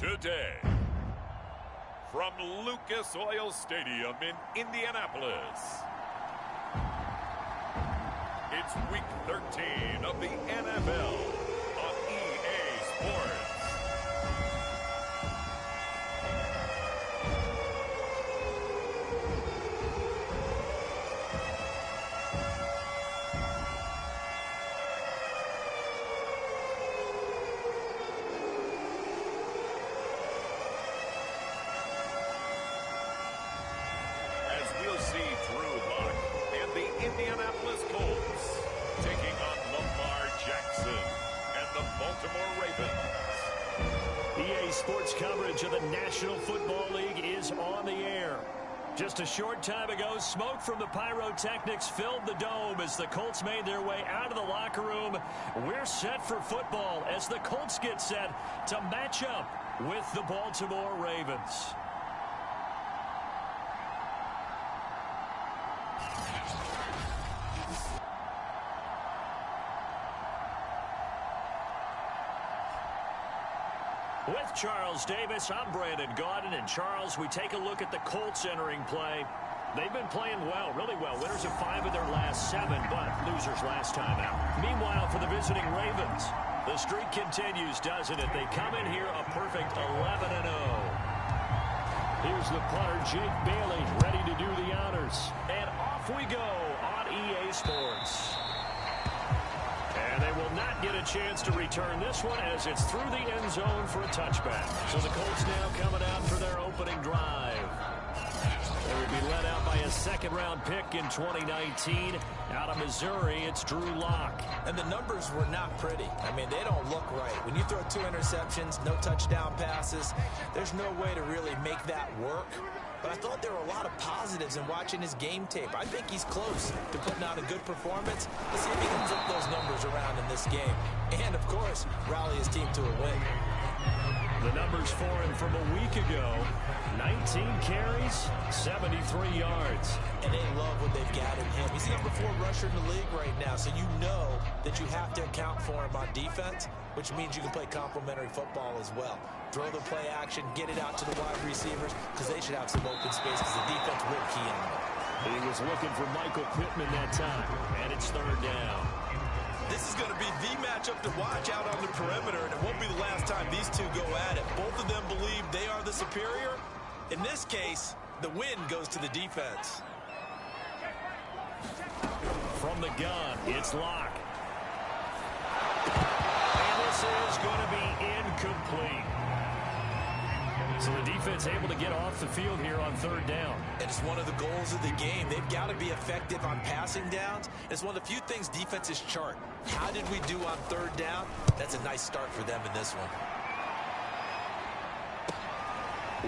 Today, from Lucas Oil Stadium in Indianapolis, it's Week 13 of the NFL on EA Sports. Indianapolis Colts taking on Lamar Jackson and the Baltimore Ravens. EA Sports coverage of the National Football League is on the air. Just a short time ago, smoke from the pyrotechnics filled the dome as the Colts made their way out of the locker room. We're set for football as the Colts get set to match up with the Baltimore Ravens. With Charles Davis, I'm Brandon Gaudin. And Charles, we take a look at the Colts entering play. They've been playing well, really well. Winners of 5 of their last 7, but losers last time out. Meanwhile, for the visiting Ravens, the streak continues, doesn't it? They come in here a perfect 11-0. Here's the punter, Jake Bailey, ready to do the honors. And off we go on EA Sports. And they will not get a chance to return this one as it's through the end zone for a touchback. So the Colts now coming out for their opening drive. They would be led out by a second-round pick in 2019. Out of Missouri, it's Drew Lock. And the numbers were not pretty. I mean, they don't look right. When you throw 2 interceptions, no touchdown passes, there's no way to really make that work. But I thought there were a lot of positives in watching his game tape. I think he's close to putting out a good performance. Let's see if he can flip those numbers around in this game. And, of course, rally his team to a win. The numbers for him from a week ago, 19 carries, 73 yards. And they love what they've got in him. He's the number 4 rusher in the league right now, so you know that you have to account for him on defense, which means you can play complementary football as well. Throw the play action, get it out to the wide receivers, because they should have some open space, because the defense will key in on it. He was looking for Michael Pittman that time, and it's 3rd down. This is going to be the matchup to watch out on the perimeter, and it won't be the last time these two go at it. Both of them believe they are the superior. In this case, the win goes to the defense. From the gun, it's Lock. And this is going to be incomplete. So the defense able to get off the field here on 3rd down. And it's one of the goals of the game. They've got to be effective on passing downs. It's one of the few things defenses chart. How did we do on 3rd down? That's a nice start for them in this one.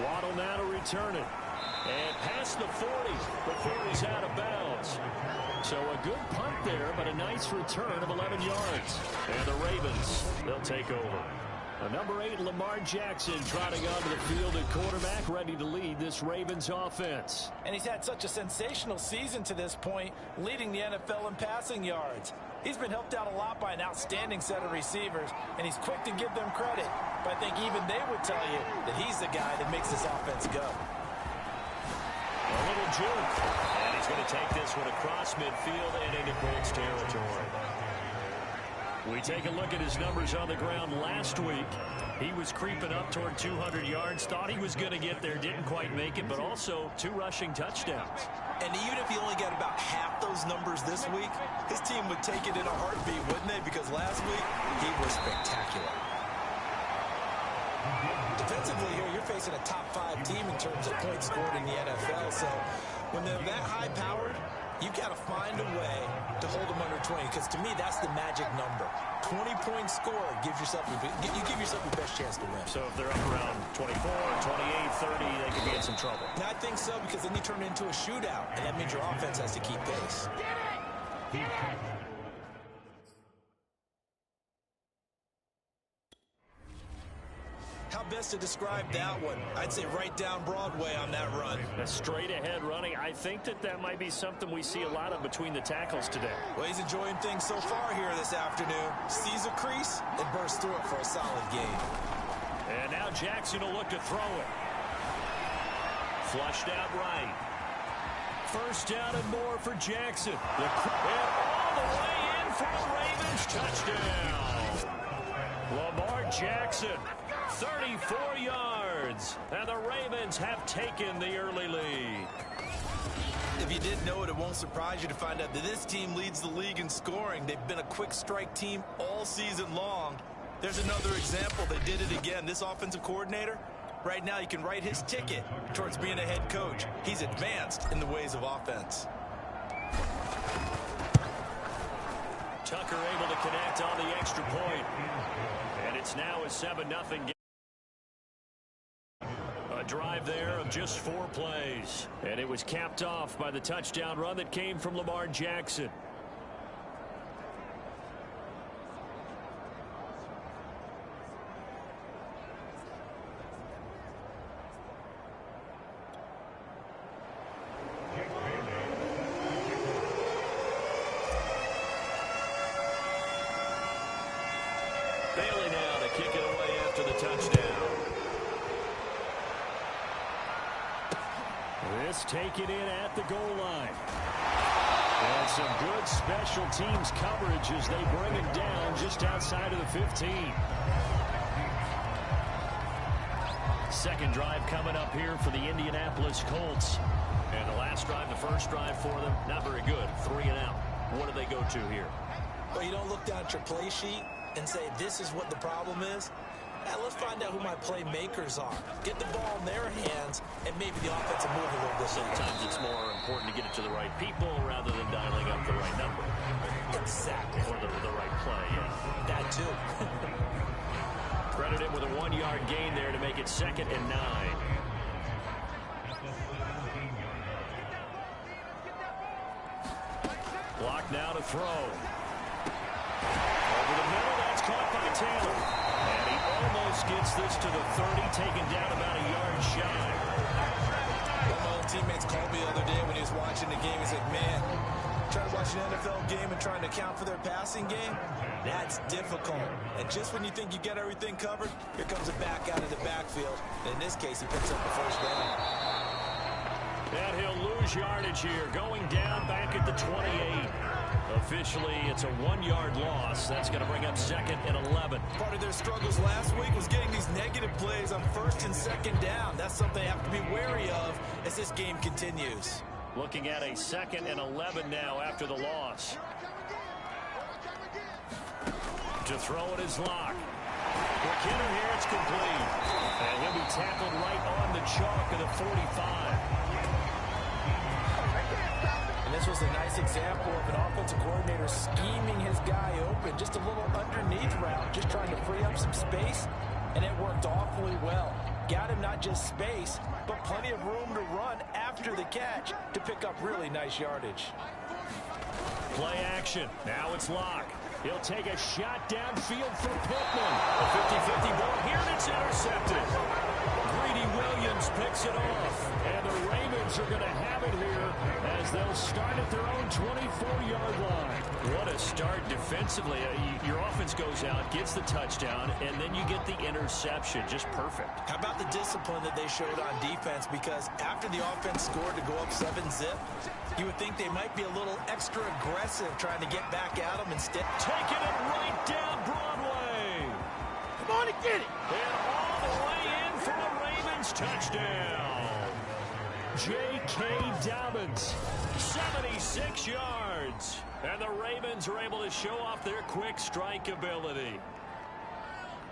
Waddle now to return it. And past the 40 before he's out of bounds. So a good punt there, but a nice return of 11 yards. And the Ravens, they'll take over. Number 8, Lamar Jackson, trotting onto the field at quarterback, ready to lead this Ravens offense. And he's had such a sensational season to this point, leading the NFL in passing yards. He's been helped out a lot by an outstanding set of receivers, and he's quick to give them credit. But I think even they would tell you that he's the guy that makes this offense go. A little juke, and he's going to take this one across midfield and into Colts territory. We take a look at his numbers on the ground last week. He was creeping up toward 200 yards, thought he was going to get there, didn't quite make it, but also 2 rushing touchdowns. And even if he only got about half those numbers this week, his team would take it in a heartbeat, wouldn't they? Because last week, he was spectacular. Defensively here, you're facing a top 5 team in terms of points scored in the NFL, so when they're that high-powered, you've got to find a way to hold them under 20, because to me, that's the magic number. 20 points scored gives yourself you give yourself your best chance to win. So if they're up around 24, 28, 30, they could be in some trouble. And I think so, because then you turn it into a shootout, and that means your offense has to keep pace. How best to describe that one? I'd say right down Broadway on that run. A straight ahead running. I think that might be something we see a lot of between the tackles today. Well, he's enjoying things so far here this afternoon. Sees a crease and bursts through it for a solid gain. And now Jackson will look to throw it. Flushed out right. First down and more for Jackson. And all the way in for the Ravens. Touchdown. Lamar Jackson, 34 yards. And the Ravens have taken the early lead. If you didn't know it, it won't surprise you to find out that this team leads the league in scoring. They've been a quick strike team all season long. There's another example. They did it again. This offensive coordinator, right now, you can write his ticket towards being a head coach. He's advanced in the ways of offense. Tucker able to connect on the extra point. And it's now a 7-0 game. A drive there of just 4 plays. And it was capped off by the touchdown run that came from Lamar Jackson. Bailey now to kick it away after the touchdown. This taken in at the goal line. And some good special teams coverage as they bring him down just outside of the 15. Second drive coming up here for the Indianapolis Colts. And the last drive, the first drive for them, not very good. 3 and out. What do they go to here? Well, you don't look down at your play sheet and say, this is what the problem is. Now, let's find out who my playmakers are. Get the ball in their hands, and maybe the offensive move a little bit. Sometimes it's more important to get it to the right people rather than dialing up the right number. Exactly. Or the right play, yeah. That, too. Credit him with a 1-yard gain there to make it 2nd and 9. Block now to throw. Over the middle, that's caught by Taylor. And he almost gets this to the 30, taken down about a yard shy. One of my old teammates called me the other day when he was watching the game. He said, man, trying to watch an NFL game and trying to account for their passing game, that's difficult. And just when you think you get everything covered, here comes a back out of the backfield. And in this case, he picks up the first down. And he'll lose yardage here, going down back at the 28. Officially, it's a 1-yard loss. That's going to bring up 2nd and 11. Part of their struggles last week was getting these negative plays on 1st and 2nd down. That's something they have to be wary of as this game continues. Looking at a 2nd and 11 now after the loss. To throw it is Locke. McKinnon here, it's complete. And he'll be tackled right on the chalk of the 45. This was a nice example of an offensive coordinator scheming his guy open. Just a little underneath route, just trying to free up some space, and it worked awfully well. Got him not just space, but plenty of room to run after the catch to pick up really nice yardage. Play action. Now it's Locke. He'll take a shot downfield for Pittman. A 50-50 ball here, and it's intercepted. Greedy Williams picks it off, and the Ravens are going to have it here as they'll start at their own 24-yard line. What a start defensively. Your offense goes out, gets the touchdown, and then you get the interception. Just perfect. How about the discipline that they showed on defense? Because after the offense scored to go up 7-zip, you would think they might be a little extra aggressive trying to get back at them instead. Taking it right down Broadway. Come on and get it. And all the way in for the Ravens touchdown. J.K. Dobbins, 76 yards. And the Ravens are able to show off their quick strike ability.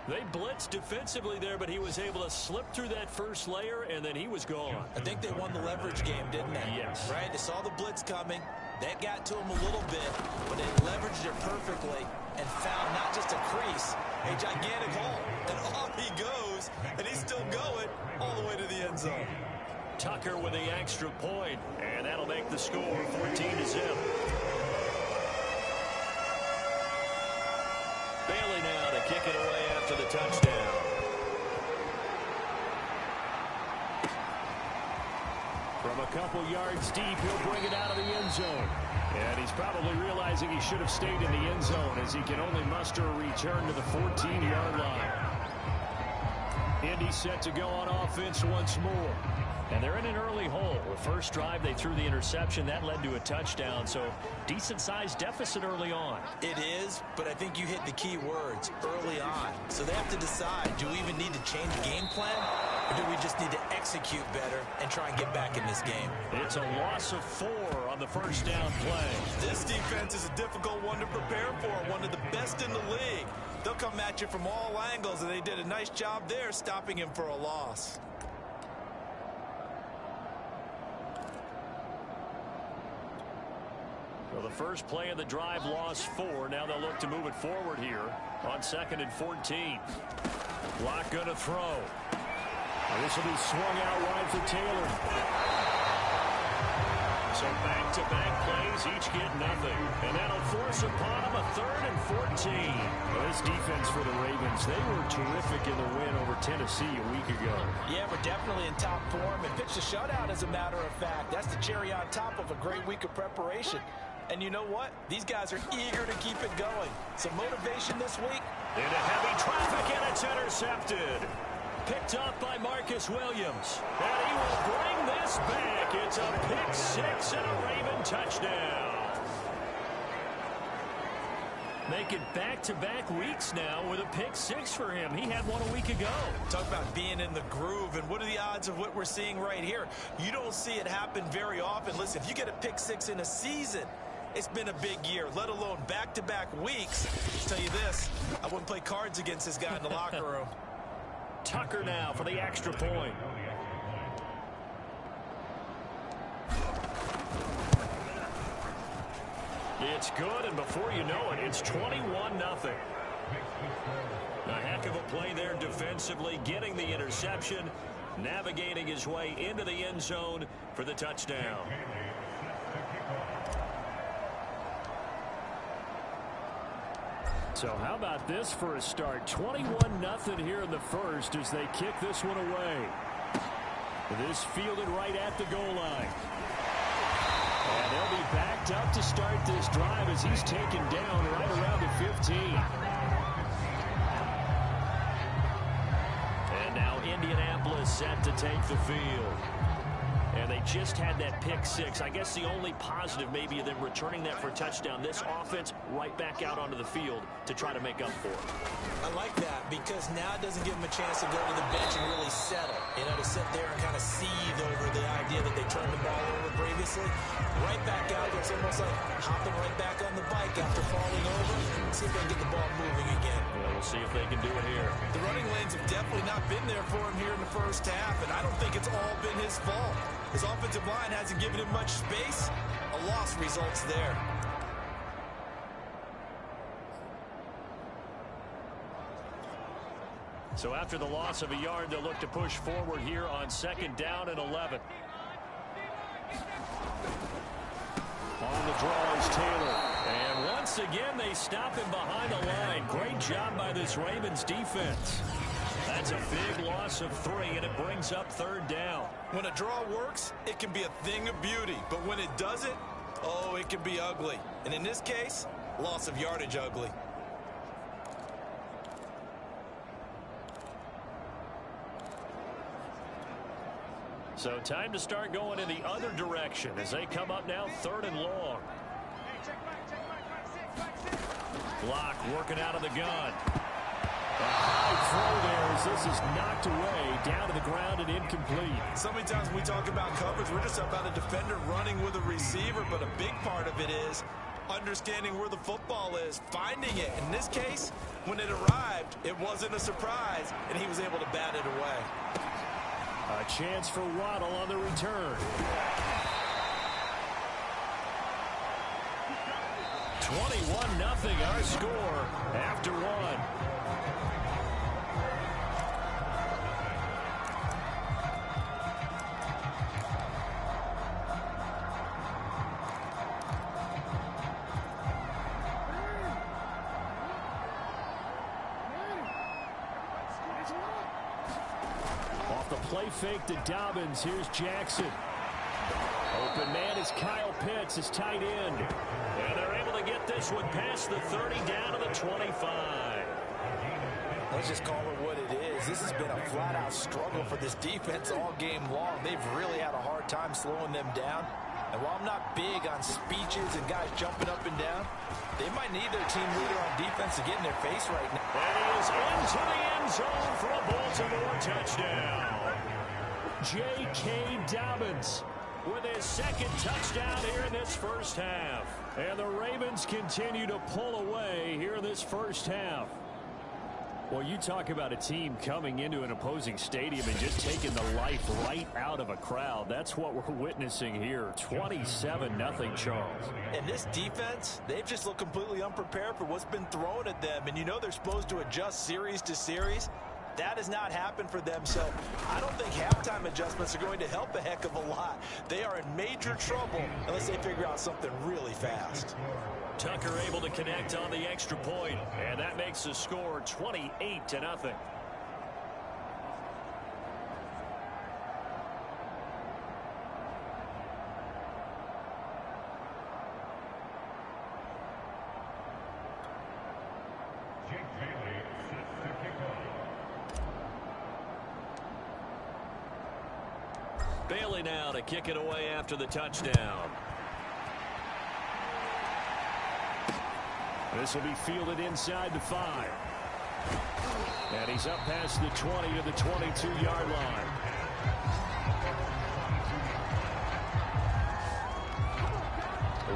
They blitzed defensively there, but he was able to slip through that first layer, and then he was gone. I think they won the leverage game, didn't they? Yes. Right? They saw the blitz coming. That got to him a little bit, but they leveraged it perfectly and found not just a crease, a gigantic hole. And off he goes, and he's still going all the way to the end zone. Tucker with the extra point, and that'll make the score 14-0. Bailey now to kick it away after the touchdown. From a couple yards deep, he'll bring it out of the end zone. And he's probably realizing he should have stayed in the end zone as he can only muster a return to the 14-yard line. Indy set to go on offense once more. And they're in an early hole. The first drive, they threw the interception. That led to a touchdown, so decent-sized deficit early on. It is, but I think you hit the key words, early on. So they have to decide, do we even need to change game plan, or do we just need to execute better and try and get back in this game? It's a loss of 4 on the first down play. This defense is a difficult one to prepare for, one of the best in the league. They'll come at you from all angles, and they did a nice job there stopping him for a loss. Well, the first play of the drive lost 4. Now they'll look to move it forward here on 2nd and 14. Lock going to throw. This will be swung out wide for Taylor. So back-to-back plays, each get nothing. And that'll force upon them a 3rd and 14. Well, this defense for the Ravens, they were terrific in the win over Tennessee a week ago. Yeah, we're definitely in top form and pitched a shutout, as a matter of fact. That's the cherry on top of a great week of preparation. And you know what? These guys are eager to keep it going. Some motivation this week. Into heavy traffic, and it's intercepted. Picked up by Marcus Williams. And he will bring this back. It's a pick 6 and a Raven touchdown. Make it back-to-back weeks now with a pick 6 for him. He had one a week ago. Talk about being in the groove, and what are the odds of what we're seeing right here? You don't see it happen very often. Listen, if you get a pick 6 in a season, it's been a big year, let alone back-to-back weeks. I'll tell you this, I wouldn't play cards against this guy in the locker room. Tucker now for the extra point. It's good, and before you know it, it's 21-0. A heck of a play there defensively, getting the interception, navigating his way into the end zone for the touchdown. So how about this for a start? 21-0 here in the first as they kick this one away. This fielded right at the goal line. And they'll be backed up to start this drive as he's taken down right around the 15. And now Indianapolis set to take the field. And they just had that pick 6. I guess the only positive maybe of them returning that for a touchdown. This offense right back out onto the field to try to make up for it. I like that because now it doesn't give them a chance to go to the bench and really settle. You know, to sit there and kind of seethe over the idea that they turned the ball over previously. Right back out there. It's almost like hopping right back on the bike after falling over. See if they can get the ball moving again. Well, we'll see if they can do it here. The running lanes have definitely not been there for him here in the first half, and I don't think it's all been his fault. His offensive line hasn't given him much space. A loss results there. So after the loss of a yard, they'll look to push forward here on 2nd down and 11. On the draw is Taylor. And once again, they stop him behind the line. Great job by this Ravens defense. That's a big loss of 3, and it brings up 3rd down. When a draw works, it can be a thing of beauty. But when it doesn't, oh, it can be ugly. And in this case, loss of yardage ugly. So time to start going in the other direction as they come up now 3rd and long. Block working out of the gun. A high throw there as this is knocked away, down to the ground and incomplete. So many times when we talk about coverage, we're just about a defender running with a receiver, but a big part of it is understanding where the football is, finding it. In this case, when it arrived, it wasn't a surprise, and he was able to bat it away. A chance for Waddle on the return. 21-0 our score after 1. Play fake to Dobbins. Here's Jackson. Open man is Kyle Pitts, his tight end. And they're able to get this one past the 30 down to the 25. Let's just call it what it is. This has been a flat-out struggle for this defense all game long. They've really had a hard time slowing them down. And while I'm not big on speeches and guys jumping up and down, they might need their team leader on defense to get in their face right now. And he is into the end zone for a Baltimore touchdown. J.K. Dobbins with his second touchdown here in this first half. And the Ravens continue to pull away here in this first half. Well, you talk about a team coming into an opposing stadium and just taking the life right out of a crowd. That's what we're witnessing here. 27-0, Charles. And this defense, they've just looked completely unprepared for what's been thrown at them. And you know they're supposed to adjust series to series. That has not happened for them, so I don't think halftime adjustments are going to help a heck of a lot. They are in major trouble unless they figure out something really fast. Tucker able to connect on the extra point, and that makes the score 28-0. Bailey now to kick it away after the touchdown. This will be fielded inside the 5. And he's up past the 20 to the 22-yard line.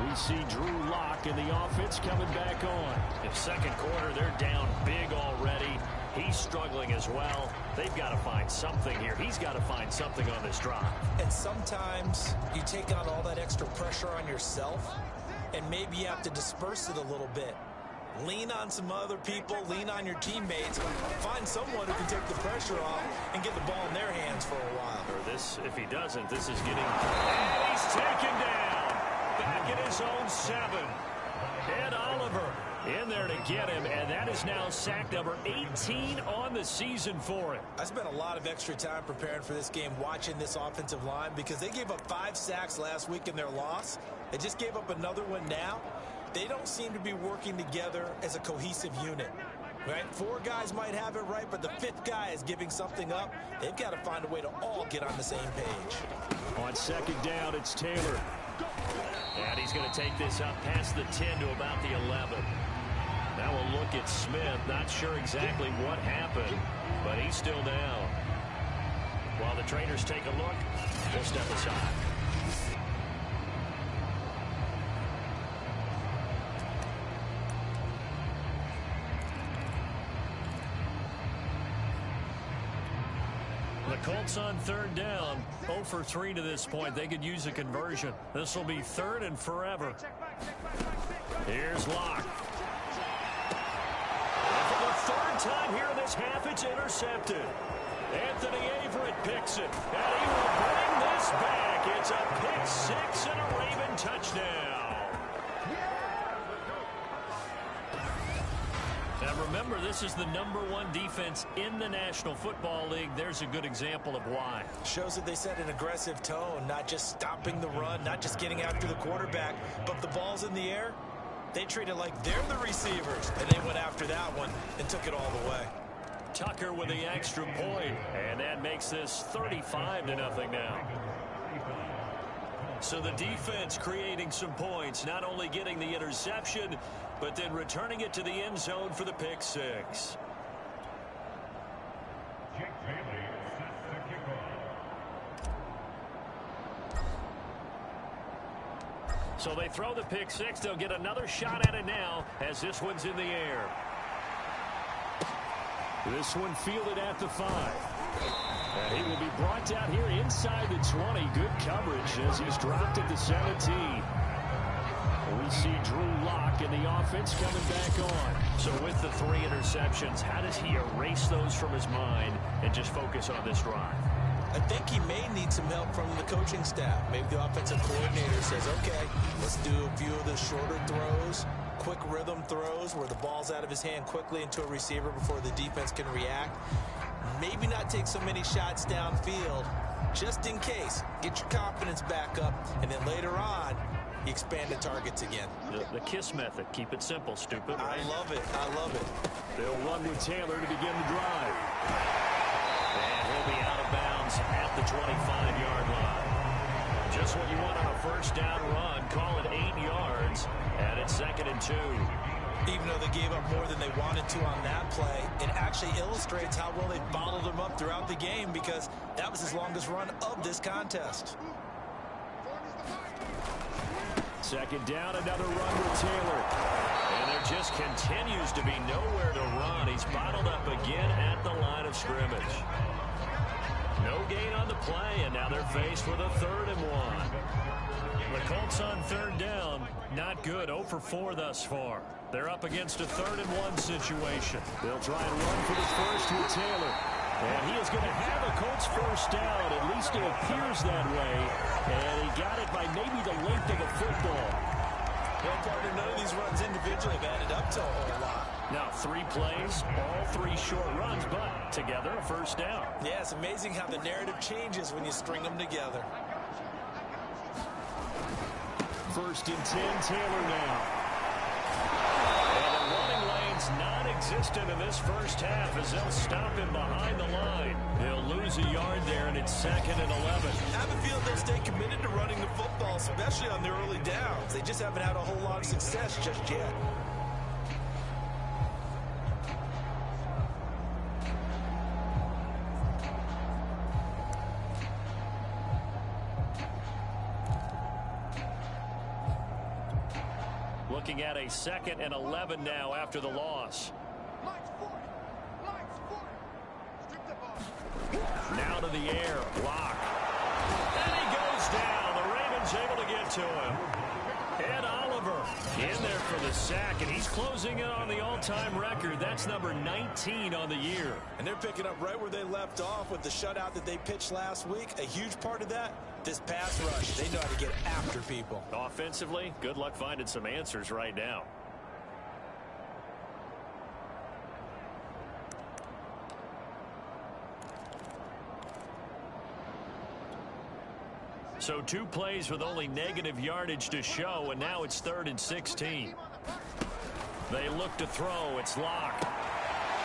We see Drew Lock and the offense coming back on. In second quarter, they're down big already. He's struggling as well. They've got to find something here. He's got to find something on this drive. And sometimes you take on all that extra pressure on yourself, and maybe you have to disperse it a little bit. Lean on some other people, lean on your teammates, find someone who can take the pressure off and get the ball in their hands for a while. Or this, if he doesn't, this is getting... And he's taken down. Back at his own 7. Ed Oliver in there to get him, and that is now sack number 18 on the season for him. I spent a lot of extra time preparing for this game watching this offensive line because they gave up 5 sacks last week in their loss. They just gave up another one now. They don't seem to be working together as a cohesive unit. Right? 4 guys might have it right, but the 5th guy is giving something up. They've got to find a way to all get on the same page. On second down, it's Taylor. And he's going to take this up past the 10 to about the 11. Now we'll look at Smith. Not sure exactly what happened, but he's still down. While the trainers take a look, we'll step aside. The Colts on third down, 0 for 3 to this point. They could use a conversion. This will be 3rd and forever. Here's Locke. And for the 3rd time here in this half, it's intercepted. Anthony Averett picks it, and he will bring this back. It's a pick 6 and a Raven touchdown. Now remember, this is the #1 defense in the National Football League. There's a good example of why. Shows that they set an aggressive tone, not just stopping the run, not just getting after the quarterback, but the ball's in the air. They treat it like they're the receivers, and they went after that one and took it all the way. Tucker with the extra point, and that makes this 35-0 now. So the defense creating some points, not only getting the interception, but then returning it to the end zone for the pick 6. So they throw the pick 6. They'll get another shot at it now as this one's in the air. This one fielded at the 5. And he will be brought down here inside the 20. Good coverage as he's dropped at the 17. We see Drew Lock and the offense coming back on. So with the 3 interceptions, how does he erase those from his mind and just focus on this drive? I think he may need some help from the coaching staff. Maybe the offensive coordinator says, okay, let's do a few of the shorter throws, quick rhythm throws where the ball's out of his hand quickly into a receiver before the defense can react. Maybe not take so many shots downfield just in case. Get your confidence back up, and then later on, he expanded targets again. The KISS method. Keep it simple, stupid. Right? I love it. I love it. They'll run with Taylor to begin the drive. And he'll be out of bounds at the 25-yard line. Just what you want on a first down run. Call it 8 yards. And it's 2nd and 2. Even though they gave up more than they wanted to on that play, it actually illustrates how well they bottled him up throughout the game, because that was his longest run of this contest. 2nd down, another run with Taylor. And there just continues to be nowhere to run. He's bottled up again at the line of scrimmage. No gain on the play, and now they're faced with a 3rd and 1. The Colts on 3rd down, not good. 0 for 4 thus far. They're up against a 3rd and 1 situation. They'll try and run for the first with Taylor. And he is going to have a Colts first down. At least it appears that way. And he got it by maybe the length of a football. Well, partner, none of these runs individually have added up to a whole lot. Now 3 plays, all 3 short runs, but together a first down. Yeah, it's amazing how the narrative changes when you string them together. 1st and 10, Taylor now. And the running lane's non-existent in this first half as they'll stop him behind the line. They'll lose a yard there, and it's 2nd and 11. I have a feeling they'll stay committed to running the football, especially on the early downs. They just haven't had a whole lot of success just yet. Looking at a 2nd and 11 now after the loss. Now to the air, block. And he goes down. The Ravens able to get to him. Ed Oliver in there for the sack, and he's closing in on the all-time record. That's number 19 on the year. And they're picking up right where they left off with the shutout that they pitched last week. A huge part of that, this pass rush. They know how to get after people. Offensively, good luck finding some answers right now. So 2 plays with only negative yardage to show, and now it's 3rd and 16. They look to throw. It's Locke.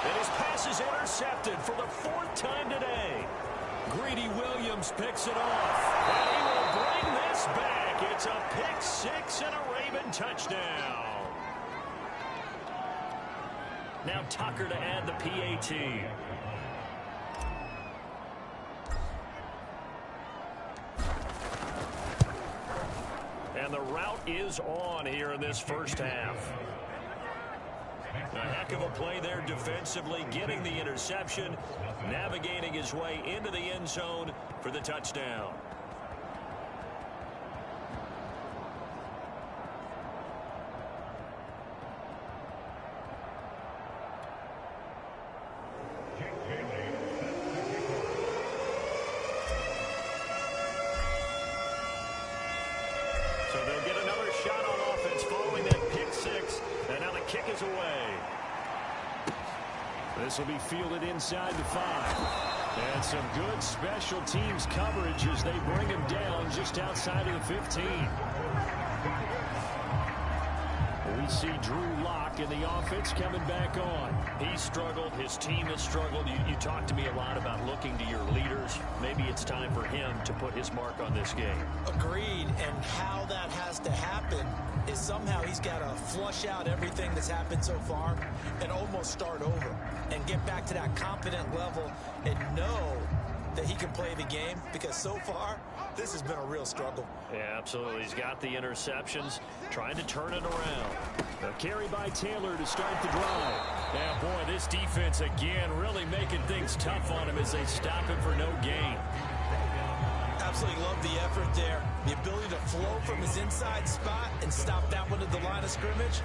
And his pass is intercepted for the 4th time today. Greedy Williams picks it off. And he will bring this back. It's a pick 6 and a Raven touchdown. Now Tucker to add the PAT. And the route is on here in this first half. A heck of a play there defensively, getting the interception, navigating his way into the end zone for the touchdown. So they'll get another shot on offense following that pick 6, and now the kick is away. This will be fielded inside the 5. And some good special teams coverage as they bring him down just outside of the 15. We see Drew Lock in the offense coming back on. He struggled. His team has struggled. You talked to me a lot about looking to your leaders. Maybe it's time for him to put his mark on this game. Agreed. And how that has to happen is somehow he's got to flush out everything that's happened so far and almost start over and get back to that confident level and know that he can play the game, because so far this has been a real struggle. Yeah, absolutely. He's got the interceptions, trying to turn it around. A carry by Taylor to start the drive. Yeah, boy, this defense again really making things tough on him as they stop him for no gain. Absolutely love the effort there. The ability to flow from his inside spot and stop that one at the line of scrimmage.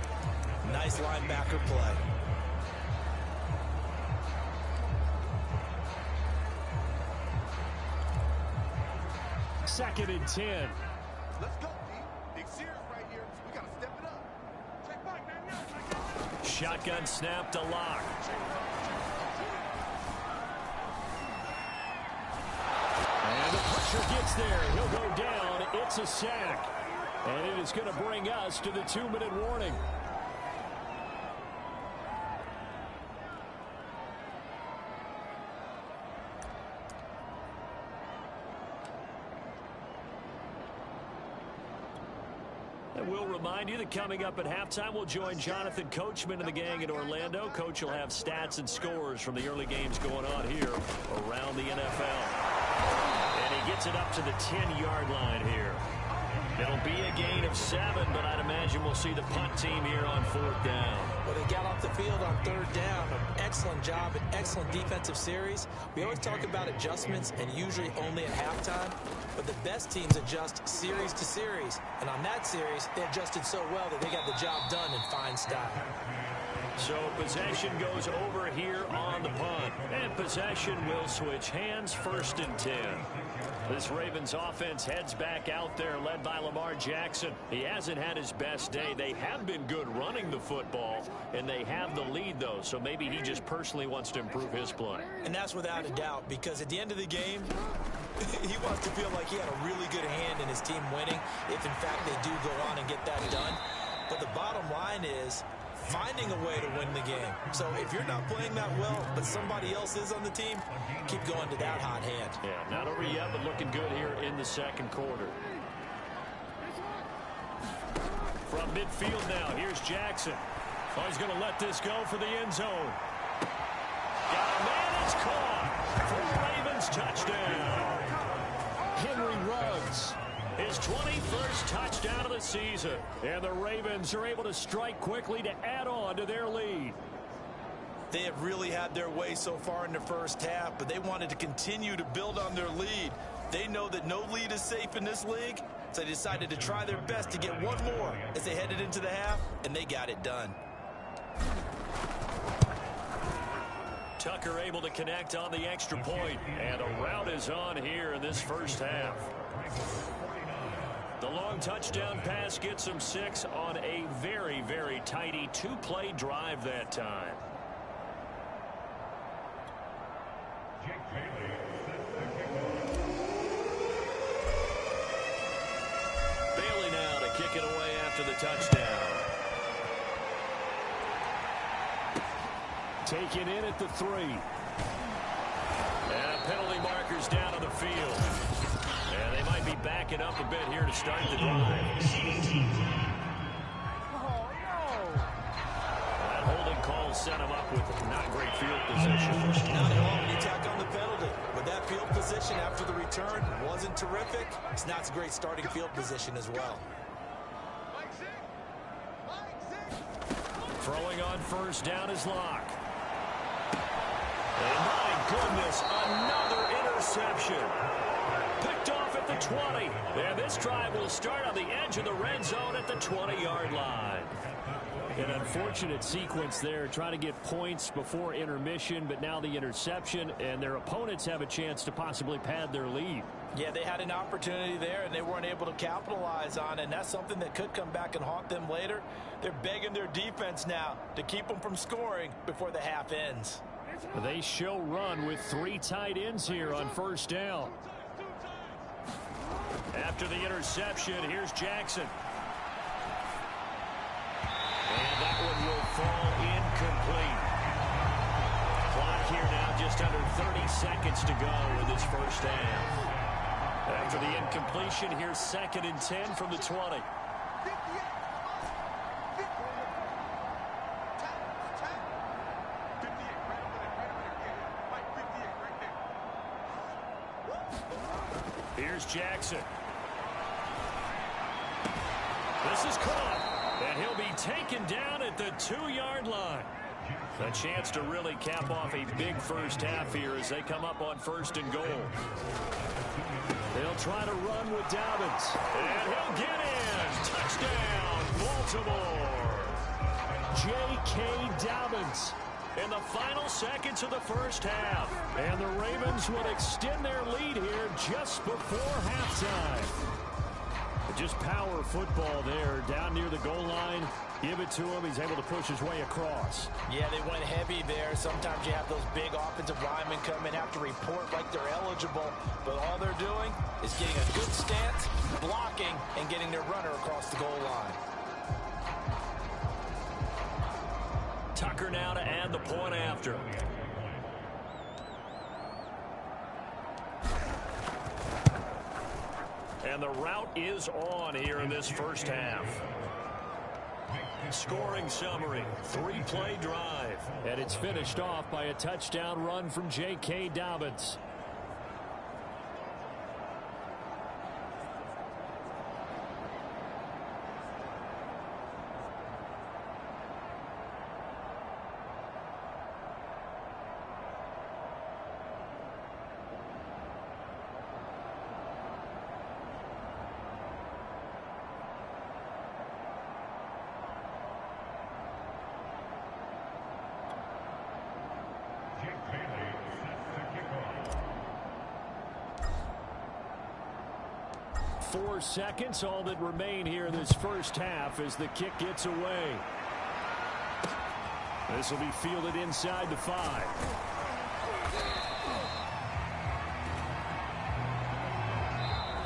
Nice linebacker play. Second and 10. Let's go, team. Big Sears right here. We got to step it up. Check back, man. Shotgun snap to Lock. And the pressure gets there. He'll go down. It's a sack. And it is going to bring us to the 2-minute warning. And we'll remind you that coming up at halftime, we'll join Jonathan Coachman and the gang in Orlando. Coach will have stats and scores from the early games going on here around the NFL. And he gets it up to the 10-yard line here. It'll be a gain of 7, but I'd imagine we'll see the punt team here on 4th down. Well, they got off the field on 3rd down. An excellent job, an excellent defensive series. We always talk about adjustments and usually only at halftime, but the best teams adjust series to series. And on that series, they adjusted so well that they got the job done in fine style. So possession goes over here on the punt. And possession will switch hands, 1st and 10. This Ravens offense heads back out there, led by Lamar Jackson. He hasn't had his best day. They have been good running the football, and they have the lead, though. So maybe he just personally wants to improve his play. And that's without a doubt, because at the end of the game, he wants to feel like he had a really good hand in his team winning, if in fact they do go on and get that done. But the bottom line is finding a way to win the game. So if you're not playing that well, but somebody else is on the team, keep going to that hot hand. Yeah, not over yet, but looking good here in the 2nd quarter. From midfield now, here's Jackson. Oh, he's going to let this go for the end zone. Got a man, it's caught for the Ravens touchdown. Henry Ruggs, his 21st touchdown of the season. And the Ravens are able to strike quickly to add on to their lead. They have really had their way so far in the first half, but they wanted to continue to build on their lead. They know that no lead is safe in this league, so they decided to try their best to get one more as they headed into the half, and they got it done. Tucker able to connect on the extra point, and a rout is on here in this first half. The long touchdown pass gets him 6 on a very, very tidy 2-play drive that time. Bailey now to kick it away after the touchdown. Taken in at the 3. And penalty markers down on the field. And they might be backing up a bit here to start the drive. That holding call set him up with not great field position. Not at all when you tack on the penalty. But that field position after the return wasn't terrific. It's not a great starting field position as well. Throwing on 1st down is Locke. And my goodness, another interception. Picked off at the 20. And this drive will start on the edge of the red zone at the 20-yard line. An unfortunate sequence there, trying to get points before intermission, but now the interception, and their opponents have a chance to possibly pad their lead. Yeah, they had an opportunity there, and they weren't able to capitalize on it, and that's something that could come back and haunt them later. They're begging their defense now to keep them from scoring before the half ends. They show run with 3 tight ends here on 1st down. After the interception, here's Jackson. And that one will fall incomplete. Clock here now just under 30 seconds to go in this first half. After the incompletion, here's 2nd and 10 from the 20. Here's Jackson. This is caught, and he'll be taken down at the 2-yard line. A chance to really cap off a big first half here as they come up on 1st and goal. They'll try to run with Dobbins, and he'll get in. Touchdown, Baltimore. J.K. Dobbins in the final seconds of the first half. And the Ravens would extend their lead here just before halftime. Just power football there, down near the goal line. Give it to him. He's able to push his way across. Yeah, they went heavy there. Sometimes you have those big offensive linemen come in, have to report like they're eligible. But all they're doing is getting a good stance, blocking, and getting their runner across the goal line. Tucker now to add the point after. And the route is on here in this first half. Scoring summary, 3-play drive. And it's finished off by a touchdown run from J.K. Dobbins. Four seconds, all that remain here in this first half as the kick gets away. This will be fielded inside the 5.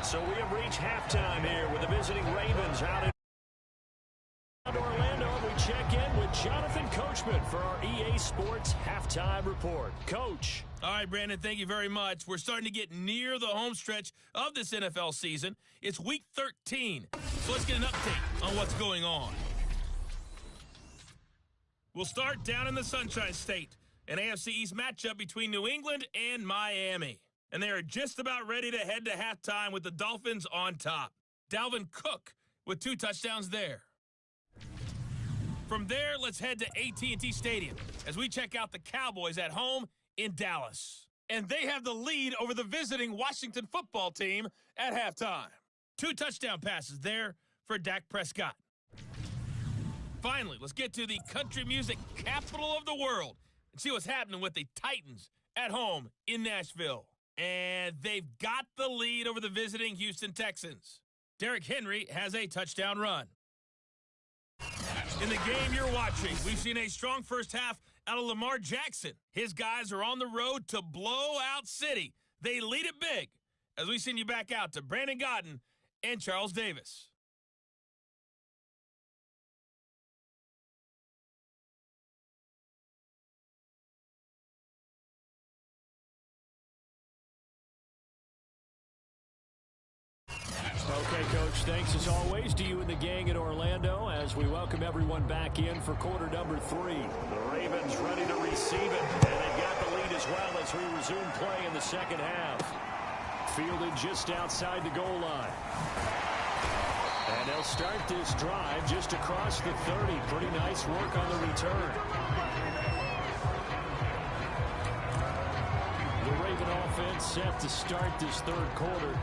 So we have reached halftime here with the visiting Ravens out in Orlando. We check in with Jonathan Coachman for our EA Sports Halftime Report. Coach. All right, Brandon, thank you very much. We're starting to get near the home stretch of this NFL season. It's Week 13, so let's get an update on what's going on. We'll start down in the Sunshine State, an AFC East matchup between New England and Miami. And they are just about ready to head to halftime with the Dolphins on top. Dalvin Cook with 2 touchdowns there. From there, let's head to AT&T Stadium as we check out the Cowboys at home in Dallas. And they have the lead over the visiting Washington football team at halftime. 2 touchdown passes there for Dak Prescott. Finally, let's get to the country music capital of the world and see what's happening with the Titans at home in Nashville. And they've got the lead over the visiting Houston Texans. Derrick Henry has a touchdown run. In the game you're watching, we've seen a strong first half out of Lamar Jackson. His guys are on the road to Blowout City. They lead it big as we send you back out to Brandon Godden and Charles Davis. Okay, Coach, thanks as always to you and the gang in Orlando as we welcome everyone back in for quarter number 3. The Ravens ready to receive it, and they've got the lead as well as we resume play in the second half. Fielded just outside the goal line. And they'll start this drive just across the 30. Pretty nice work on the return. The Raven offense set to start this third quarter.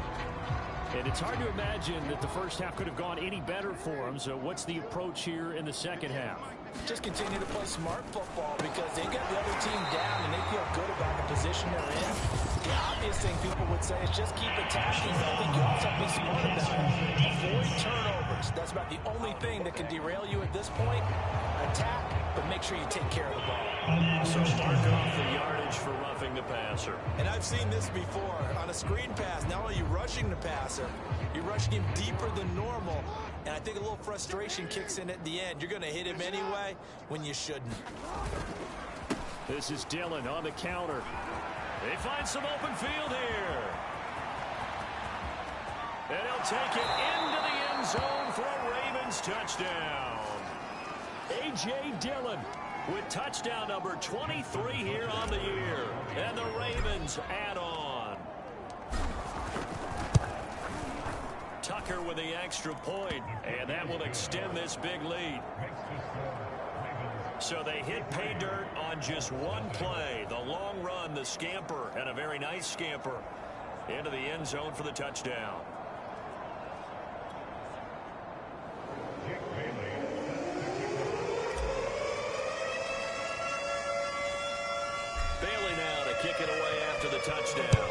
And it's hard to imagine that the first half could have gone any better for them. So what's the approach here in the second half? Just continue to play smart football because they got the other team down and they feel good about the position they're in. The obvious thing people would say is just keep attacking. I think you also have to be smart about it. Avoid turnovers. That's about the only thing that can derail you at this point. Attack, but make sure you take care of the ball. So mark off the yardage for roughing the passer. And I've seen this before. On a screen pass, not only are you rushing the passer, you're rushing him deeper than normal. And I think a little frustration kicks in at the end. You're going to hit him anyway when you shouldn't. This is Dillon on the counter. They find some open field here. And he'll take it into the end zone for a Ravens touchdown. A.J. Dillon with touchdown number 23 here on the year. And the Ravens add on. Tucker with the extra point, and that will extend this big lead. So they hit pay dirt on just one play. The long run, the scamper, and a very nice scamper into the end zone for the touchdown. Bailey now to kick it away after the touchdown.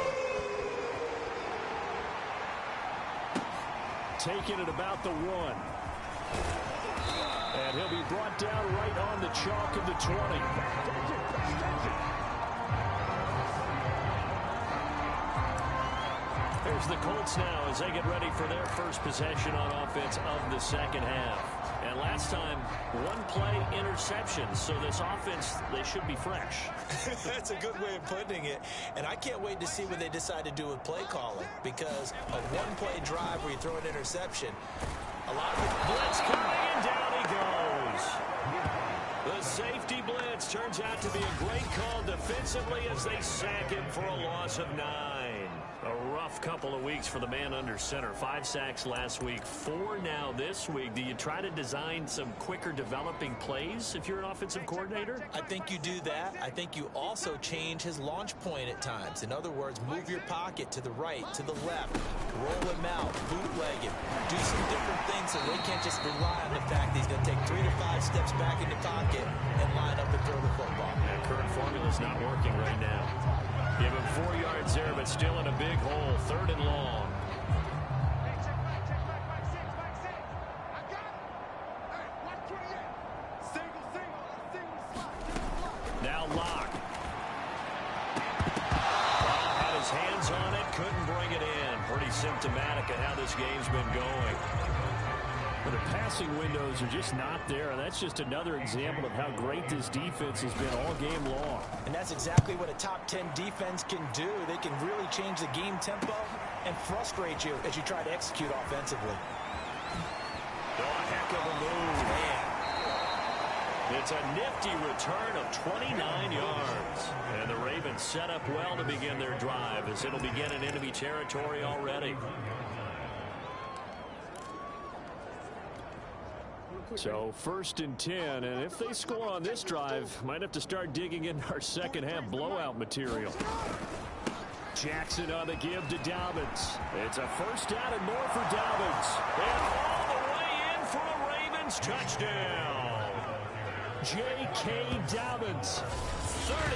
taken at about the 1. And he'll be brought down right on the chalk of the 20. Here's the Colts now as they get ready for their first possession on offense of the second half. And last time, one play interceptions. So this offense, they should be fresh. That's a good way of putting it. And I can't wait to see what they decide to do with play calling. Because a one-play drive where you throw an interception, a lot of it... Blitz coming, and down he goes. The safety blitz turns out to be a great call defensively as they sack him for a loss of 9. A rough couple of weeks for the man under center. 5 sacks last week, 4 now this week. Do you try to design some quicker developing plays if you're an offensive coordinator? I think you do that. I think you also change his launch point at times. In other words, move your pocket to the right, to the left, roll him out, bootleg him, do some different things so they can't just rely on the fact that he's going to take 3 to 5 steps back in the pocket and line up and throw the football. That current formula's not working right now. Give him 4 yards there, but still in a big hole. 3rd and long. Now Locke. Had his hands on it, couldn't bring it in. Pretty symptomatic of how this game's been going. Well, the passing windows are just not there, and that's just another example of how great this defense has been all game long. And that's exactly what a top 10 defense can do. They can really change the game tempo and frustrate you as you try to execute offensively. Oh, a heck of a move. Man. It's a nifty return of 29 yards. And the Ravens set up well to begin their drive as it'll begin in enemy territory already. So 1st and 10, and if they score on this drive, might have to start digging in our second half blowout material. Jackson on the give to Dobbins. It's a 1st down and more for Dobbins. And all the way in for a Ravens touchdown. J.K. Dobbins,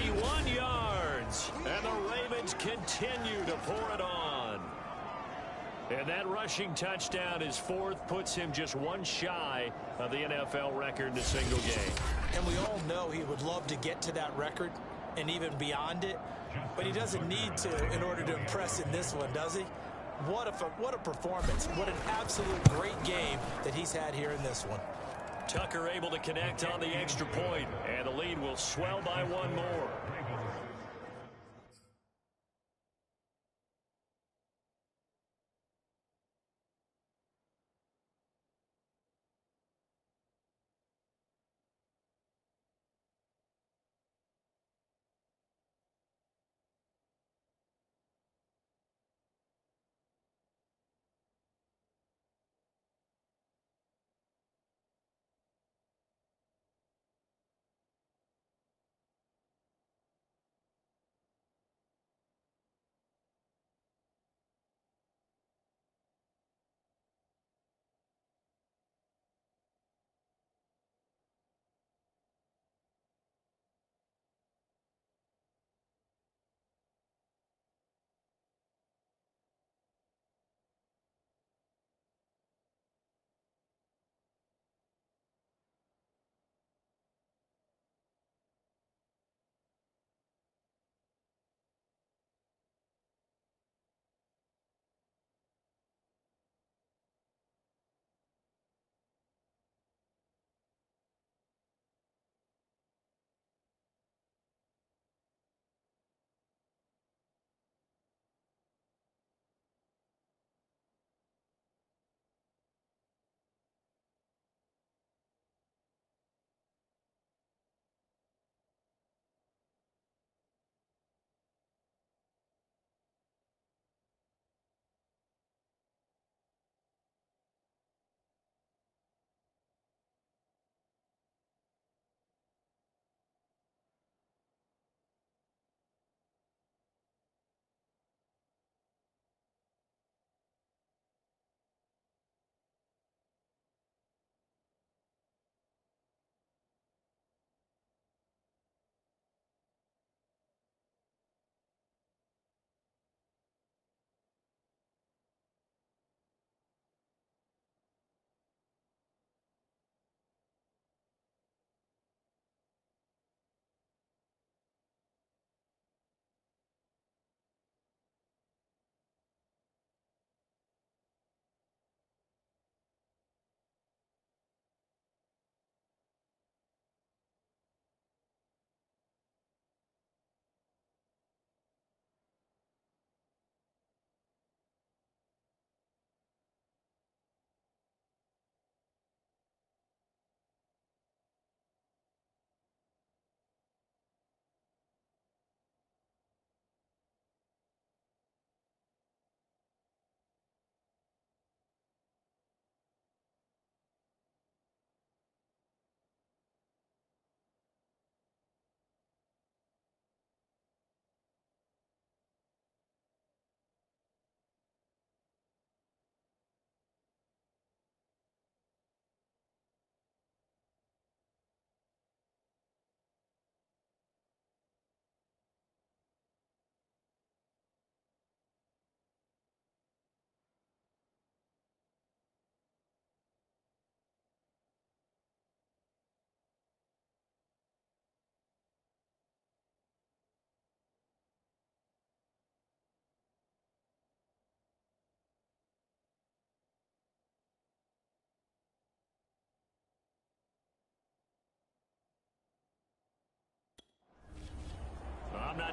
31 yards, and the Ravens continue to pour it on. And that rushing touchdown, his 4th, puts him just 1 shy of the NFL record in a single game. And we all know he would love to get to that record and even beyond it, but he doesn't need to in order to impress in this one, does he? What a performance. What an absolute great game that he's had here in this one. Tucker able to connect on the extra point, and the lead will swell by 1 more.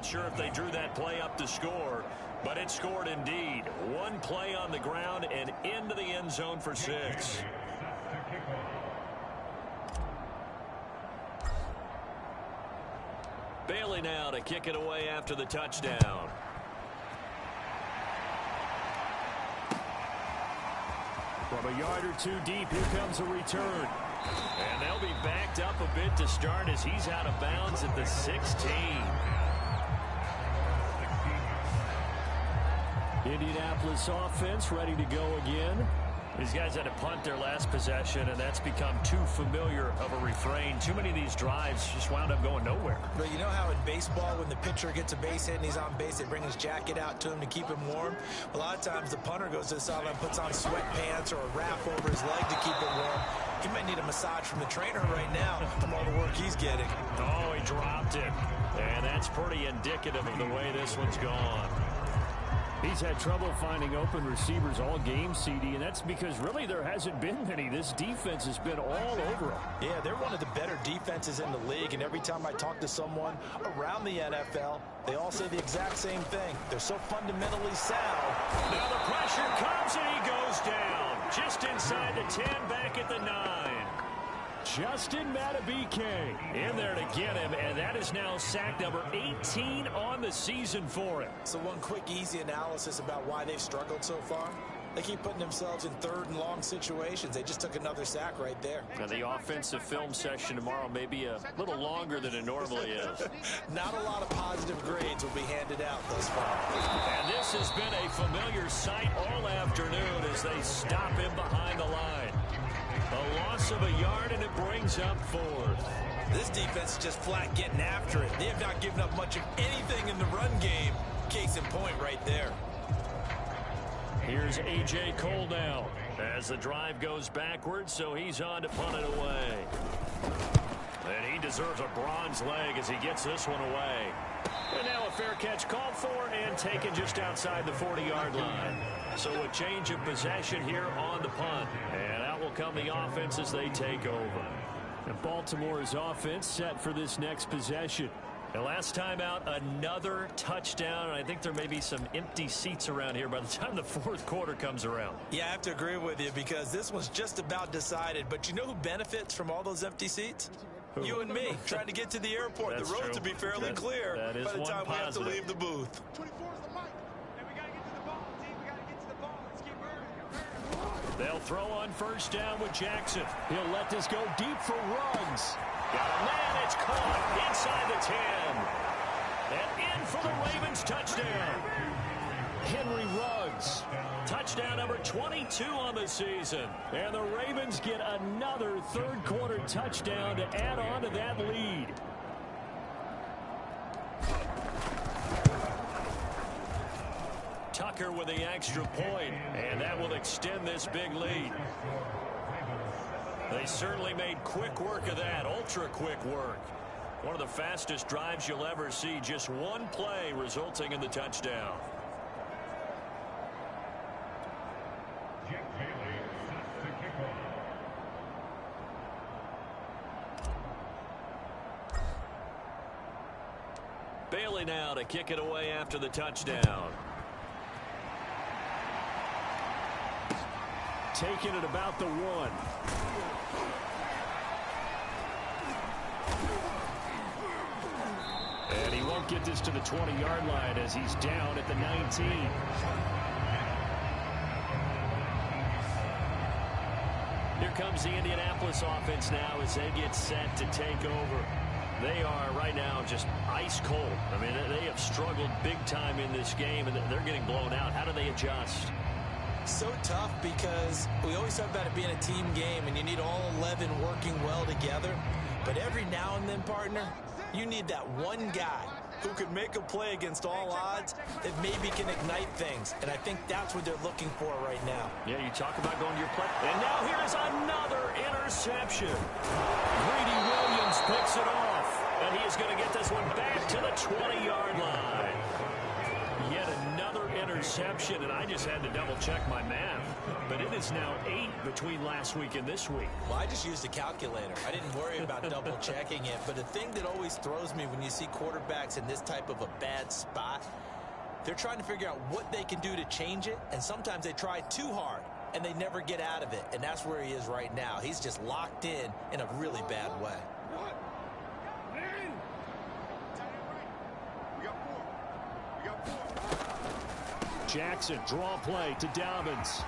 sure if they drew that play up to score, but it scored indeed. One play on the ground and into the end zone for 6. Bailey now to kick it away after the touchdown. From a yard or two deep, here comes a return. And they'll be backed up a bit to start as he's out of bounds at the 16. Indianapolis offense ready to go again. These guys had to punt their last possession, and that's become too familiar of a refrain. Too many of these drives just wound up going nowhere. But you know how in baseball, when the pitcher gets a base hit and he's on base, they bring his jacket out to him to keep him warm? A lot of times the punter goes to the sideline, puts on sweatpants or a wrap over his leg to keep him warm. He might need a massage from the trainer right now from all the work he's getting. Oh, he dropped it. And that's pretty indicative of the way this one's gone. He's had trouble finding open receivers all game, CD, and that's because really there hasn't been many. This defense has been all over them. Yeah, they're one of the better defenses in the league, and every time I talk to someone around the NFL, they all say the exact same thing. They're so fundamentally sound. Now the pressure comes, and he goes down. Just inside the 10, back at the 9. Justin Matabike in there to get him, and that is now sack number 18 on the season for him. So one quick, easy analysis about why they've struggled so far. They keep putting themselves in third and long situations. They just took another sack right there. Now the offensive film session tomorrow may be a little longer than it normally is. Not a lot of positive grades will be handed out thus far. And this has been a familiar sight all afternoon as they stop him behind the line. A loss of a yard, and it brings up 4th. This defense is just flat getting after it. They have not given up much of anything in the run game. Case in point right there. Here's A.J. Cole now as the drive goes backwards, so he's on to punt it away. And he deserves a bronze leg as he gets this one away. And now a fair catch called for and taken just outside the 40-yard line. So a change of possession here on the punt. And out will come the offense as they take over. And Baltimore's offense set for this next possession. And last time out, another touchdown. And I think there may be some empty seats around here by the time the 4th quarter comes around. Yeah, I have to agree with you because this one's just about decided. But you know who benefits from all those empty seats? Who? You and me, trying to get to the airport. That's the roads true. will be fairly clear by the time we have to leave the booth. 24 is the mic. And we got to get to the ball, team. We got to get to the ball. Let's keep moving. They'll throw on first down with Jackson. He'll let this go deep for Ruggs. Got a man. It's caught inside the 10. And in for the Ravens touchdown. Henry Ruggs. Touchdown number 22 on the season. And the Ravens get another 3rd quarter touchdown to add on to that lead. Tucker with the extra point, and that will extend this big lead. They certainly made quick work of that, ultra quick work. One of the fastest drives you'll ever see, just one play resulting in the touchdown. Bailey now to kick it away after the touchdown. Taking it about the 1. And he won't get this to the 20-yard line as he's down at the 19. Here comes the Indianapolis offense now as they get set to take over. They are right now just ice cold. I mean, they have struggled big time in this game, and they're getting blown out. How do they adjust? So tough because we always talk about it being a team game, and you need all 11 working well together. But every now and then, partner, you need that one guy who can make a play against all odds that maybe can ignite things. And I think that's what they're looking for right now. Yeah, you talk about going to your play. And now here's another interception. Greedy Williams picks it off. And he is going to get this one back to the 20-yard line. Yet another interception. interception, and I just had to double-check my math. But it is now 8 between last week and this week. Well, I just used a calculator. I didn't worry about double-checking it. But the thing that always throws me when you see quarterbacks in this type of a bad spot, they're trying to figure out what they can do to change it, and sometimes they try too hard, and they never get out of it. And that's where he is right now. He's just locked in a really bad way. Jackson, draw play to Dobbins.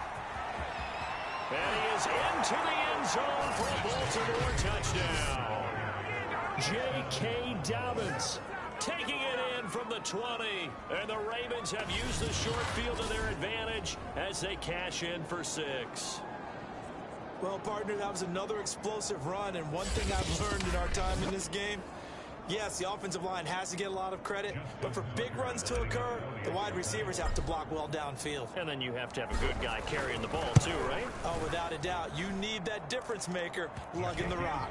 And he is into the end zone for a Baltimore touchdown. J.K. Dobbins taking it in from the 20. And the Ravens have used the short field to their advantage as they cash in for 6. Well, partner, that was another explosive run, and one thing I've learned in our time in this game, yes, the offensive line has to get a lot of credit, but for big runs to occur, the wide receivers have to block well downfield. And then you have to have a good guy carrying the ball too, right? Oh, without a doubt. You need that difference maker lugging the rock.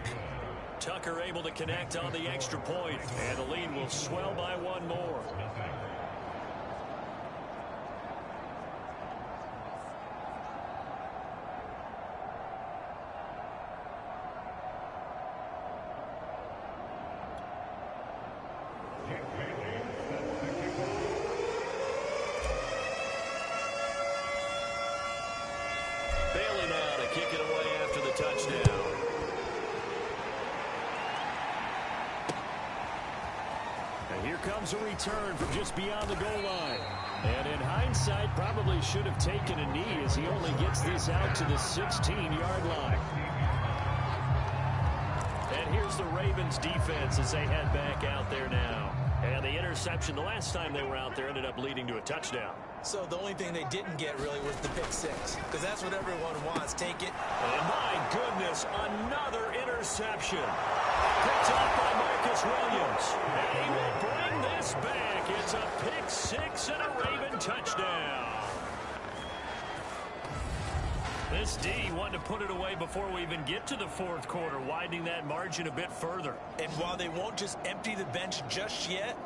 Tucker able to connect on the extra point, and the lead will swell by 1 more. Bailey now to kick it away after the touchdown. And here comes a return from just beyond the goal line. And in hindsight, probably should have taken a knee as he only gets this out to the 16-yard line. And here's the Ravens defense as they head back out there now. And the interception the last time they were out there ended up leading to a touchdown. So the only thing they didn't get really was the pick 6, because that's what everyone wants. Take it. And my goodness, another interception. Picked up by Marcus Williams. And he will bring this back. It's a pick 6 and a Raven touchdown. This D wanted to put it away before we even get to the 4th quarter, widening that margin a bit further. And while they won't just empty the bench just yet,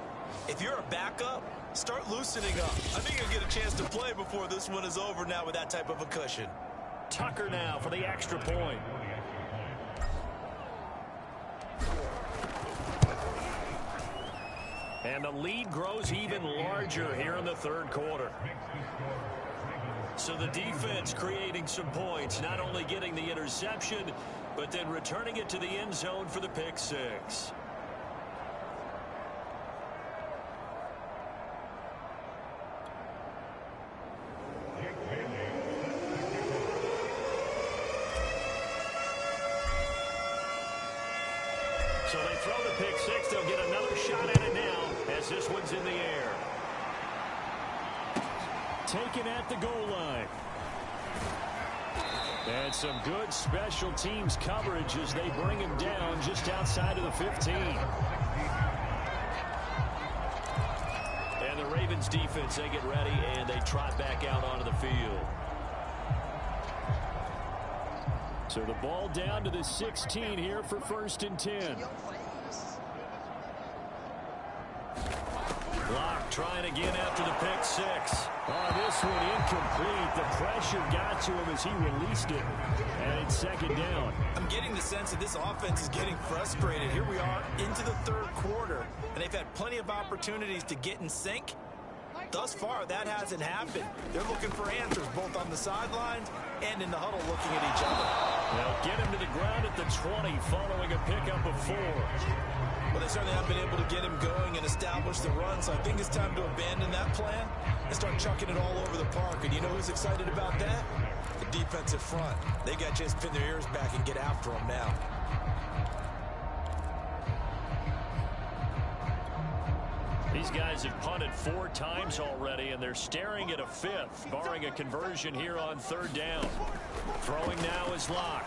if you're a backup, start loosening up. I think you'll get a chance to play before this one is over now with that type of a cushion. Tucker now for the extra point. And the lead grows even larger here in the 3rd quarter. So the defense creating some points, not only getting the interception, but then returning it to the end zone for the pick 6. So they throw the pick 6. They'll get another shot at it now as this one's in the air. Taken at the goal line. And some good special teams coverage as they bring him down just outside of the 15. And the Ravens defense, they get ready and they trot back out onto the field. So the ball down to the 16 here for 1st and 10. Block trying again after the pick 6. Oh, this one incomplete. The pressure got to him as he released it. And it's 2nd down. I'm getting the sense that this offense is getting frustrated. Here we are into the 3rd quarter, and they've had plenty of opportunities to get in sync. Thus far, that hasn't happened. They're looking for answers both on the sidelines and in the huddle looking at each other. They'll get him to the ground at the 20 following a pickup of 4. Well, they certainly haven't been able to get him going and establish the run, so I think it's time to abandon that plan and start chucking it all over the park. And you know who's excited about that? The defensive front. They got to just pin their ears back and get after him now. These guys have punted 4 times already, and they're staring at a 5th, barring a conversion here on 3rd down. Throwing now is Locke.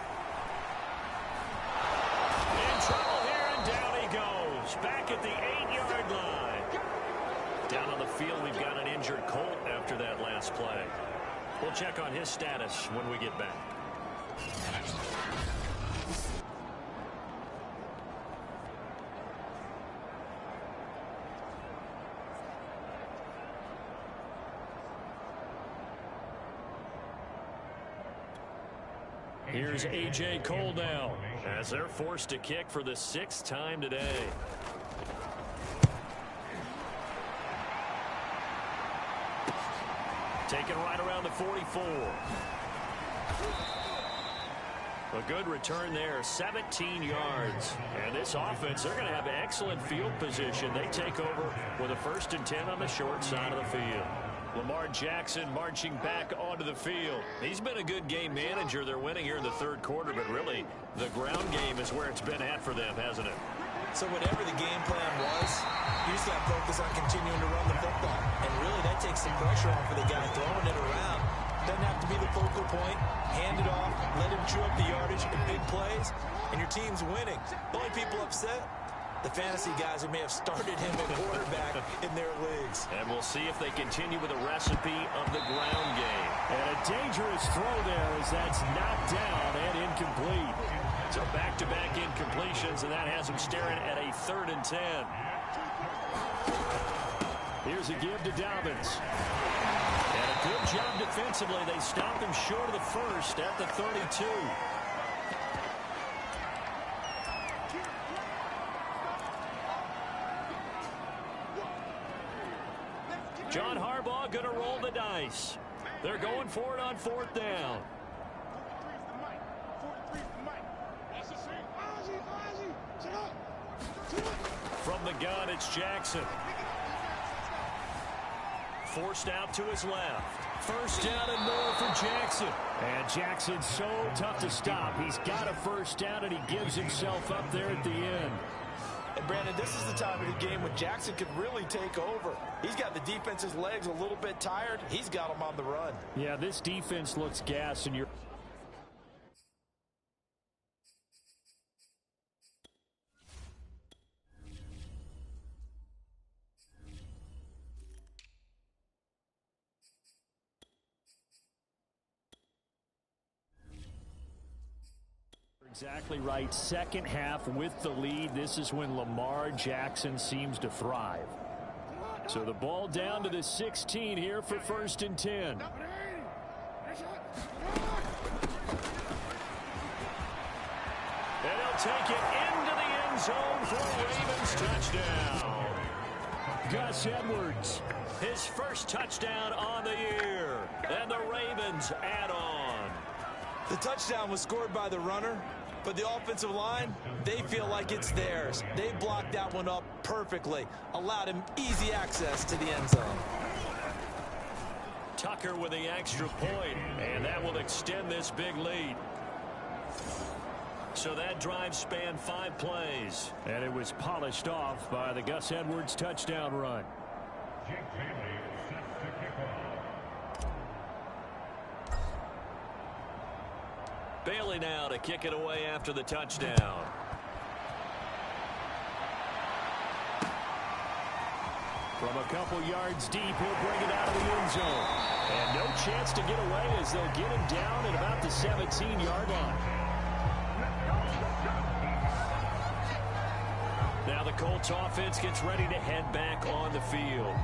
In trouble here, and down he goes. Back at the 8-yard line. Down on the field, we've got an injured Colt after that last play. We'll check on his status when we get back. Here's A.J. Cole now as they're forced to kick for the 6th time today. Taken right around the 44. A good return there, 17 yards. And this offense, they're going to have excellent field position. They take over with a 1st and 10 on the short side of the field. Lamar Jackson marching back onto the field. He's been a good game manager. They're winning here in the 3rd quarter, but really the ground game is where it's been at for them, hasn't it? So whatever the game plan was, you just got to focus on continuing to run the football. And really that takes some pressure off of the guy throwing it around. Doesn't have to be the focal point. Hand it off, let him chew up the yardage in big plays, and your team's winning. The only people upset, the fantasy guys who may have started him at quarterback in their leagues. And we'll see if they continue with a recipe of the ground game. And a dangerous throw there as that's knocked down and incomplete. So back-to-back incompletions, and that has him staring at a 3rd and 10. Here's a give to Dobbins. And a good job defensively. They stop him short of the 1st at the 32. John Harbaugh going to roll the dice. They're going for it on 4th down. From the gun, it's Jackson. Forced out to his left. 1st down and more for Jackson. And Jackson's so tough to stop. He's got a 1st down, and he gives himself up there at the end. And Brandon, this is the time of the game when Jackson could really take over. He's got the defense's legs a little bit tired. He's got them on the run. Yeah, this defense looks gassed, and you're... Exactly right. 2nd half with the lead. This is when Lamar Jackson seems to thrive. So the ball down to the 16 here for 1st and 10. And he'll take it into the end zone for a Ravens touchdown. Gus Edwards. His 1st touchdown on the year. And the Ravens add on. The touchdown was scored by the runner, but the offensive line, they feel like it's theirs. They blocked that one up perfectly, allowed him easy access to the end zone. Tucker with the extra point, and that will extend this big lead. So that drive spanned 5 plays. And it was polished off by the Gus Edwards touchdown run. Bailey now to kick it away after the touchdown. From a couple yards deep, he'll bring it out of the end zone. And no chance to get away as they'll get him down at about the 17-yard line. Now the Colts offense gets ready to head back on the field.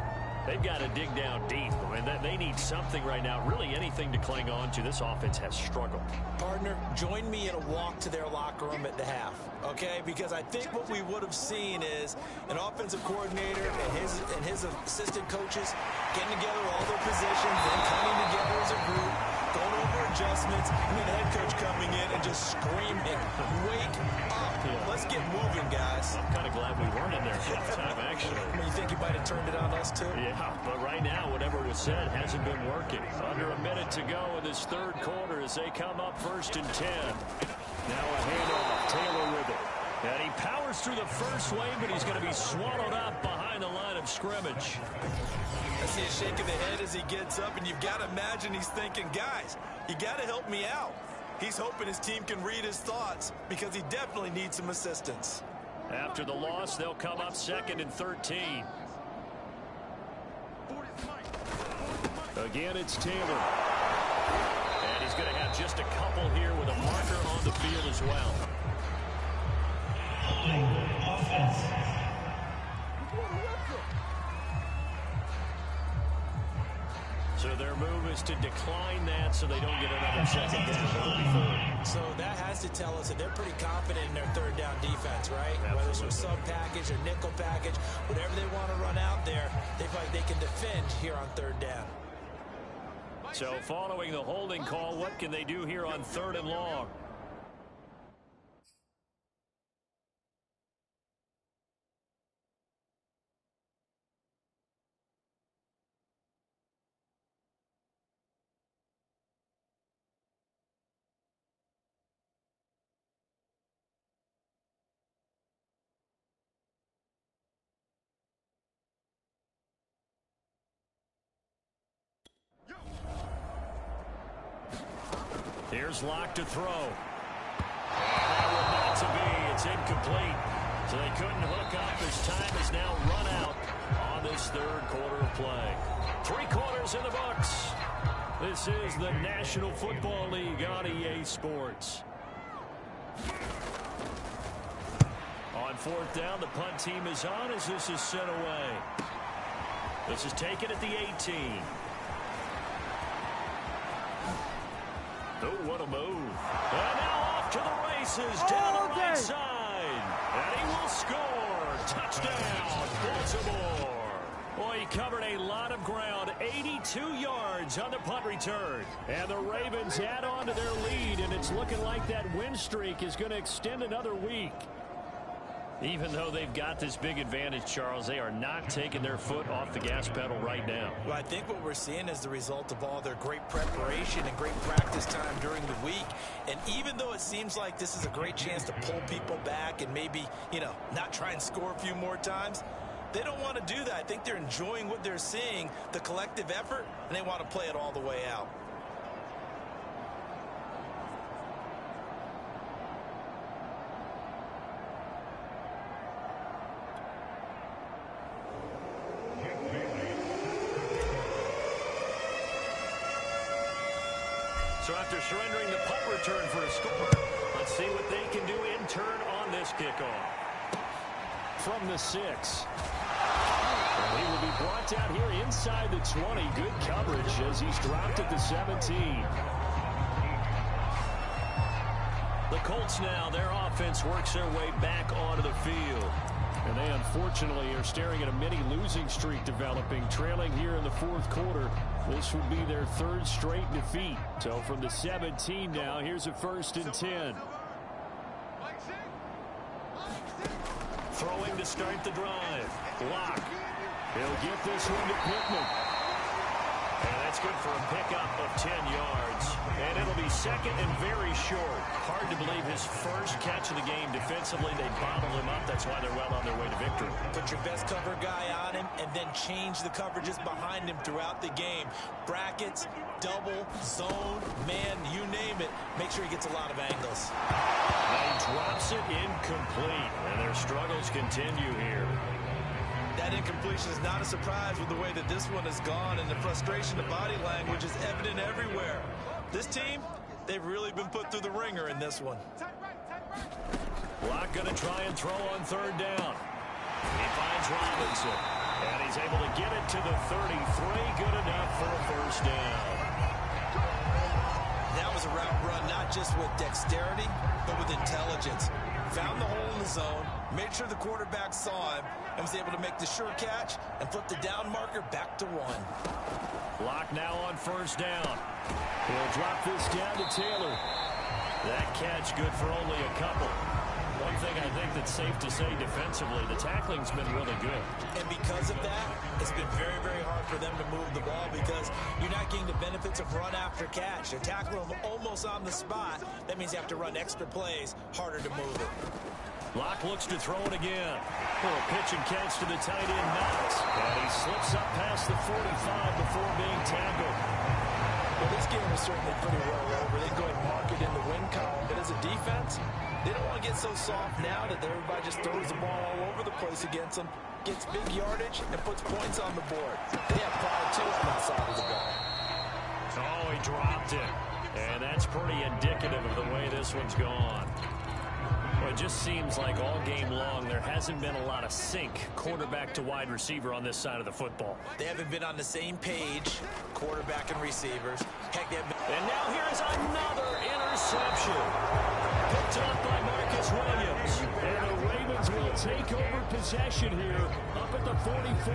They've got to dig down deep. I mean, they need something right now, really anything to cling on to. This offense has struggled. Partner, join me in a walk to their locker room at the half, okay? Because I think what we would have seen is an offensive coordinator and his assistant coaches getting together all their positions, then coming together as a group, going over adjustments, and then the head coach coming in and just screaming, "Wake up. Let's get moving, guys." I'm kind of glad we weren't in there at halftime, actually. I mean, you think you might have turned it on us, too? Yeah, but right now, whatever was said hasn't been working. Under a minute to go in this 3rd quarter as they come up 1st and 10. Now a handoff. Taylor with it. And he powers through the first wave, but he's going to be swallowed up behind the line of scrimmage. I see a shake of the head as he gets up, and you've got to imagine he's thinking, guys, you got to help me out. He's hoping his team can read his thoughts because he definitely needs some assistance. After the loss, they'll come up 2nd and 13. Again, it's Taylor. And he's going to have just a couple here with a marker on the field as well. So their move is to decline that so they don't get another second down. So that has to tell us that they're pretty confident in their third down defense, right? Absolutely. Whether it's from sub package or nickel package, whatever they want to run out there, they feel like they can defend here on third down. So following the holding call, what can they do here on 3rd and long? Here's Locke to throw. And that will not to be. It's incomplete. So they couldn't hook up as time is now run out on this 3rd quarter of play. 3 quarters in the books. This is the National Football League on EA Sports. On 4th down, the punt team is on as this is sent away. This is taken at the 18. Oh, what a move. And now off to the races down the right side. And he will score. Touchdown, Baltimore. Boy, he covered a lot of ground. 82 yards on the punt return. And the Ravens add on to their lead, and it's looking like that win streak is going to extend another week. Even though they've got this big advantage, Charles, they are not taking their foot off the gas pedal right now. Well, I think what we're seeing is the result of all their great preparation and great practice time during the week. And even though it seems like this is a great chance to pull people back and maybe, not try and score a few more times, they don't want to do that. I think they're enjoying what they're seeing, the collective effort, and they want to play it all the way out. So after surrendering the punt return for a score, let's see what they can do in turn on this kickoff. From the 6. He will be brought down here inside the 20. Good coverage as he's dropped at the 17. The Colts now, their offense works their way back onto the field. And they unfortunately are staring at a mini losing streak developing, trailing here in the 4th quarter. This would be their 3rd straight defeat. So from the 17 now, here's a 1st and 10. Throwing to start the drive. Locke. He'll get this one to Pittman. And that's good for a pickup of 10 yards. And it'll be 2nd and very short. Hard to believe his first catch of the game defensively. They bottled him up. That's why they're well on their way to victory. Put your best cover guy on him and then change the coverages behind him throughout the game. Brackets, double, zone, man, you name it. Make sure he gets a lot of angles. And he drops it incomplete. And their struggles continue here. That incompletion is not a surprise with the way that this one has gone, and the frustration of body language is evident everywhere. This team, they've really been put through the ringer in this one. Locke going to try and throw on 3rd down. He finds Robinson, and he's able to get it to the 33. Good enough for a 1st down. That was a route run not just with dexterity, but with intelligence. Found the hole in the zone, made sure the quarterback saw him, and was able to make the sure catch and flip the down marker back to 1. Locke now on 1st down. He'll drop this down to Taylor. That catch good for only a couple. One thing I think that's safe to say defensively, the tackling's been really good. And because of that, it's been very, very hard for them to move the ball because you're not getting the benefits of run after catch. They're tackling them almost on the spot. That means you have to run extra plays, harder to move it. Locke looks to throw it again. Little pitch and catch to the tight end, Knox. And he slips up past the 45 before being tackled. Well, this game is certainly pretty well over. They go ahead and mark it in the win column. But as a defense, they don't want to get so soft now that everybody just throws the ball all over the place against them, gets big yardage, and puts points on the board. They have pride, too, on that side of the ball. Oh, he dropped it. And that's pretty indicative of the way this one's gone. Well, it just seems like all game long there hasn't been a lot of sync quarterback to wide receiver on this side of the football. They haven't been on the same page, quarterback and receivers. Heck, and now here is another interception. Picked up by Marcus Williams. And the Ravens will take over possession here up at the 44.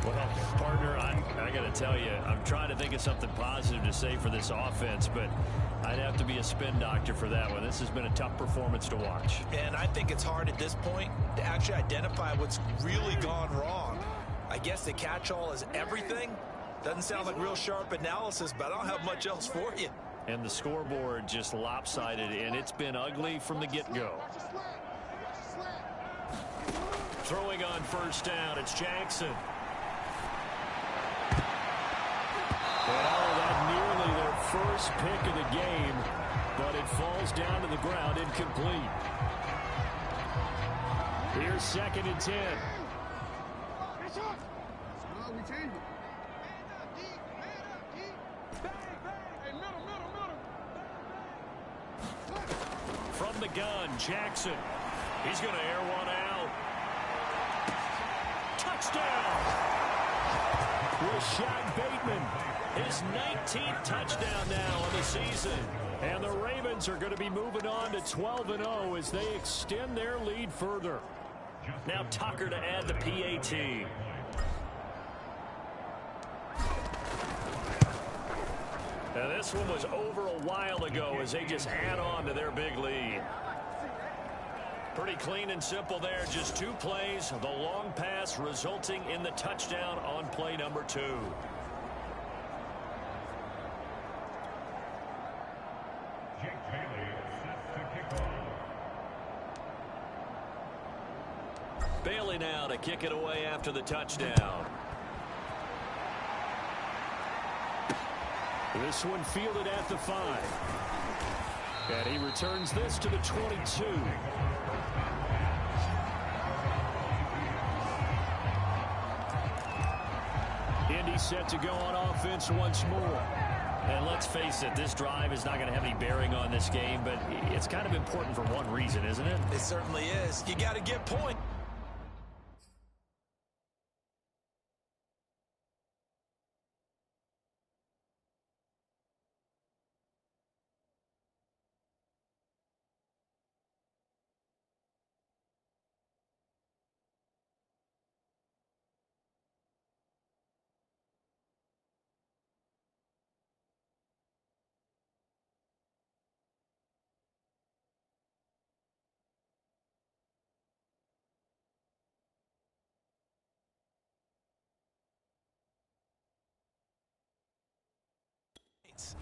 Well, partner, I got to tell you, I'm trying to think of something positive to say for this offense, but I'd have to be a spin doctor for that one. This has been a tough performance to watch. And I think it's hard at this point to actually identify what's really gone wrong. I guess the catch-all is everything. Doesn't sound like real sharp analysis, but I don't have much else for you. And the scoreboard just lopsided, and it's been ugly from the get-go. Throwing on first down, it's Jackson. Well, that nearly their first pick of the game, but it falls down to the ground incomplete. Here's 2nd and 10. From the gun, Jackson. He's going to air one out. Touchdown! Rashad Bateman, his 19th touchdown now on the season. And the Ravens are going to be moving on to 12-0 as they extend their lead further. Now Tucker to add the PAT. Now this one was over a while ago as they just add on to their big lead. Pretty clean and simple there. Just 2 plays. The long pass resulting in the touchdown on play number 2. Bailey now to kick it away after the touchdown. This one fielded at the 5. And he returns this to the 22. Indy set to go on offense once more. And let's face it, this drive is not going to have any bearing on this game, but it's kind of important for one reason, isn't it? It certainly is. You got to get points.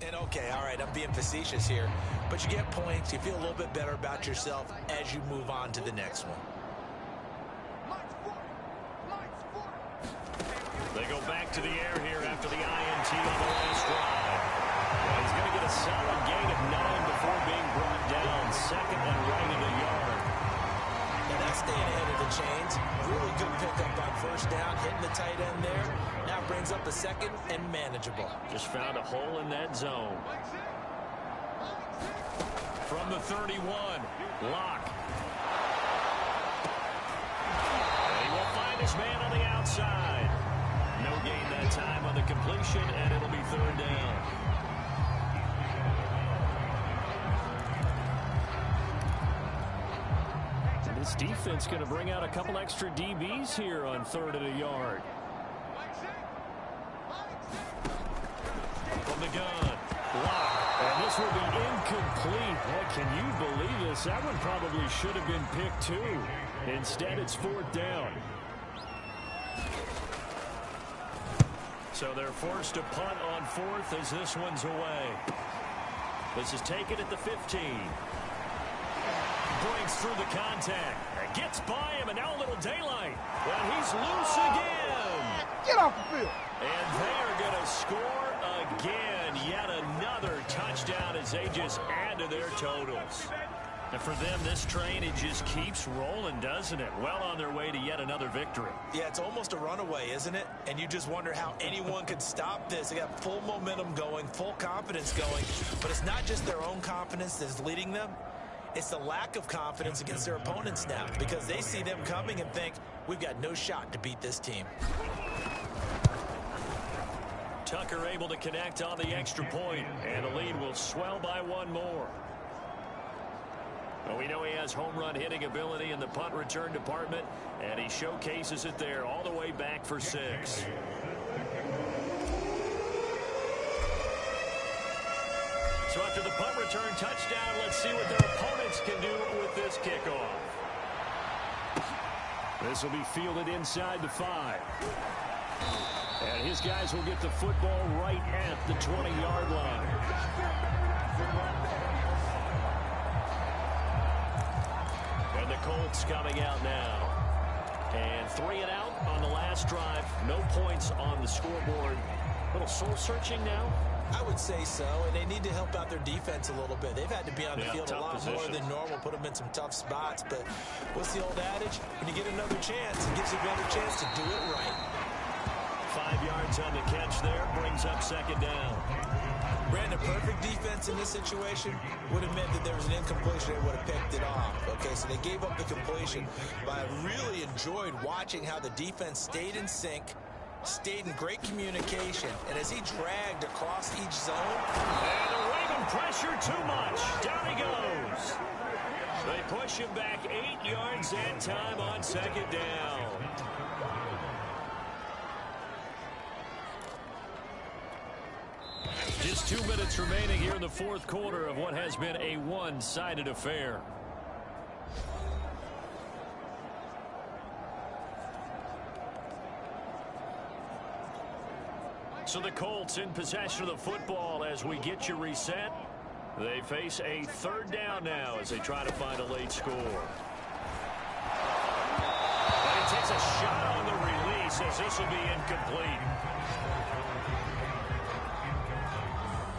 And okay, all right, I'm being facetious here, but you get points, you feel a little bit better about yourself as you move on to the next one. They go back to the air here after the INT on the last drive. And he's going to get a solid gain of 9 before being brought down. 2nd and right in the yard. And that's staying ahead of the chains. Really good pickup on first down, hitting the tight end there. Now brings up the 2nd and manageable. Just found a hole in that zone. From the 31, Locke. And he will find his man on the outside. No gain that time on the completion, and it'll be 3rd down. This defense going to bring out a couple extra DBs here on 3rd and a yard. From the gun, Locke. And this will be incomplete. Boy, can you believe this? That one probably should have been picked too. Instead, it's 4th down. So they're forced to punt on 4th as this one's away. This is taken at the 15. Breaks through the contact. Gets by him, and now a little daylight. And he's loose again. Get off the field. And they are going to score again. Yet another touchdown as they just add to their totals. And for them, this train, it just keeps rolling, doesn't it? Well on their way to yet another victory. Yeah, it's almost a runaway, isn't it? And you just wonder how anyone could stop this. They got full momentum going, full confidence going. But it's not just their own confidence that's leading them. It's the lack of confidence against their opponents now because they see them coming and think, we've got no shot to beat this team. Tucker able to connect on the extra point, and the lead will swell by one more. Well, we know he has home run hitting ability in the punt return department, and he showcases it there all the way back for 6. So after the punt return touchdown, let's see what their opponents can do with this kickoff. This will be fielded inside the 5. And his guys will get the football right at the 20-yard line. And the Colts coming out now. And 3 and out on the last drive. No points on the scoreboard. A little soul-searching now. I would say so, and they need to help out their defense a little bit. They've had to be on the field a lot more than normal, put them in some tough spots. But what's the old adage? When you get another chance, it gives you a better chance to do it right. 5 yards on the catch there, brings up second down. Brandon, perfect defense in this situation would have meant that there was an incompletion. They would have picked it off. Okay, so they gave up the completion, but I really enjoyed watching how the defense stayed in sync, stayed in great communication, and as he dragged across each zone. And the Raven pressure too much. Down he goes. They push him back 8 yards and time on second down. Just 2 minutes remaining here in the fourth quarter of what has been a one-sided affair. So the Colts in possession of the football as we get you reset. They face a third down now as they try to find a late score. And he takes a shot on the release as this will be incomplete.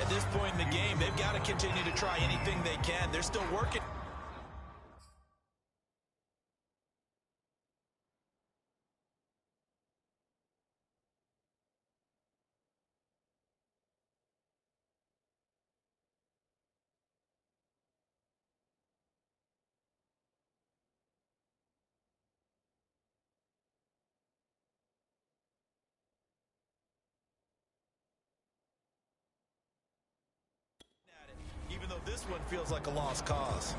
At this point in the game, they've got to continue to try anything they can. They're still working. Even though this one feels like a lost cause.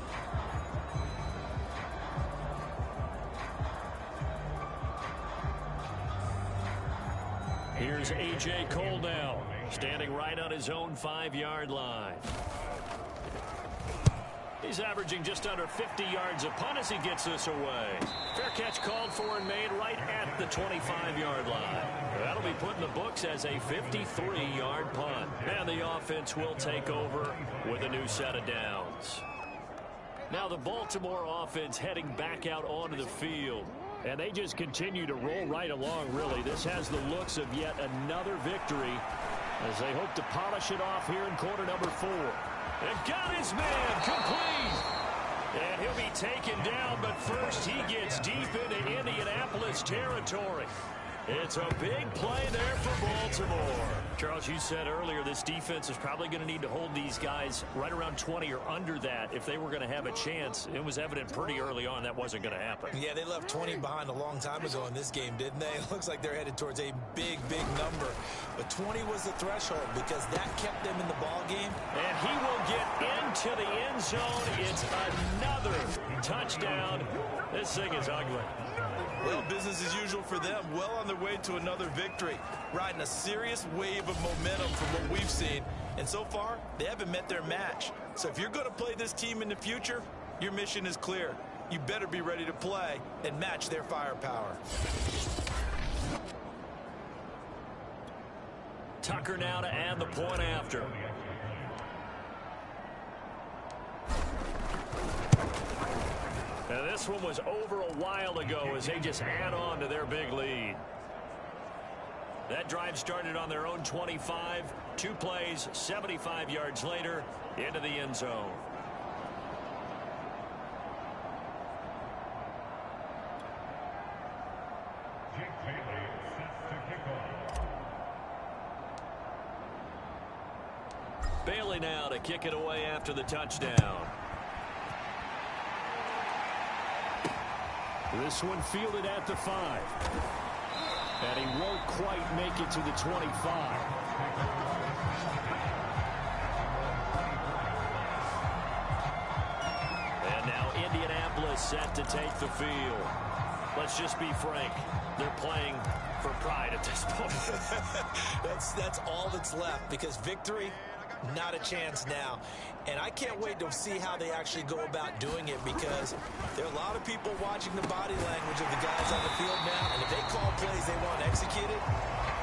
Here's A.J. Cole now, standing right on his own 5-yard line. He's averaging just under 50 yards a punt as he gets this away. Fair catch called for and made right at the 25-yard line. That'll be put in the books as a 53-yard punt. And the offense will take over with a new set of downs. Now the Baltimore offense heading back out onto the field. And they just continue to roll right along, really. This has the looks of yet another victory as they hope to polish it off here in quarter number 4. And got his man complete. And he'll be taken down, but first he gets deep into Indianapolis territory. It's a big play there for Baltimore. Charles, you said earlier this defense is probably going to need to hold these guys right around 20 or under that if they were going to have a chance. It was evident pretty early on that wasn't going to happen. Yeah, they left 20 behind a long time ago in this game, didn't they? It looks like they're headed towards a big, big number. But 20 was the threshold because that kept them in the ball game. And he will get into the end zone. It's another touchdown. This thing is ugly. Well, business as usual for them. Well on their way to another victory. Riding a serious wave of momentum from what we've seen. And so far, they haven't met their match. So if you're going to play this team in the future, your mission is clear. You better be ready to play and match their firepower. Tucker now to add the point after. Now this one was over a while ago as they just add on to their big lead. That drive started on their own 25. 2 plays, 75 yards later, into the end zone. Bailey now to kick it away after the touchdown. This one fielded at the 5. And he won't quite make it to the 25. And now Indianapolis set to take the field. Let's just be frank. They're playing for pride at this point. That's all that's left, because victory, not a chance now. And I can't wait to see how they actually go about doing it, because there are a lot of people watching the body language of the guys on the field now, and if they call plays they want executed,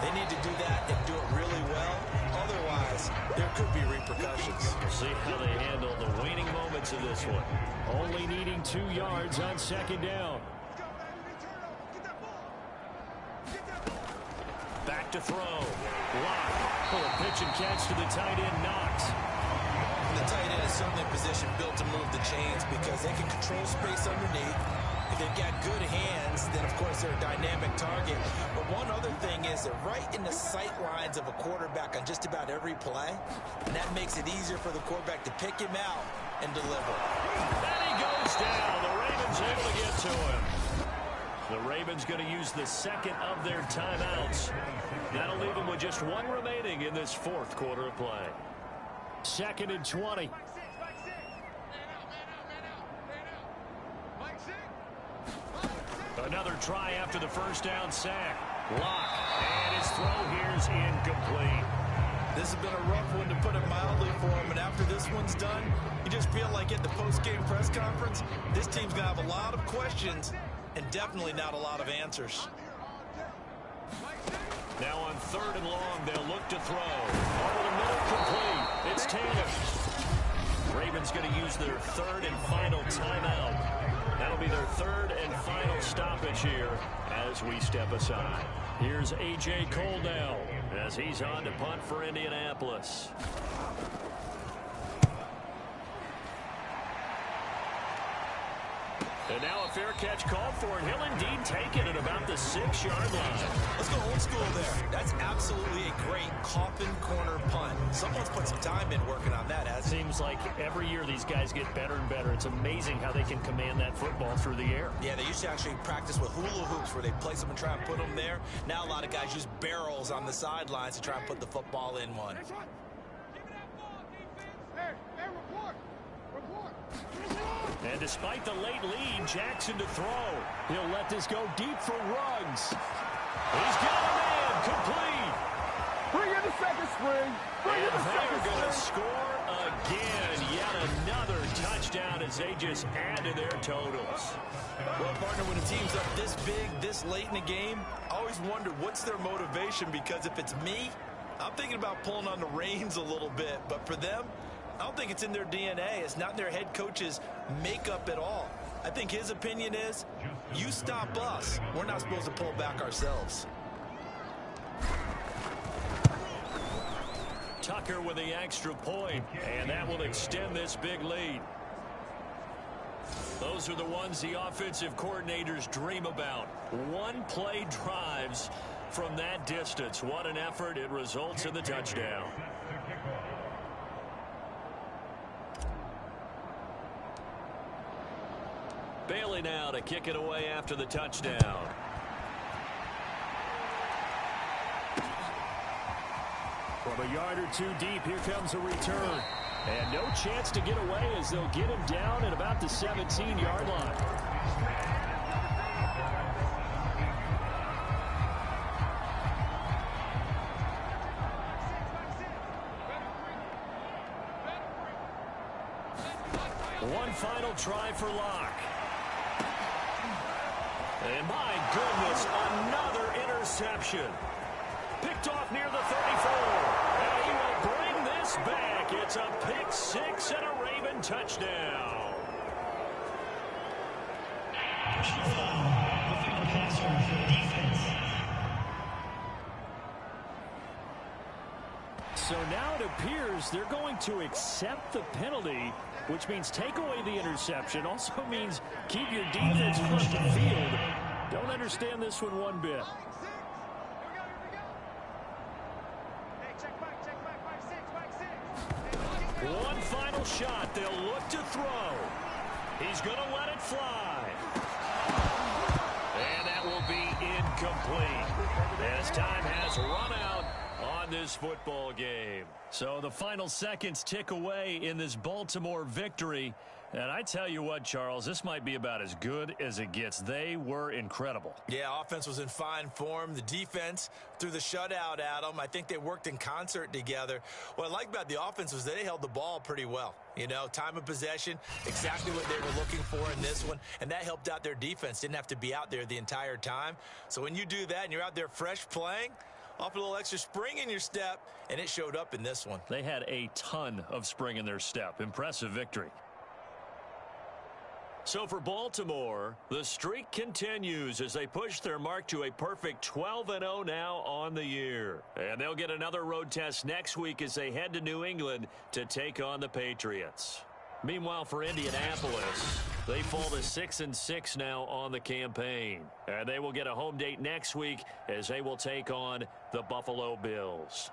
they need to do that and do it really well. Otherwise, there could be repercussions. We'll see how they handle the waning moments of this one. Only needing 2 yards on second down. Back to throw. Lock. Pull a pitch and catch to the tight end, Knox. The tight end is certainly a position built to move the chains, because they can control space underneath. If they've got good hands, then of course they're a dynamic target. But one other thing is they're right in the sight lines of a quarterback on just about every play. And that makes it easier for the quarterback to pick him out and deliver. And he goes down. The Ravens able to get to him. The Ravens going to use the second of their timeouts. That'll leave them with just 1 remaining in this 4th quarter of play. 2nd and 20. Another try after the first down sack. Lock. And his throw here's incomplete. This has been a rough one, to put it mildly, for him. And after this one's done, you just feel like at the post-game press conference, this team's going to have a lot of questions and definitely not a lot of answers. Now on 3rd and long, they'll look to throw. Over the middle, complete. It's Tatum. Ravens going to use their 3rd and final timeout. That'll be their 3rd and final stoppage here as we step aside. Here's A.J. Cole now as he's on to punt for Indianapolis. And now a fair catch called for, and he'll indeed take it at about the 6-yard line. Let's go old school there. That's absolutely a great coffin corner punt. Someone's put some time in working on that, hasn't it? Seems like every year these guys get better and better. It's amazing how they can command that football through the air. Yeah, they used to actually practice with hula hoops where they place them and try and put them there. Now a lot of guys use barrels on the sidelines to try and put the football in one. And despite the late lead, Jackson to throw. He'll let this go deep for Ruggs. He's got a man complete. Bring in the second string. Bring in the second string. They're going to string. score again. Yet another touchdown as they just add to their totals. Well, partner, when a team's up this big, this late in the game, I always wonder what's their motivation, because if it's me, I'm thinking about pulling on the reins a little bit. But for them, I don't think it's in their DNA. It's not in their head coach's makeup at all. I think his opinion is, you stop us, we're not supposed to pull back ourselves. Tucker with the extra point, and that will extend this big lead. Those are the ones the offensive coordinators dream about. One-play drives from that distance. What an effort. It results in the touchdown. Bailey now to kick it away after the touchdown. From a yard or 2 deep, here comes a return. And no chance to get away as they'll get him down at about the 17-yard line. One final try for Locke. And my goodness, another interception. Picked off near the 34. And he will bring this back. It's a pick 6 and a Raven touchdown. So now it appears they're going to accept the penalty, which means take away the interception. Also means keep your defense off the field. Don't understand this one bit. One final shot. They'll look to throw. He's going to let it fly. incomplete. As time has run out on this football game. So the final seconds tick away in this Baltimore victory. And I tell you what, Charles, this might be about as good as it gets. They were incredible. Yeah, offense was in fine form. The defense threw the shutout at them. I think they worked in concert together. What I like about the offense was they held the ball pretty well. You know, time of possession, exactly what they were looking for in this one, and that helped out their defense. Didn't have to be out there the entire time. So when you do that and you're out there fresh playing, off a little extra spring in your step, and it showed up in this one. They had a ton of spring in their step. Impressive victory. So for Baltimore, the streak continues as they push their mark to a perfect 12-0 now on the year. And they'll get another road test next week as they head to New England to take on the Patriots. Meanwhile, for Indianapolis, they fall to 6-6 now on the campaign. And they will get a home date next week as they will take on the Buffalo Bills.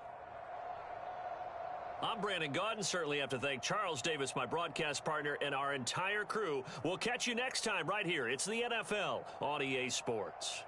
I'm Brandon Gaudin. Certainly have to thank Charles Davis, my broadcast partner, and our entire crew. We'll catch you next time right here. It's the NFL on EA Sports.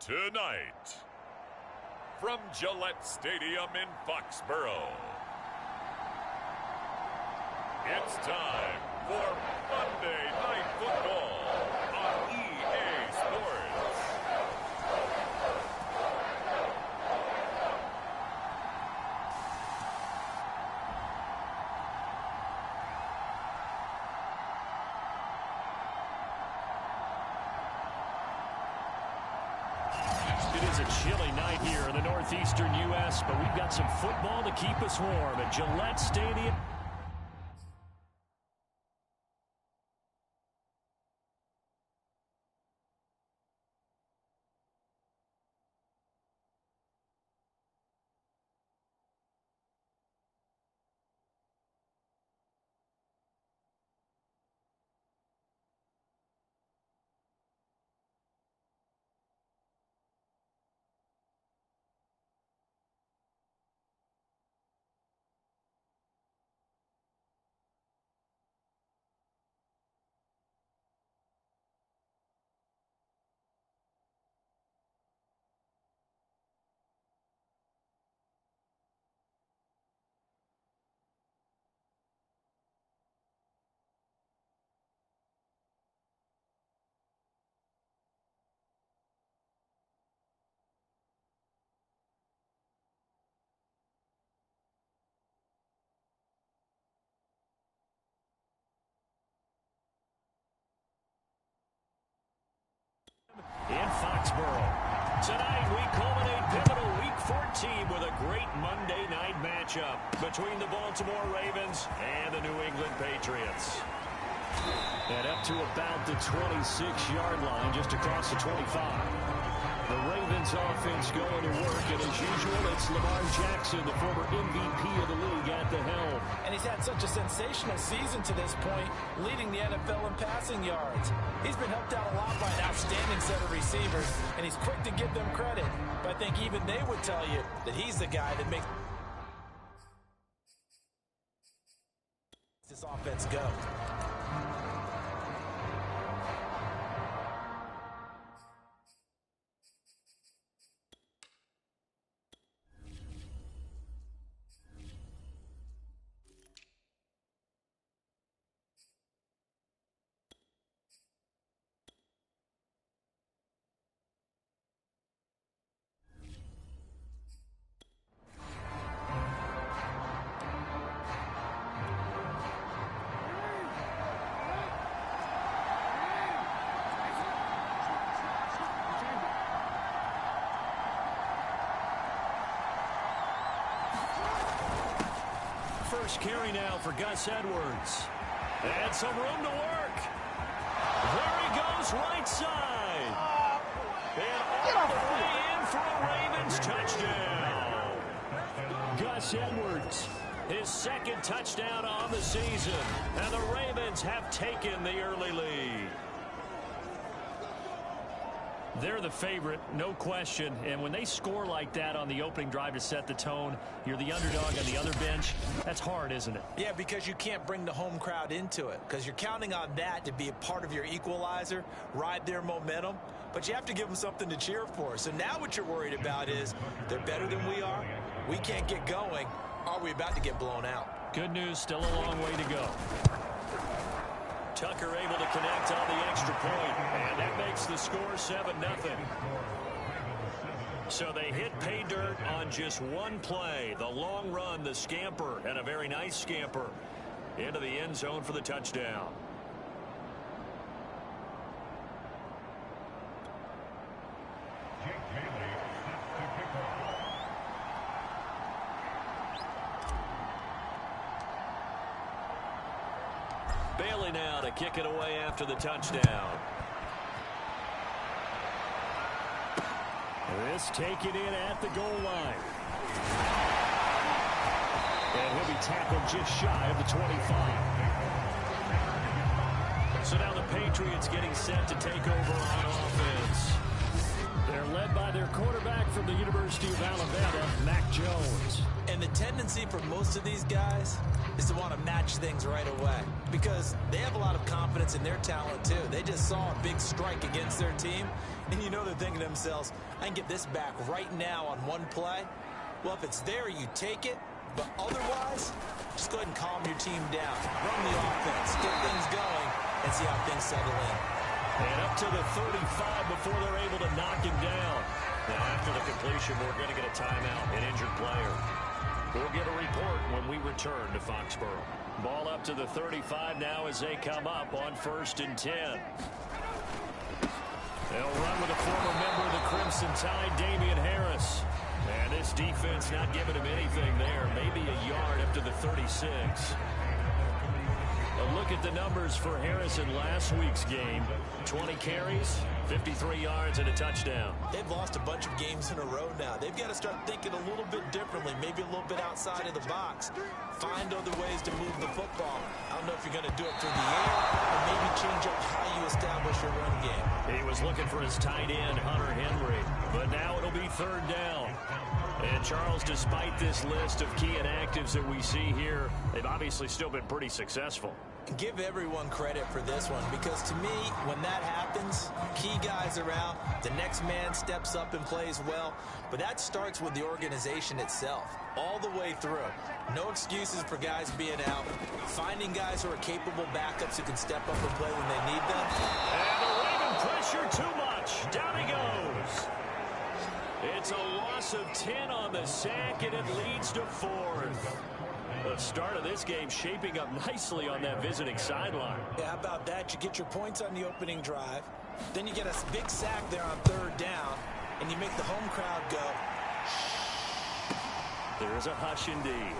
Tonight, from Gillette Stadium in Foxborough, it's time for Monday Night Football on EA Sports. It is a chilly night here in the northeastern U.S., but we've got some football to keep us warm at Gillette Stadium. In Foxborough. Tonight we culminate pivotal Week 14 with a great Monday night matchup between the Baltimore Ravens and the New England Patriots. And up to about the 26-yard line, just across the 25. The Ravens offense going to work, and as usual, it's Lamar Jackson, the former MVP of the league, at the helm. And he's had such a sensational season to this point, leading the NFL in passing yards. He's been helped out a lot by an outstanding set of receivers, and he's quick to give them credit. But I think even they would tell you that he's the guy that makes this offense go. First carry now for Gus Edwards. And some room to work. There he goes, right side. And all the way in for a Ravens touchdown. Gus Edwards, his second touchdown on the season. And the Ravens have taken the early lead. They're the favorite, no question. And when they score like that on the opening drive to set the tone, you're the underdog on the other bench. That's hard, isn't it? Yeah, because you can't bring the home crowd into it, because you're counting on that to be a part of your equalizer, ride their momentum. But you have to give them something to cheer for. So now what you're worried about is they're better than we are. We can't get going. Are we about to get blown out? Good news, still a long way to go. Tucker able to connect on the extra point, and that makes the score 7-0. So they hit pay dirt on just one play. The long run, the scamper, and a very nice scamper into the end zone for the touchdown. Bailey now to kick it away after the touchdown. This taken in at the goal line. And he'll be tackled just shy of the 25. So now the Patriots getting set to take over on offense. They're led by their quarterback from the University of Alabama, Mac Jones. And the tendency for most of these guys is to want to match things right away because they have a lot of confidence in their talent too. They just saw a big strike against their team, and you know they're thinking to themselves, I can get this back right now on one play. Well, if it's there, you take it, but otherwise, just go ahead and calm your team down. Run the offense, get things going, and see how things settle in. And up to the 35 before they're able to knock him down. Now, after the completion, we're going to get a timeout, an injured player. We'll get a report when we return to Foxborough. Ball up to the 35 now as they come up on 1st and 10. They'll run with a former member of the Crimson Tide, Damian Harris. And this defense not giving him anything there. Maybe a yard up to the 36. A look at the numbers for Harris in last week's game. 20 carries, 53 yards, and a touchdown. They've lost a bunch of games in a row now. They've got to start thinking a little bit differently, maybe a little bit outside of the box. Find other ways to move the football. I don't know if you're going to do it through the air or maybe change up how you establish your run game. He was looking for his tight end, Hunter Henry, but now it'll be 3rd down. And Charles, despite this list of key inactives that we see here, they've obviously still been pretty successful. Give everyone credit for this one because to me, when that happens, key guys are out, the next man steps up and plays well, but that starts with the organization itself, all the way through. No excuses for guys being out, finding guys who are capable backups who can step up and play when they need them. And the Raven pressure too much. Down he goes. It's a loss of 10 on the sack, and it leads to 4th. The start of this game shaping up nicely on that visiting sideline. Yeah, how about that? You get your points on the opening drive. Then you get a big sack there on 3rd down, and you make the home crowd go, shh. There is a hush indeed.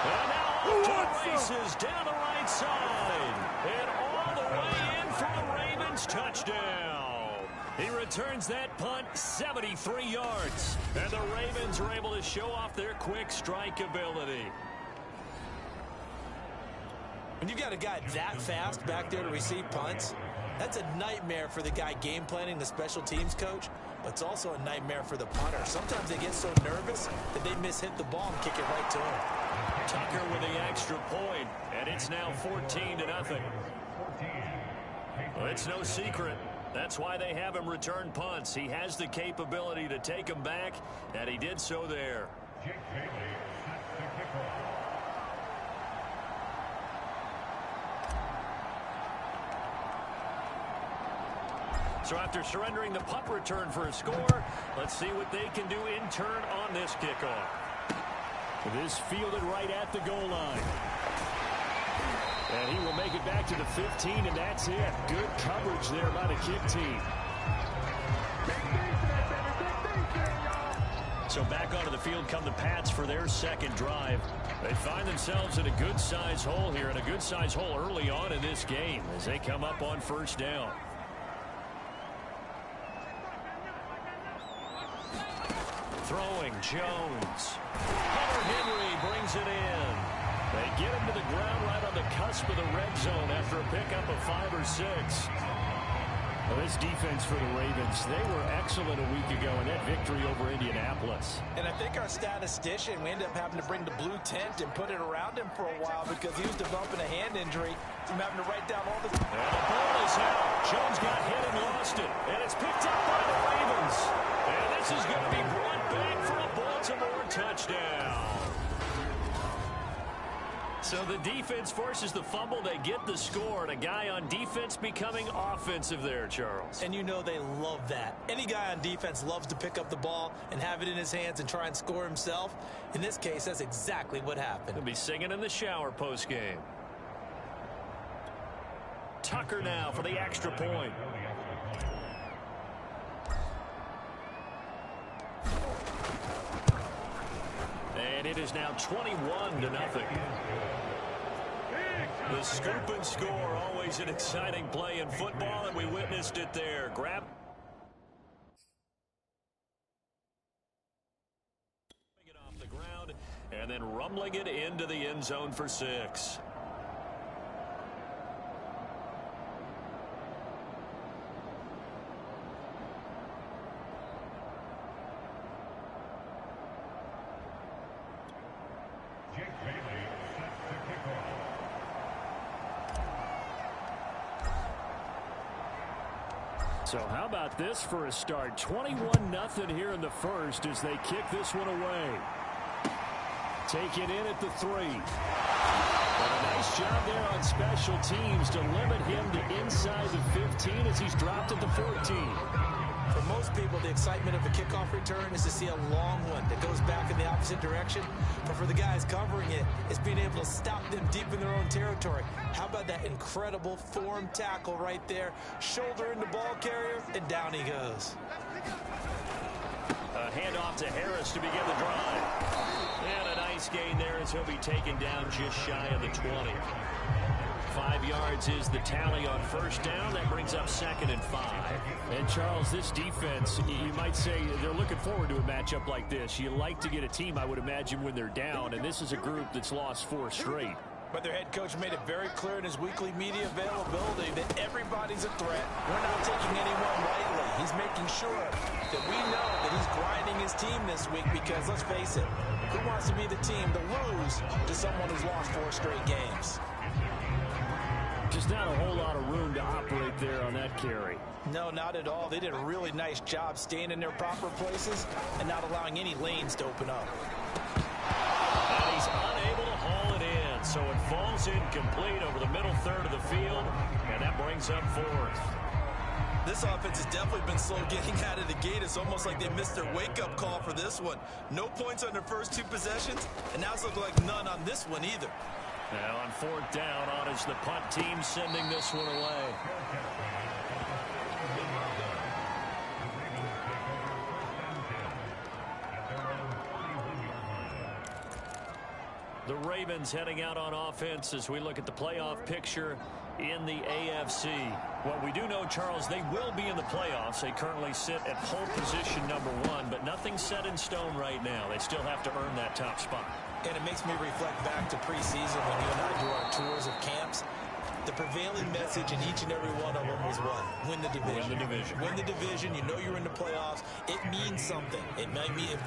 And now off to the races down the right side. And all the way in for the Ravens touchdown. He returns that punt 73 yards. And the Ravens are able to show off their quick strike ability. When you've got a guy that fast back there to receive punts, that's a nightmare for the guy game planning, the special teams coach, but it's also a nightmare for the punter. Sometimes they get so nervous that they mishit the ball and kick it right to him. Tucker with the extra point, and it's now 14-0. Well, it's no secret. That's why they have him return punts. He has the capability to take them back, and he did so there. So after surrendering the punt return for a score, let's see what they can do in turn on this kickoff. This fielded right at the goal line. And he will make it back to the 15, and that's it. Good coverage there by the kick team. So back onto the field come the Pats for their second drive. They find themselves in a good-sized hole here, and a good-sized hole early on in this game as they come up on 1st down. Throwing Jones. Hunter Henry brings it in. They get him to the ground right on the cusp of the red zone after a pickup of 5 or 6. Well, this defense for the Ravens, they were excellent a week ago in that victory over Indianapolis. And I think our statistician, we ended up having to bring the blue tent and put it around him for a while because he was developing a hand injury from having to write down all the... And the ball is out. Jones got hit and lost it. And it's picked up by the Ravens. And this is going to be brought back for a Baltimore touchdown. So the defense forces the fumble. They get the score, and a guy on defense becoming offensive there, Charles. And you know they love that. Any guy on defense loves to pick up the ball and have it in his hands and try and score himself. In this case, that's exactly what happened. He'll be singing in the shower post-game. Tucker now for the extra point. And it is now 21-0. The scoop and score, always an exciting play in football, and we witnessed it there. Grab it off the ground and then rumbling it into the end zone for 6. So how about this for a start? 21-0 here in the first as they kick this one away. Take it in at the 3. And a nice job there on special teams to limit him to inside the 15 as he's dropped at the 14. For most people, the excitement of a kickoff return is to see a long one that goes back in the opposite direction. But for the guys covering it, it's being able to stop them deep in their own territory. How about that incredible form tackle right there? Shoulder in the ball carrier, and down he goes. A handoff to Harris to begin the drive. And a nice gain there as he'll be taken down just shy of the 20. 5 yards is the tally on first down. That brings up 2nd and 5. And, Charles, this defense, you might say they're looking forward to a matchup like this. You like to get a team, I would imagine, when they're down, and this is a group that's lost 4 straight. But their head coach made it very clear in his weekly media availability that everybody's a threat. We're not taking anyone lightly. He's making sure that we know that he's grinding his team this week because, let's face it, who wants to be the team to lose to someone who's lost 4 straight games? Just not a whole lot of room to operate there on that carry. No, not at all. They did a really nice job staying in their proper places and not allowing any lanes to open up. And he's unable to haul it in, so it falls incomplete over the middle third of the field, and that brings up 4th. This offense has definitely been slow getting out of the gate. It's almost like they missed their wake-up call for this one. No points on their first 2 possessions, and now it's looking like none on this one either. Now on 4th down, on is the punt team sending this one away. The Ravens heading out on offense as we look at the playoff picture in the AFC. What we do know, Charles, they will be in the playoffs. They currently sit at pole position number 1, but nothing's set in stone right now. They still have to earn that top spot. And it makes me reflect back to preseason when you and I do our tours of camps. The prevailing message in each and every one of them was what? Win the division. Win the division. Win the division. You know you're in the playoffs. It means something. It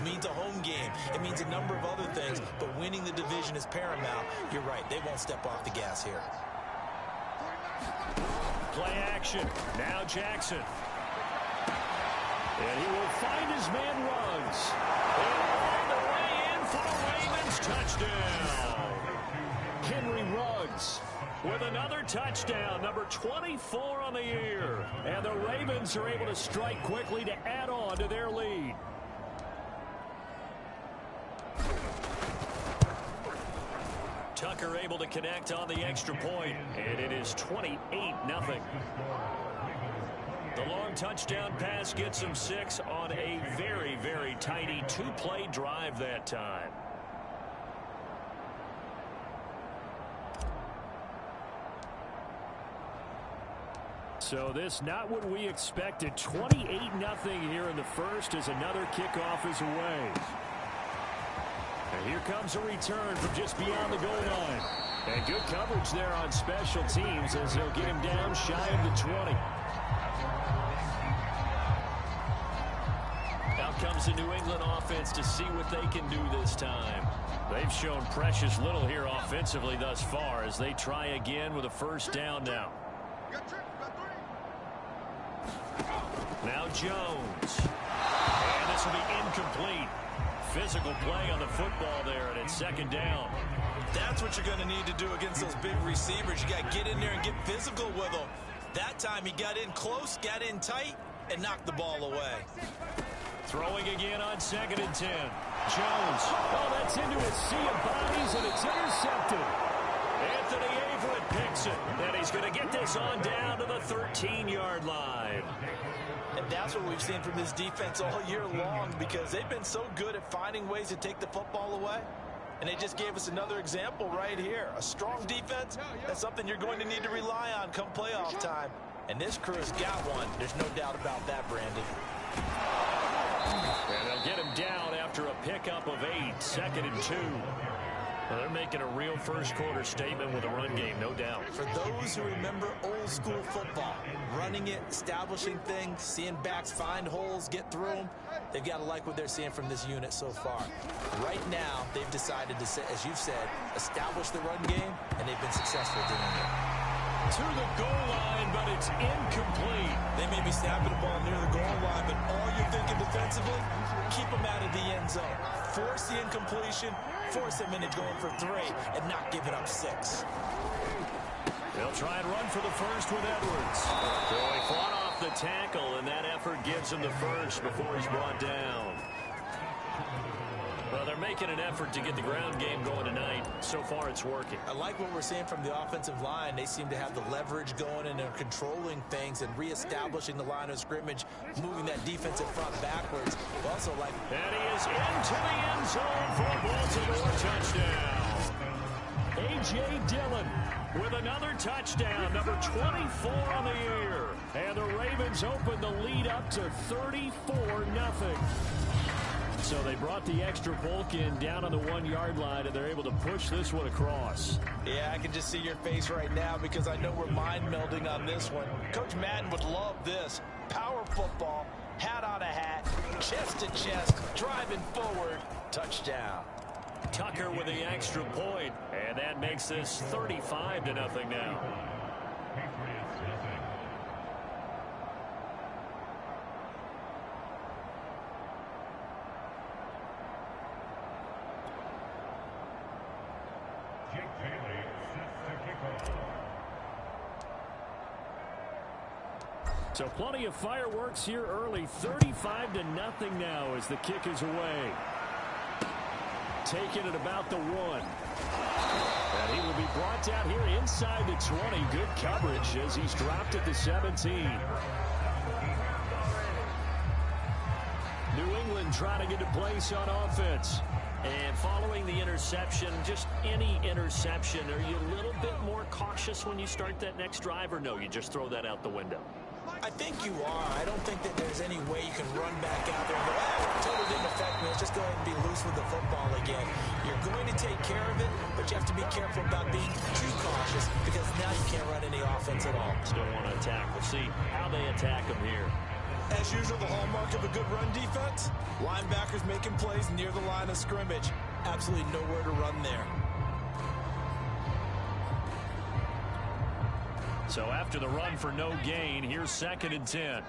means a home game. It means a number of other things. But winning the division is paramount. You're right. They won't step off the gas here. Play action. Now Jackson. And he will find his man Ruggs. And all the way in for the Ravens touchdown. Henry Ruggs with another touchdown, number 24 on the year. And the Ravens are able to strike quickly to add on to their lead. Tucker able to connect on the extra point, and it is 28-0. The long touchdown pass gets him 6 on a very, very tiny 2-play drive that time. So this not what we expected. 28-0 here in the first as another kickoff is away. And here comes a return from just beyond the goal line. And good coverage there on special teams as they'll get him down shy of the 20. Out comes the New England offense to see what they can do this time. They've shown precious little here offensively thus far as they try again with a first down now. Now Jones. And this will be incomplete. Physical play on the football there, and it's 2nd down. That's what you're going to need to do against those big receivers. You got to get in there and get physical with them. That time he got in close, got in tight, and knocked the ball away. Throwing again on 2nd and 10. Jones. Oh, that's into a sea of bodies, and it's intercepted. Anthony Averett picks it, and he's going to get this on down to the 13-yard line. And that's what we've seen from this defense all year long because they've been so good at finding ways to take the football away. And they just gave us another example right here. A strong defense, that's something you're going to need to rely on come playoff time. And this crew has got one. There's no doubt about that, Brandon. And they'll get him down after a pickup of 8, 2nd and 2. Well, they're making a real first-quarter statement with a run game, no doubt. For those who remember old-school football, running it, establishing things, seeing backs find holes, get through them, they've got to like what they're seeing from this unit so far. Right now, they've decided to, as you've said, establish the run game, and they've been successful doing it. To the goal line, but it's incomplete. They made be snapping the ball near the goal line, but all you're thinking defensively, keep them out of the end zone. Force the incompletion, force them into going for 3, and not giving up 6. They'll try and run for the first with Edwards. So he fought off the tackle, and that effort gives him the first before he's brought down. Well, they're making an effort to get the ground game going tonight. So far, it's working. I like what we're seeing from the offensive line. They seem to have the leverage going, and they're controlling things and reestablishing the line of scrimmage, moving that defensive front backwards. Also, like... And he is into the end zone for a Baltimore touchdown. A.J. Dillon with another touchdown, number 24 on the year. And the Ravens open the lead up to 34-0. So they brought the extra bulk in down on the 1-yard line, and they're able to push this one across. Yeah, I can just see your face right now because I know we're mind-melding on this one. Coach Madden would love this. Power football, hat on a hat, chest to chest, driving forward, touchdown. Tucker with the extra point, and that makes this 35-0 now. So plenty of fireworks here early. 35-0 now as the kick is away. Taking it about the 1. And he will be brought down here inside the 20. Good coverage as he's dropped at the 17. New England trying to get a place on offense. And following the interception, just any interception, are you a little bit more cautious when you start that next drive, or no, you just throw that out the window? I think you are. I don't think that there's any way you can run back out there and go, ah, totally didn't affect me. Let's just go ahead and be loose with the football again. You're going to take care of it, but you have to be careful about being too cautious because now you can't run any offense at all. Still want to attack. We'll see how they attack them here. As usual, the hallmark of a good run defense, linebackers making plays near the line of scrimmage. Absolutely nowhere to run there. So after the run for no gain, here's 2nd and 10.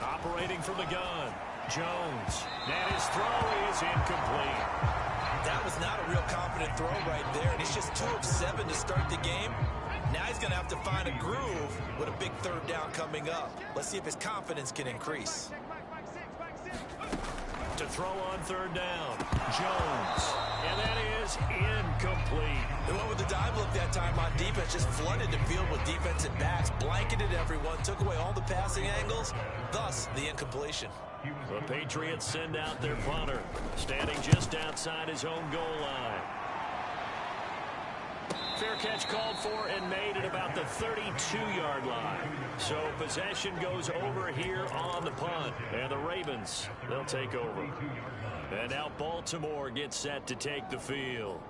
Operating from the gun, Jones. And his throw is incomplete. That was not a real confident throw right there. And he's just 2 of 7 to start the game. Now he's going to have to find a groove with a big 3rd down coming up. Let's see if his confidence can increase. To throw on 3rd down, Jones. And that is incomplete. They went with the dive look that time on defense, just flooded the field with defensive backs, blanketed everyone, took away all the passing angles, thus the incompletion. The Patriots send out their punter, standing just outside his own goal line. Fair catch called for and made at about the 32-yard line. So possession goes over here on the punt. And the Ravens, they'll take over. And now Baltimore gets set to take the field.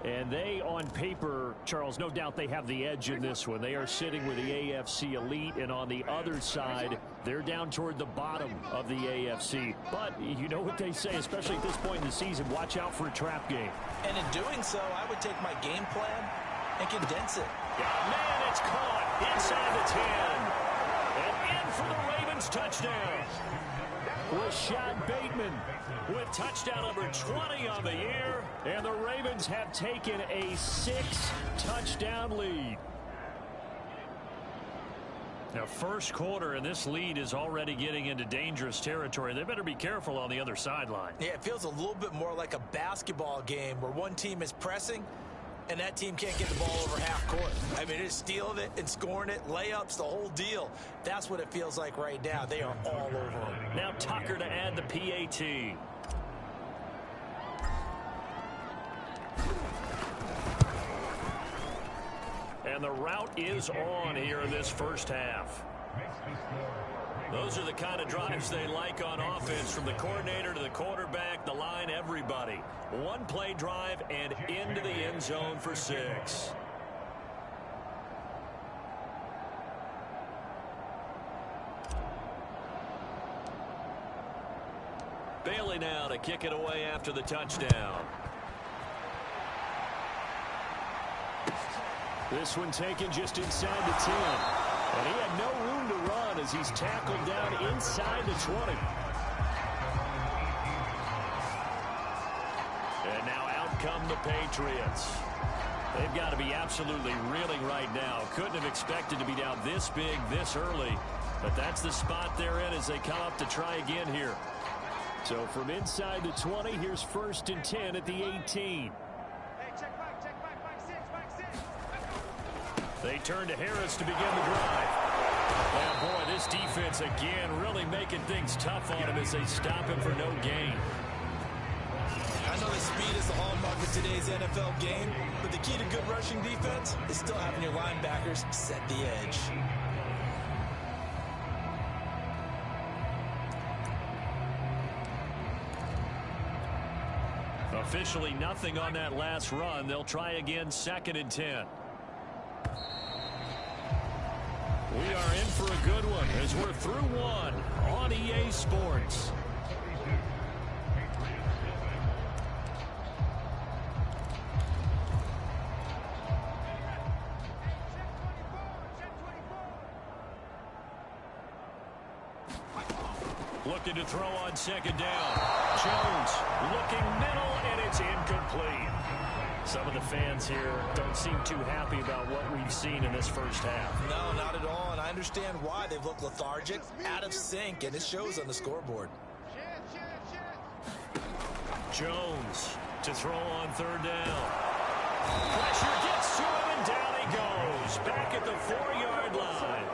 And they, on paper, Charles, no doubt they have the edge in this one. They are sitting with the AFC elite, and on the other side, they're down toward the bottom of the AFC. But you know what they say, especially at this point in the season, watch out for a trap game. And in doing so, I would take my game plan and condense it. Oh, man, it's caught inside the 10. And in for the Ravens touchdown. Rashad Bateman with touchdown number 20 on the year. And the Ravens have taken a 6-touchdown lead. Now, first quarter, and this lead is already getting into dangerous territory. They better be careful on the other sideline. Yeah, it feels a little bit more like a basketball game where one team is pressing and that team can't get the ball over half court. I mean, it's stealing it and scoring it, layups, the whole deal. That's what it feels like right now. They are all over them. Now Tucker to add the PAT. And the route is on here in this first half. Those are the kind of drives they like on offense, from the coordinator to the quarterback, the line, everybody. One-play drive and into the end zone for 6. Bailey now to kick it away after the touchdown. This one taken just inside the 10. And he had no room to run as he's tackled down inside the 20. And now out come the Patriots. They've got to be absolutely reeling right now. Couldn't have expected to be down this big, this early. But that's the spot they're in as they come up to try again here. So from inside the 20, here's 1st and 10 at the 18. They turn to Harris to begin the drive. And boy, this defense again really making things tough on him as they stop him for no gain. I know that speed is the hallmark of today's NFL game, but the key to good rushing defense is still having your linebackers set the edge. Officially nothing on that last run. They'll try again 2nd and 10. We are in for a good one as we're through one on EA Sports. Looking to throw on 2nd down. Jones looking middle, and it's incomplete. Some of the fans here don't seem too happy about what we've seen in this first half. No, not at all, and I understand why. They've looked lethargic, out of sync, and it shows on the scoreboard. Jones to throw on 3rd down. Pressure gets to him, and down he goes. Back at the 4-yard line.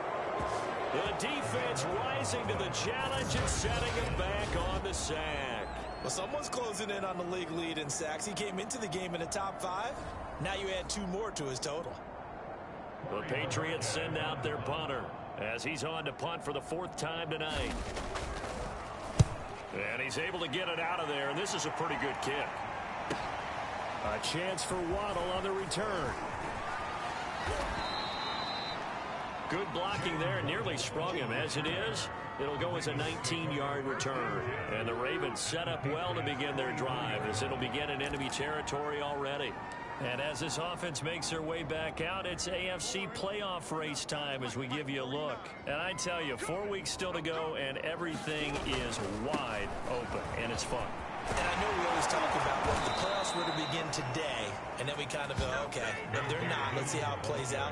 The defense rising to the challenge and setting him back on the sack. Well, someone's closing in on the league lead in sacks. He came into the game in the top 5. Now you add 2 more to his total. The Patriots send out their punter as he's on to punt for the 4th time tonight. And he's able to get it out of there, and this is a pretty good kick. A chance for Waddle on the return. Good blocking there, nearly sprung him. As it is, it'll go as a 19-yard return. And the Ravens set up well to begin their drive as it'll begin in enemy territory already. And as this offense makes their way back out, it's AFC playoff race time as we give you a look. And I tell you, 4 weeks still to go, and everything is wide open, and it's fun. And I know we always talk about when the playoffs were to begin today, and then we kind of go, okay, but they're not. Let's see how it plays out.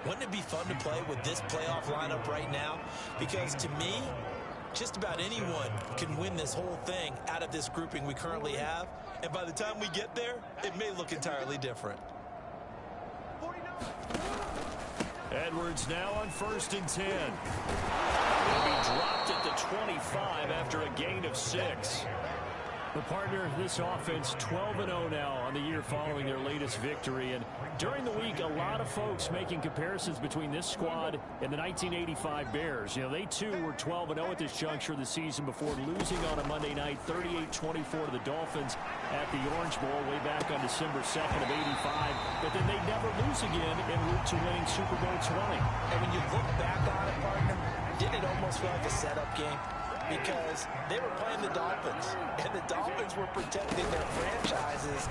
Wouldn't it be fun to play with this playoff lineup right now? Because to me, just about anyone can win this whole thing out of this grouping we currently have. And by the time we get there, it may look entirely different. Edwards now on 1st and 10. He'll be dropped at the 25 after a gain of 6. The partner, this offense, 12-0 now on the year following their latest victory. And during the week, a lot of folks making comparisons between this squad and the 1985 Bears. You know, they too were 12-0 at this juncture of the season before losing on a Monday night 38-24 to the Dolphins at the Orange Bowl way back on December 2nd of 85. But then they never lose again en route to winning Super Bowl 20. And when you look back on it, partner, didn't it almost feel like a setup game? Because they were playing the Dolphins, and the Dolphins were protecting their franchise's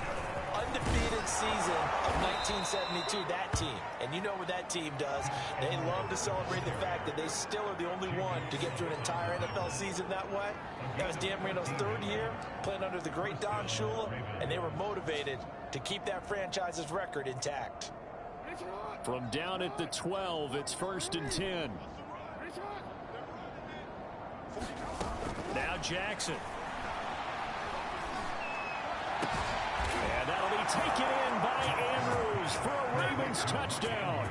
undefeated season of 1972, that team. And you know what that team does. They love to celebrate the fact that they still are the only one to get through an entire NFL season that way. That was Dan Marino's 3rd year, playing under the great Don Shula, and they were motivated to keep that franchise's record intact. From down at the 12, it's 1st and 10. Now Jackson. And that'll be taken in by Andrews for a Ravens touchdown.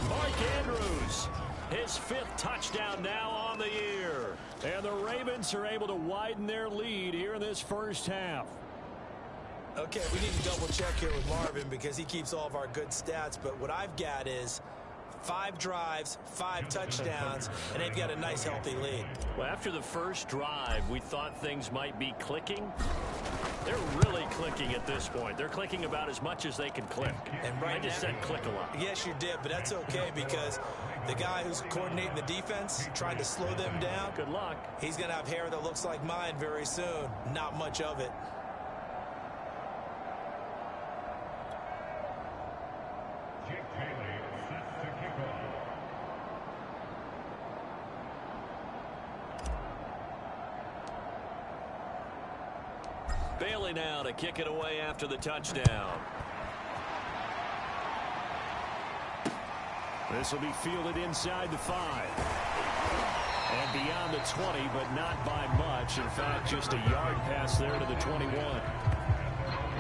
Mark Andrews, his 5th touchdown now on the year. And the Ravens are able to widen their lead here in this first half. Okay, we need to double check here with Marvin because he keeps all of our good stats. But what I've got is 5 drives, 5 touchdowns, and they've got a nice, healthy lead. Well, after the first drive, we thought things might be clicking. They're really clicking at this point. They're clicking about as much as they can click. And right I just said click a lot. Yes, you did, but that's okay because the guy who's coordinating the defense, trying to slow them down, good luck. He's going to have hair that looks like mine very soon. Not much of it. Bailey now to kick it away after the touchdown. This will be fielded inside the 5. And beyond the 20, but not by much. In fact, just a yard pass there to the 21.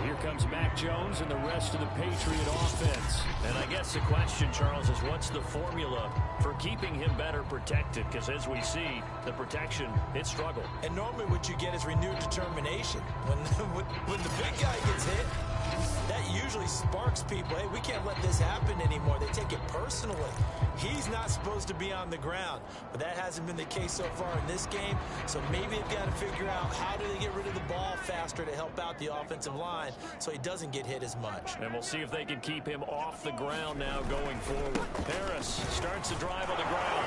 Here comes Mac Jones and the rest of the Patriot offense. And I guess the question, Charles, is what's the formula for keeping him better protected? Because as we see, the protection, it struggled. And normally what you get is renewed determination. When the big guy gets hit, that usually sparks people. Hey, we can't let this happen anymore. They take it personally. He's not supposed to be on the ground, but that hasn't been the case so far in this game. So maybe they've got to figure out how do they get rid of the ball faster to help out the offensive line so he doesn't get hit as much. And we'll see if they can keep him off the ground now going forward. Harris starts the drive on the ground.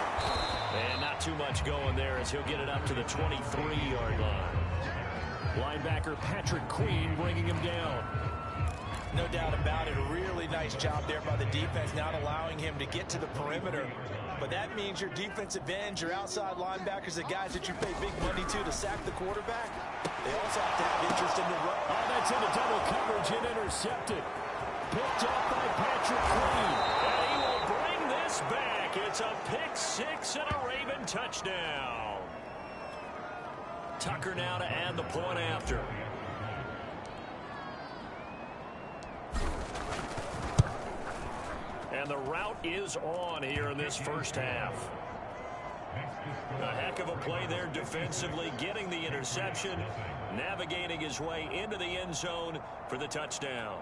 And not too much going there as he'll get it up to the 23-yard line. Linebacker Patrick Queen bringing him down. No doubt about it. A really nice job there by the defense, not allowing him to get to the perimeter. But that means your defensive ends, your outside linebackers, the guys that you pay big money to sack the quarterback, they also have to have interest in the run. Oh, that's into double coverage and intercepted. Picked up by Patrick Queen. And he will bring this back. It's a pick 6 and a Raven touchdown. Tucker now to add the point after. And the route is on here in this first half. A heck of a play there defensively, getting the interception, navigating his way into the end zone for the touchdown.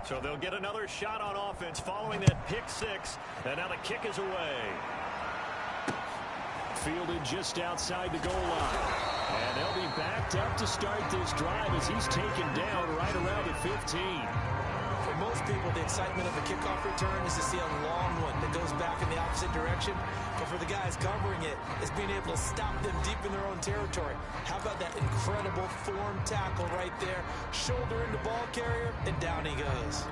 So they'll get another shot on offense following that pick 6. And now the kick is away. Fielded just outside the goal line. And they'll be backed up to start this drive as he's taken down right around the 15. For most people, the excitement of a kickoff return is to see a long one that goes back in the opposite direction. But for the guys covering it, it's being able to stop them deep in their own territory. How about that incredible form tackle right there? Shoulder into ball carrier, and down he goes.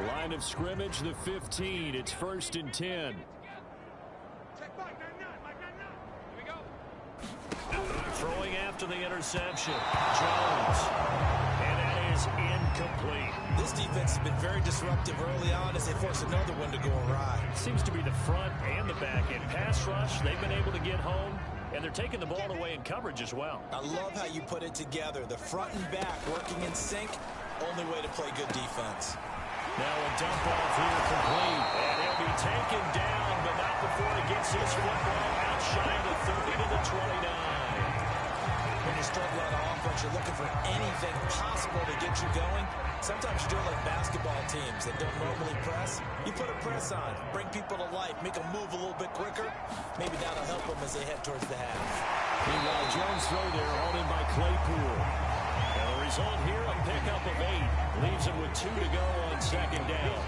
Line of scrimmage, the 15. It's 1st and 10. Throwing after the interception. Jones. And that is incomplete. This defense has been very disruptive early on as they force another one to go awry. Seems to be the front and the back end. Pass rush, they've been able to get home, and they're taking the ball away in coverage as well. I love how you put it together. The front and back working in sync, only way to play good defense. Now a dump off here complete. And he'll be taken down, but not before he gets his football outside the 30 to the 29. When you struggle on offense, you're looking for anything possible to get you going. Sometimes you do it like basketball teams that don't normally press. You put a press on, bring people to life, make them move a little bit quicker. Maybe that'll help them as they head towards the half. Meanwhile, Jones throw there, hauled in by Claypool. And the result here, a pickup of 8. Leaves him with 2 to go on 2nd down.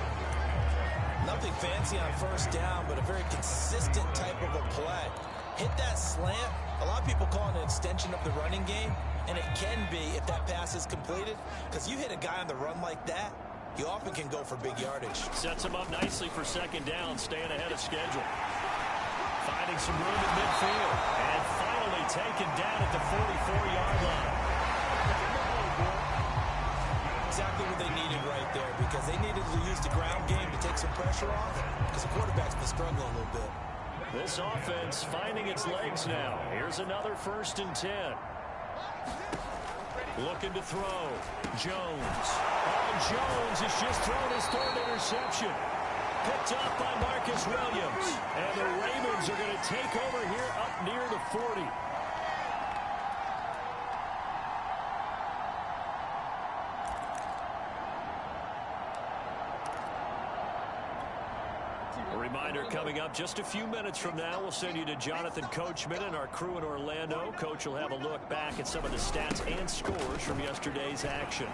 Nothing fancy on 1st down, but a very consistent type of a play. Hit that slant. A lot of people call it an extension of the running game, and it can be if that pass is completed, because you hit a guy on the run like that, you often can go for big yardage. Sets him up nicely for 2nd down, staying ahead of schedule. Finding some room in midfield, and finally taken down at the 44-yard line. Exactly what they needed right there, because they needed to use the ground game to take some pressure off, because the quarterback's been struggling a little bit. This offense finding its legs now. Here's another 1st and 10. Looking to throw. Jones. Oh, Jones has just thrown his 3rd interception. Picked up by Marcus Williams. And the Ravens are going to take over here up near the 40. A reminder coming up just a few minutes from now, we'll send you to Jonathan Coachman and our crew in Orlando. Coach will have a look back at some of the stats and scores from yesterday's action.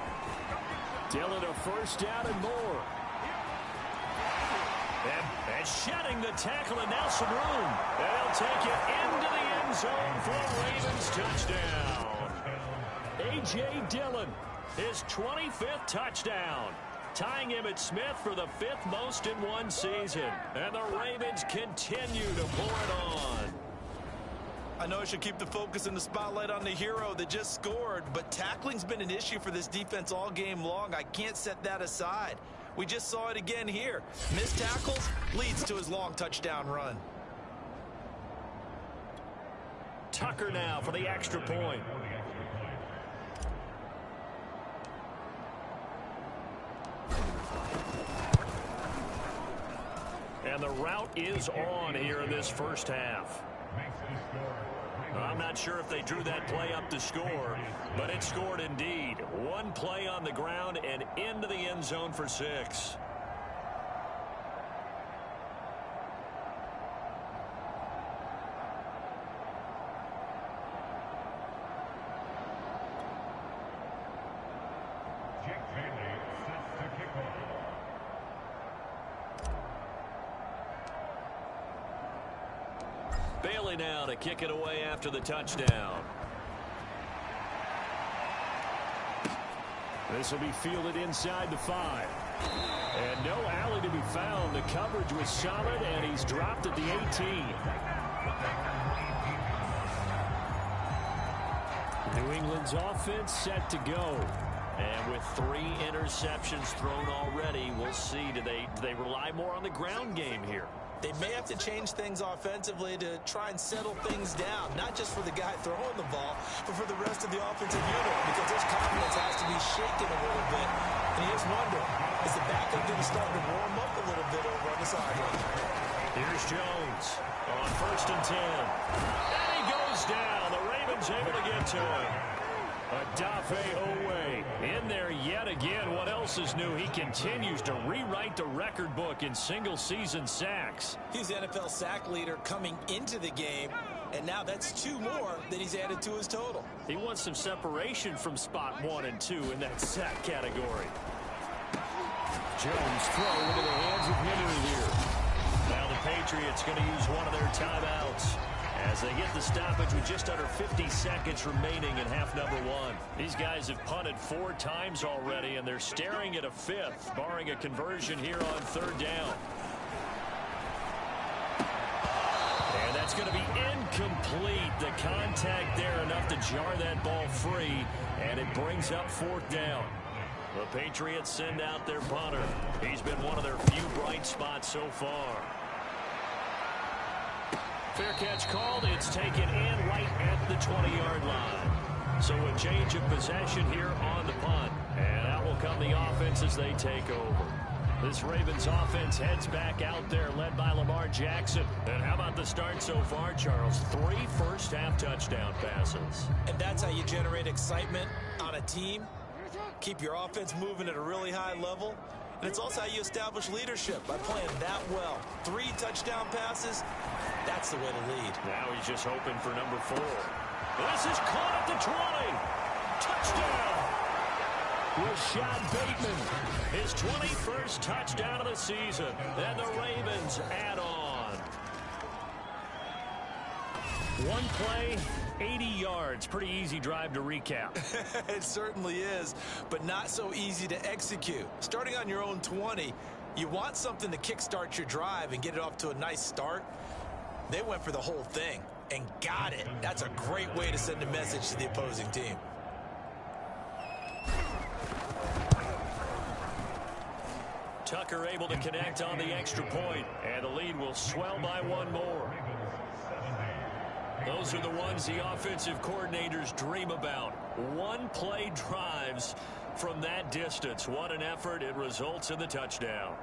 Dillon, a 1st down and more. And shedding the tackle, and now some room. And they'll take it into the end zone for a Ravens touchdown. A.J. Dillon his 25th touchdown, tying Emmitt Smith for the 5th most in one season. And the Ravens continue to pour it on. I know I should keep the focus and the spotlight on the hero that just scored, but tackling's been an issue for this defense all game long. I can't set that aside. We just saw it again here. Missed tackles leads to his long touchdown run. Tucker now for the extra point. And the route is on here in this first half. I'm not sure if they drew that play up to score, but it scored indeed. One play on the ground and into the end zone for 6. Bailey now to kick it away after the touchdown. This will be fielded inside the 5. And no alley to be found. The coverage was solid, and he's dropped at the 18. New England's offense set to go. And with 3 interceptions thrown already, we'll see. Do they rely more on the ground game here? They may have to change things offensively to try and settle things down, not just for the guy throwing the ball, but for the rest of the offensive unit, because his confidence has to be shaken a little bit. And he is wondering, is the backup going to start to warm up a little bit over on the sideline? Here's Jones on 1st and 10. And he goes down. The Ravens able to get to him. Odafe Owe in there yet again. What else is new? He continues to rewrite the record book in single-season sacks. He's the NFL sack leader coming into the game, and now that's 2 more that he's added to his total. He wants some separation from spot 1 and 2 in that sack category. Jones throw into the hands of Henry here. Now the Patriots going to use one of their timeouts as they get the stoppage with just under 50 seconds remaining in half number 1. These guys have punted 4 times already, and they're staring at a 5th, barring a conversion here on 3rd down. And that's going to be incomplete. The contact there enough to jar that ball free, and it brings up 4th down. The Patriots send out their punter. He's been one of their few bright spots so far. Fair catch called. It's taken in right at the 20-yard line. So a change of possession here on the punt. And out will come the offense as they take over. This Ravens offense heads back out there, led by Lamar Jackson. And how about the start so far, Charles? 3 first-half touchdown passes. And that's how you generate excitement on a team. Keep your offense moving at a really high level. And it's also how you establish leadership, by playing that well. 3 touchdown passes, that's the way to lead. Now he's just hoping for number 4. This is caught at the 20. Touchdown! Rashad Bateman, his 21st touchdown of the season. And the Ravens add on. 1 play, 80 yards. Pretty easy drive to recap. It certainly is, but not so easy to execute. Starting on your own 20, you want something to kickstart your drive and get it off to a nice start. They went for the whole thing and got it. That's a great way to send a message to the opposing team. Tucker able to connect on the extra point, and the lead will swell by 1 more. Those are the ones the offensive coordinators dream about. 1-play drives from that distance. What an effort. It results in the touchdown.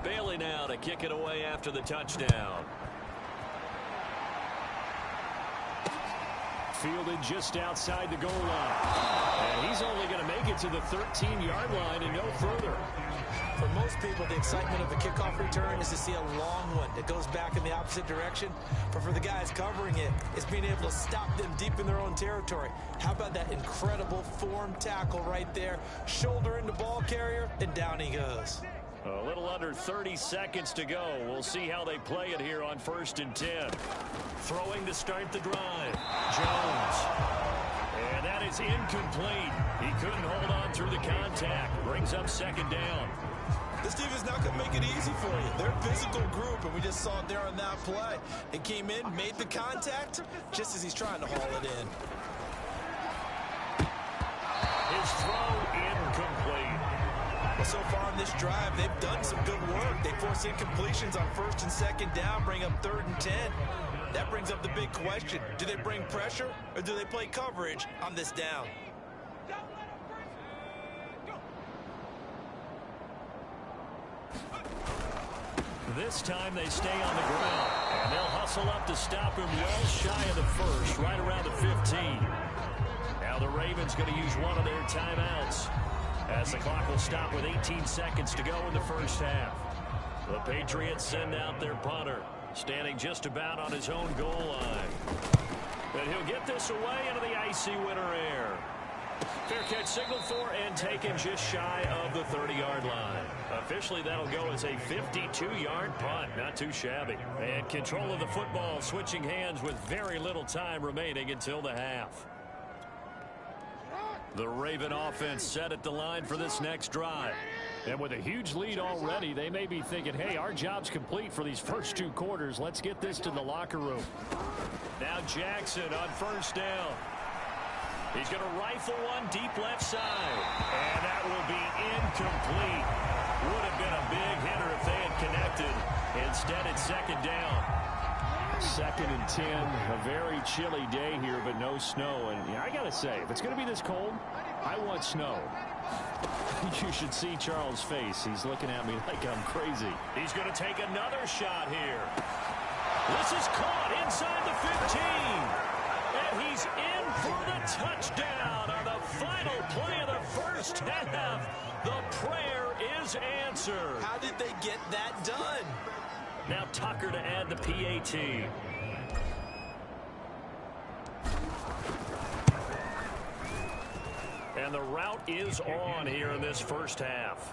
Bailey now to kick it away after the touchdown. fielded just outside the goal line. And he's only going to make it to the 13-yard line and no further. For most people, the excitement of the kickoff return is to see a long one that goes back in the opposite direction. But for the guys covering it, it's being able to stop them deep in their own territory. How about that incredible form tackle right there? Shoulder into ball carrier, and down he goes. A little under 30 seconds to go. We'll see how they play it here on 1st and 10. Throwing to start the drive. Jones. And that is incomplete. He couldn't hold on through the contact. Brings up 2nd down. This team is not going to make it easy for you. They're a physical group, and we just saw it there on that play. It came in, made the contact, just as he's trying to haul it in. His throw incomplete. Well, so far on this drive, they've done some good work. They force incompletions on 1st and 2nd down, bring up 3rd and 10. That brings up the big question. Do they bring pressure, or do they play coverage on this down? This time they stay on the ground, and they'll hustle up to stop him well shy of the 1st, right around the 15. Now the Ravens going to use one of their timeouts, as the clock will stop with 18 seconds to go in the 1st half. The Patriots send out their punter, standing just about on his own goal line. And he'll get this away into the icy winter air. Fair catch signaled for and taken just shy of the 30-yard line. Officially, that'll go as a 52-yard punt. Not too shabby. And control of the football switching hands with very little time remaining until the half. The Raven offense set at the line for this next drive. And with a huge lead already, they may be thinking, hey, our job's complete for these first 2 quarters. Let's get this to the locker room. Now Jackson on 1st down. He's going to rifle one deep left side. And that will be incomplete. Would have been a big hitter if they had connected. Instead, it's 2nd down. 2nd and 10. A very chilly day here, but no snow. And I got to say, if it's going to be this cold, I want snow. You should see Charles' face. He's looking at me like I'm crazy. He's going to take another shot here. This is caught inside the 15. And he's in for the touchdown on the final play of the 1st half. The prayer is answered. How did they get that done? Now Tucker to add the PAT. And the route is on here in this 1st half.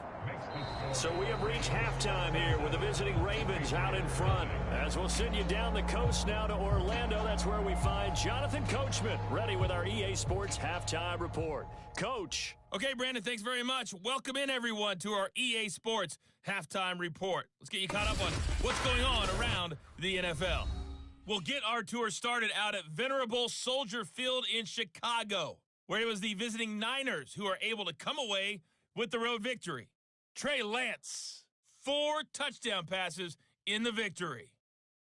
So we have reached halftime here with the visiting Ravens out in front. As we'll send you down the coast now to Orlando. That's where we find Jonathan Coachman ready with our EA Sports Halftime Report. Coach. Okay, Brandon, thanks very much. Welcome in, everyone, to our EA Sports Halftime Report. Let's get you caught up on what's going on around the NFL. We'll get our tour started out at Venerable Soldier Field in Chicago, where it was the visiting Niners who are able to come away with the road victory. Trey Lance, 4 touchdown passes in the victory.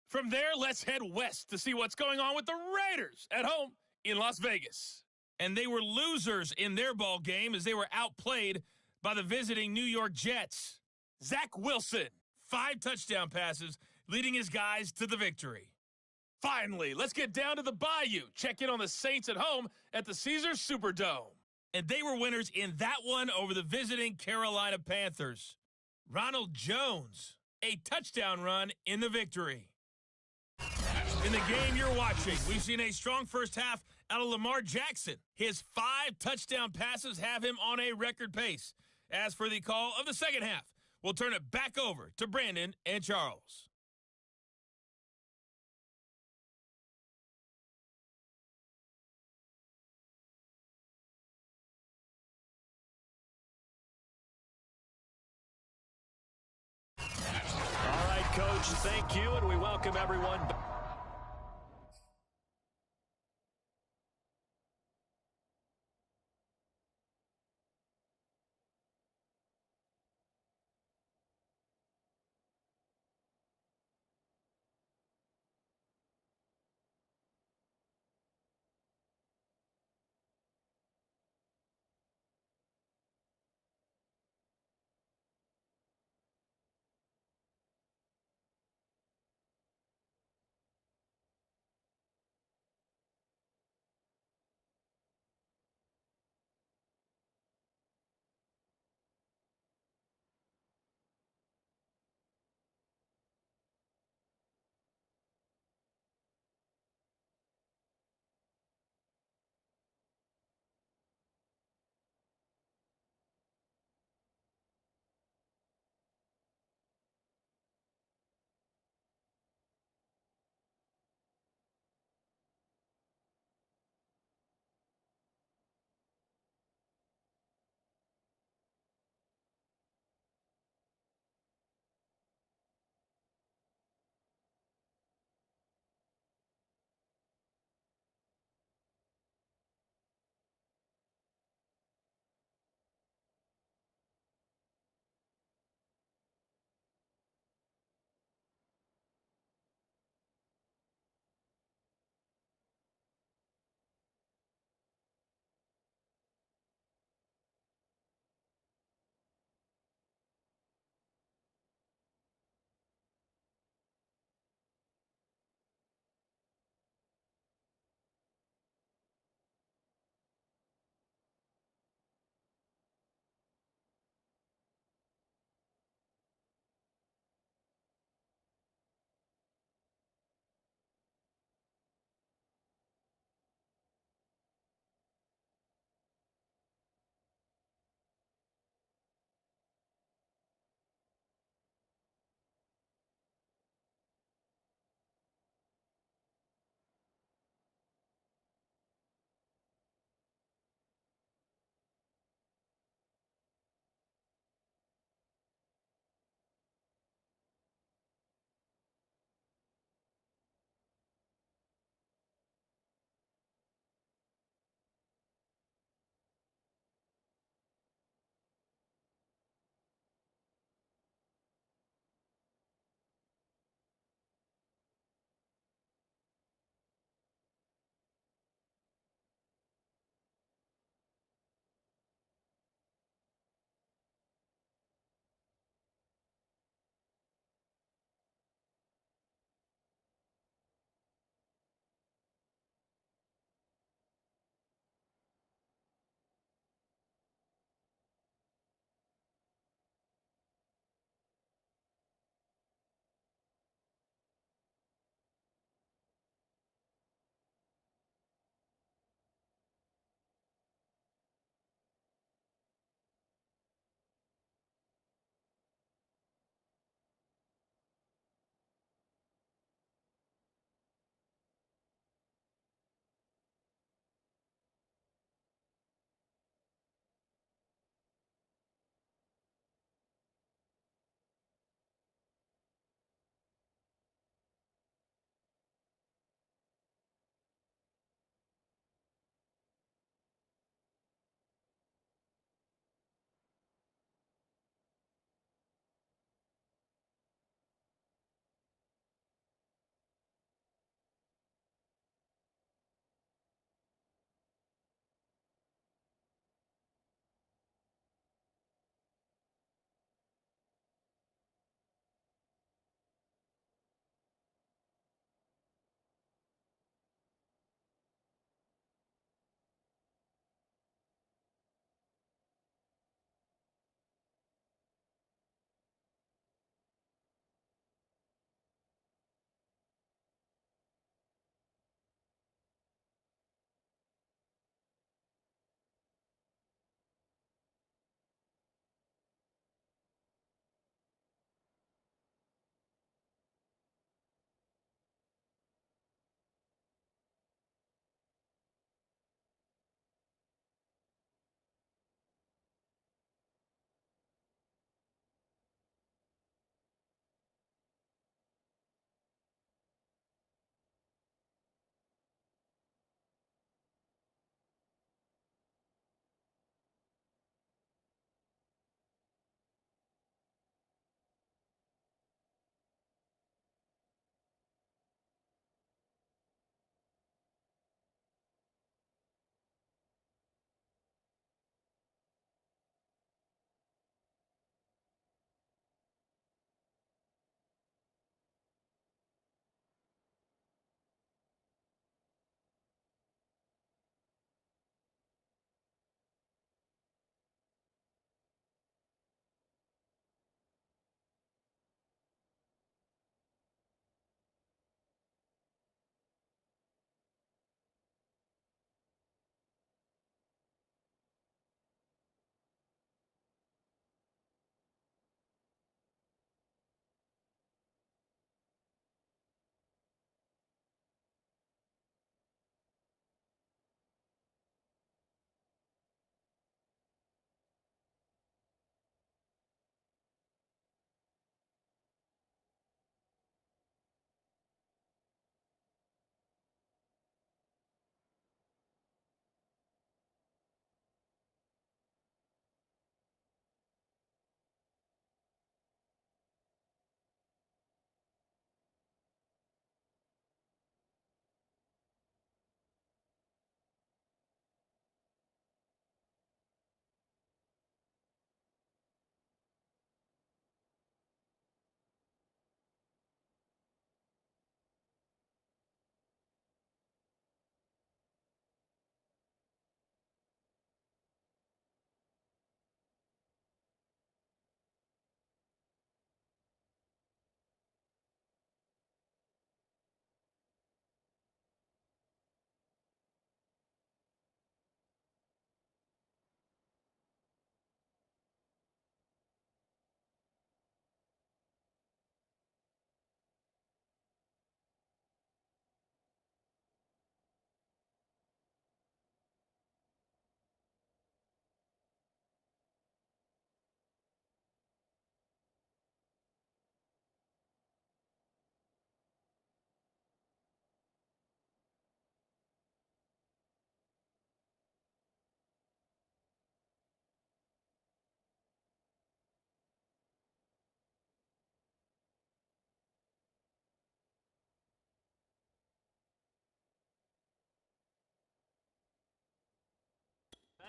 From there, let's head west to see what's going on with the Raiders at home in Las Vegas. And they were losers in their ball game as they were outplayed by the visiting New York Jets. Zach Wilson, 5 touchdown passes, leading his guys to the victory. Finally, let's get down to the Bayou. Check in on the Saints at home at the Caesars Superdome. And they were winners in that one over the visiting Carolina Panthers. Ronald Jones, a touchdown run in the victory. In the game you're watching, we've seen a strong 1st half out of Lamar Jackson. His 5 touchdown passes have him on a record pace. As for the call of the 2nd half, we'll turn it back over to Brandon and Charles. All right, Coach, thank you, and we welcome everyone back.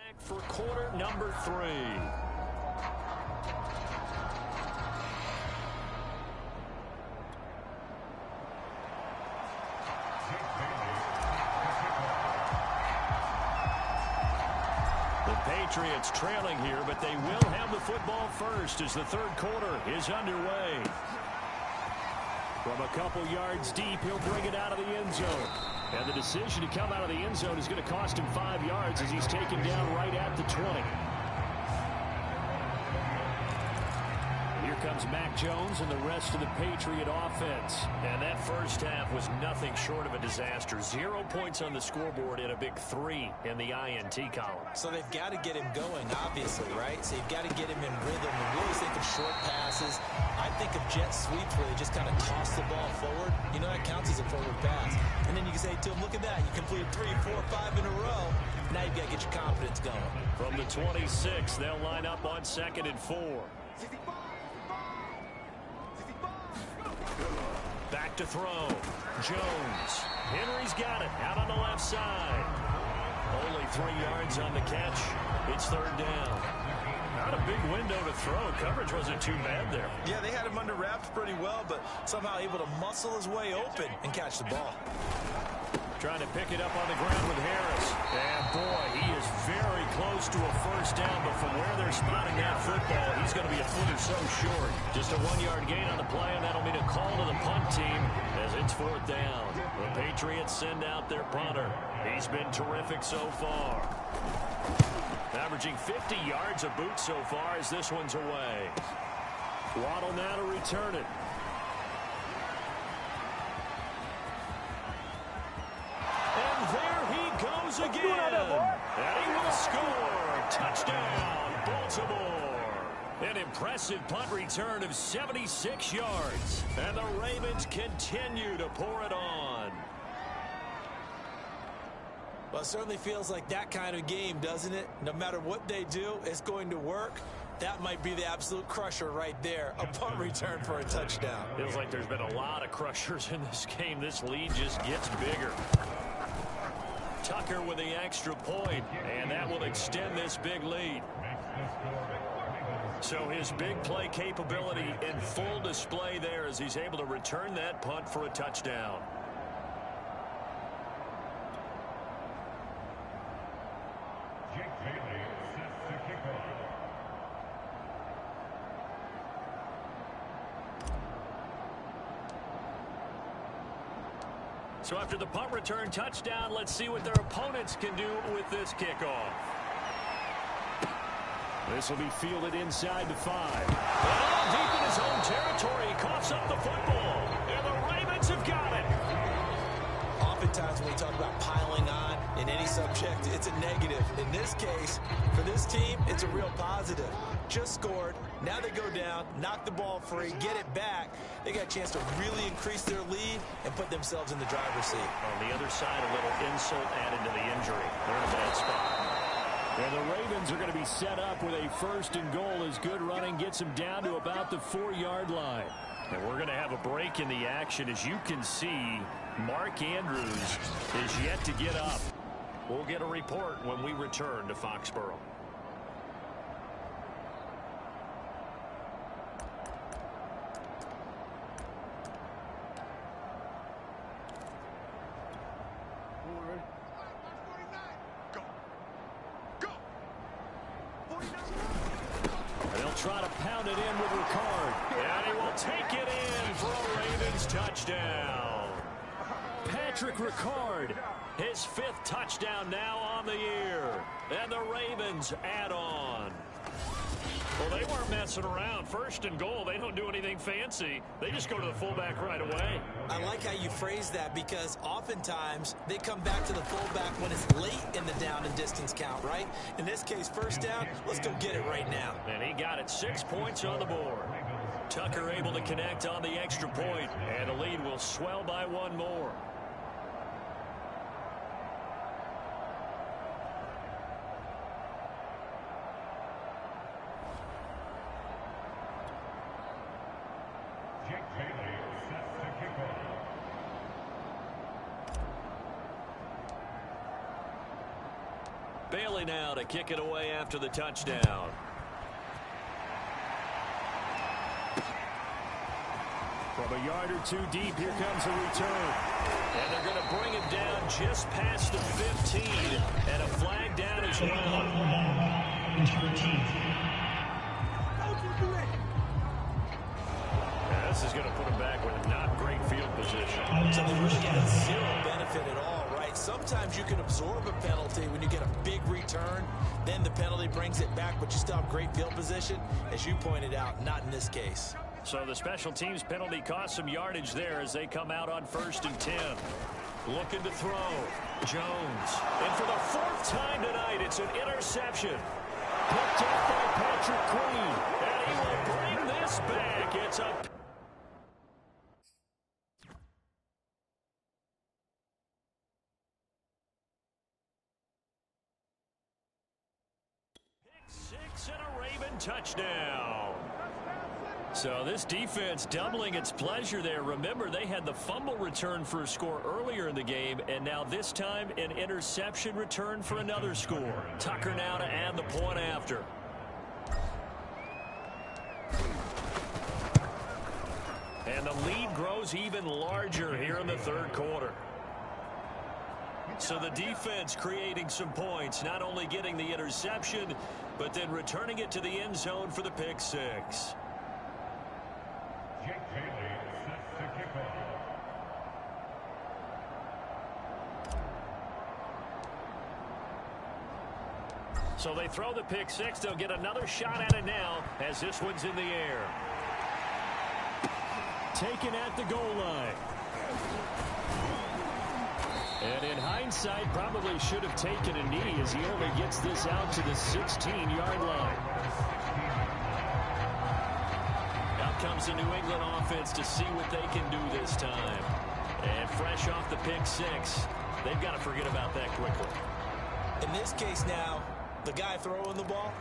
back for quarter number 3. The Patriots trailing here, but they will have the football first as the third quarter is underway. From a couple yards deep, he'll bring it out of the end zone. And the decision to come out of the end zone is going to cost him 5 yards as he's taken down right at the 20. Here comes Mac Jones and the rest of the Patriot offense. And that first half was nothing short of a disaster. 0 points on the scoreboard and a big 3 in the INT column. So they've got to get him going, obviously, right? So you've got to get him in rhythm. And we always think of short passes. I think of jet sweeps where they just kind of toss the ball forward. You know, that counts as a forward pass. And then you can say to him, look at that. You completed 3, 4, 5 in a row. Now you've got to get your confidence going. From the 26, they'll line up on 2nd and 4. Back to throw. Jones. Henry's got it out on the left side. Only 3 yards on the catch. It's 3rd down. Not a big window to throw. Coverage wasn't too bad there. Yeah, they had him under wraps pretty well, but somehow able to muscle his way open and catch the ball. Trying to pick it up on the ground with Harris. And boy, he is very close to a first down, but from where they're spotting that football, he's going to be a foot or so short. Just a 1-yard gain on the play, and that'll mean a call to the punt team as it's 4th down. The Patriots send out their punter. He's been terrific so far. Averaging 50 yards a boot so far as this one's away. Waddle now to return it. And there he goes again. And he will score. Touchdown, Baltimore. An impressive punt return of 76 yards. And the Ravens continue to pour it on. Well, it certainly feels like that kind of game, doesn't it? No matter what they do, it's going to work. That might be the absolute crusher right there. A punt return for a touchdown. Feels like there's been a lot of crushers in this game. This lead just gets bigger. Tucker with the extra point, and that will extend this big lead. So his big play capability in full display there as he's able to return that punt for a touchdown. So after the punt return touchdown, let's see what their opponents can do with this kickoff. This will be fielded inside the 5. Well, deep in his own territory, he coughs up the football. And the Ravens have got it. Oftentimes when we talk about piling on in any subject, it's a negative. In this case, for this team, it's a real positive. Just scored. Now they go down, knock the ball free, get it back. They got a chance to really increase their lead and put themselves in the driver's seat. On the other side, a little insult added to the injury. They're in a bad spot. And the Ravens are going to be set up with a 1st and goal as good running gets them down to about the 4-yard line. And we're going to have a break in the action. As you can see, Mark Andrews is yet to get up. We'll get a report when we return to Foxborough. Try to pound it in with Ricard. And he will take it in for a Ravens touchdown. Patrick Ricard. His 5th touchdown now on the year. And the Ravens add on. Well, they weren't messing around. 1st and goal, they don't do anything fancy. They just go to the fullback right away. I like how you phrase that because oftentimes they come back to the fullback when it's late in the down and distance count, right? In this case, 1st down, let's go get it right now. And he got it. 6 points on the board. Tucker able to connect on the extra point, and the lead will swell by 1 more. Bailey now to kick it away after the touchdown. From a yard or two deep, here comes a return. And they're going to bring it down just past the 15. And a flag down as well. This is going to put him back with not great field position. So they really got zero benefit at all, right? Sometimes you can absorb a penalty when you get a big return. Then the penalty brings it back, but you still have great field position. As you pointed out, not in this case. So the special teams penalty cost some yardage there as they come out on 1st and 10. Looking to throw. Jones. And for the 4th time tonight, it's an interception. Picked up by Patrick Queen. And he will bring this back. It's a... Pick 6 and a Raven touchdown. So this defense doubling its pleasure there. Remember, they had the fumble return for a score earlier in the game, and now this time an interception return for another score. Tucker now to add the point after. And the lead grows even larger here in the 3rd quarter. So the defense creating some points, not only getting the interception, but then returning it to the end zone for the pick 6. So they throw the pick 6. They'll get another shot at it now as this one's in the air. Taken at the goal line. And in hindsight, probably should have taken a knee as he only gets this out to the 16-yard line. Out comes the New England offense to see what they can do this time. And fresh off the pick 6, they've got to forget about that quickly. In this case now, the guy throwing the ball,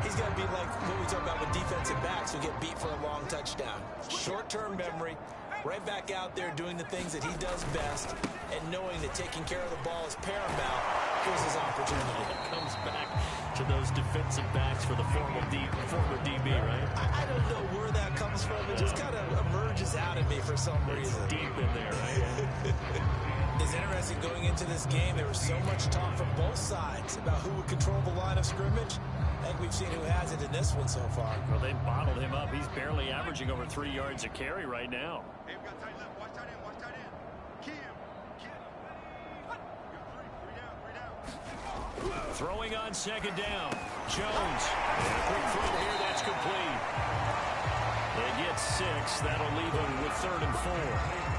he's got to be like what we talk about with defensive backs who get beat for a long touchdown. Short-term memory, right back out there doing the things that he does best, and knowing that taking care of the ball is paramount. Here's his opportunity. It comes back to those defensive backs for the former DB, right? I don't know where that comes from. It just kind of emerges out of me for some reason. It's deep in there, right? It's interesting going into this game. There was so much talk from both sides about who would control the line of scrimmage. I think we've seen who has it in this one so far. Well, they bottled him up. He's barely averaging over 3 yards a carry right now. Hey, we got tight left. Watch tight end. Watch tight end. Key him. Key him. We got three down. Throwing on 2nd down. Jones. And a quick throw here. That's complete. They get 6. That'll leave them with 3rd and 4.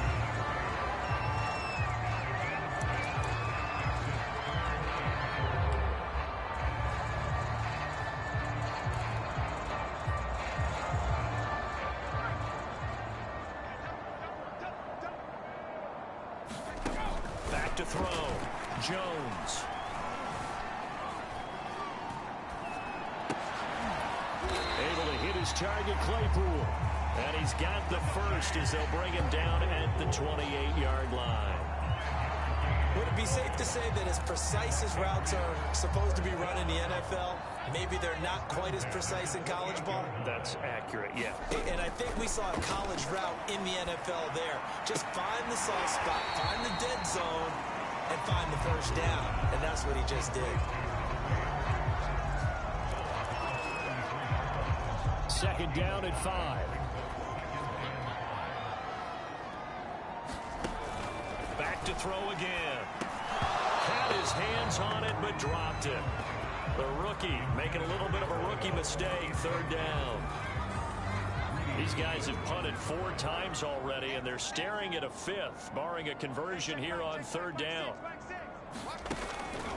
To throw. Jones. Able to hit his target, Claypool. And he's got the first as they'll bring him down at the 28-yard line. Would it be safe to say that as precise as routes are supposed to be run in the NFL, maybe they're not quite as precise in college ball? That's accurate, yeah. And I think we saw a college route in the NFL there. Just find the soft spot, find the dead zone, and find the first down. And that's what he just did. 2nd down at 5. Back to throw again. Had his hands on it, but dropped it. The rookie making a little bit of a rookie mistake. 3rd down. These guys have punted 4 times already, and they're staring at a 5th, barring a conversion here on 3rd down.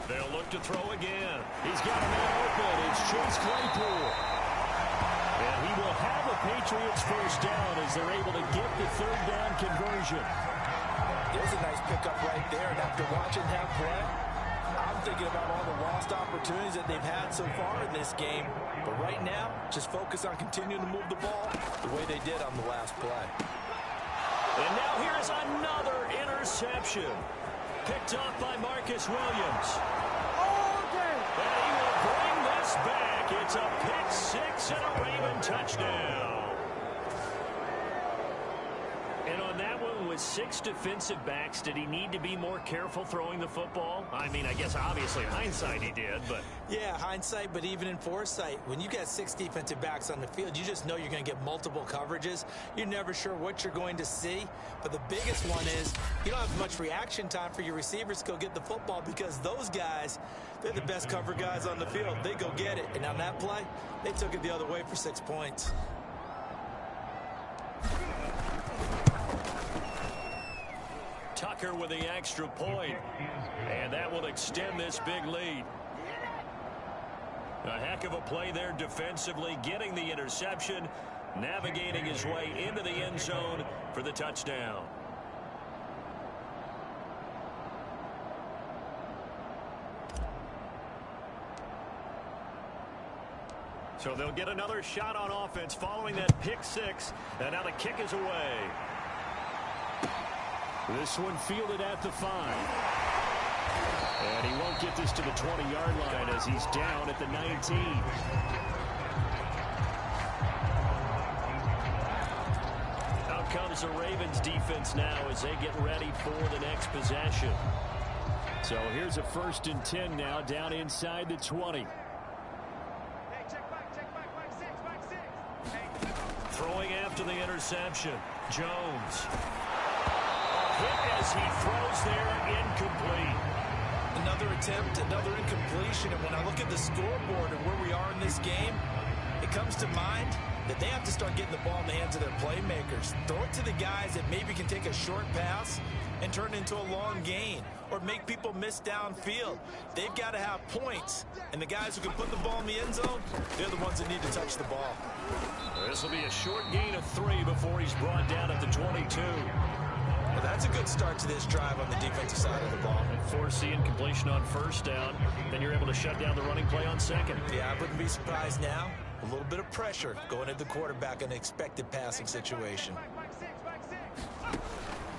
They'll look to throw again. He's got a man open. It's Chase Claypool. And he will have a Patriots first down as they're able to get the 3rd down conversion. There's a nice pickup right there, and after watching that play, I'm thinking about all the lost opportunities that they've had so far in this game. But right now, just focus on continuing to move the ball the way they did on the last play. And now here's another interception. Picked up by Marcus Williams. All day. this back. It's a pick six and a Raven touchdown. And on that one, with 6 defensive backs, did he need to be more careful throwing the football? I mean, I guess obviously in hindsight he did, but... Yeah, hindsight, but even in foresight, when you got 6 defensive backs on the field, you just know you're going to get multiple coverages. You're never sure what you're going to see. But the biggest one is you don't have much reaction time for your receivers to go get the football because those guys, they're the best cover guys on the field. They go get it. And on that play, they took it the other way for 6 points. Tucker with the extra point, and that will extend this big lead. A heck of a play there defensively, getting the interception, navigating his way into the end zone for the touchdown. So they'll get another shot on offense following that pick six, and now the kick is away. This one fielded at the 5. And he won't get this to the 20-yard line as he's down at the 19. Out comes the Ravens defense now as they get ready for the next possession. So here's a 1st and 10 now down inside the 20. Hey, check back, back 6. Hey. Throwing after the interception, Jones. Hit as he throws there, incomplete. Another attempt, another incompletion. And when I look at the scoreboard and where we are in this game, it comes to mind that they have to start getting the ball in the hands of their playmakers. Throw it to the guys that maybe can take a short pass and turn it into a long gain or make people miss downfield. They've got to have points. And the guys who can put the ball in the end zone, they're the ones that need to touch the ball. This will be a short gain of 3 before he's brought down at the 22. Well, that's a good start to this drive on the defensive side of the ball. And forcing completion on 1st down, then you're able to shut down the running play on 2nd. Yeah, I wouldn't be surprised now. A little bit of pressure going at the quarterback in an expected passing situation.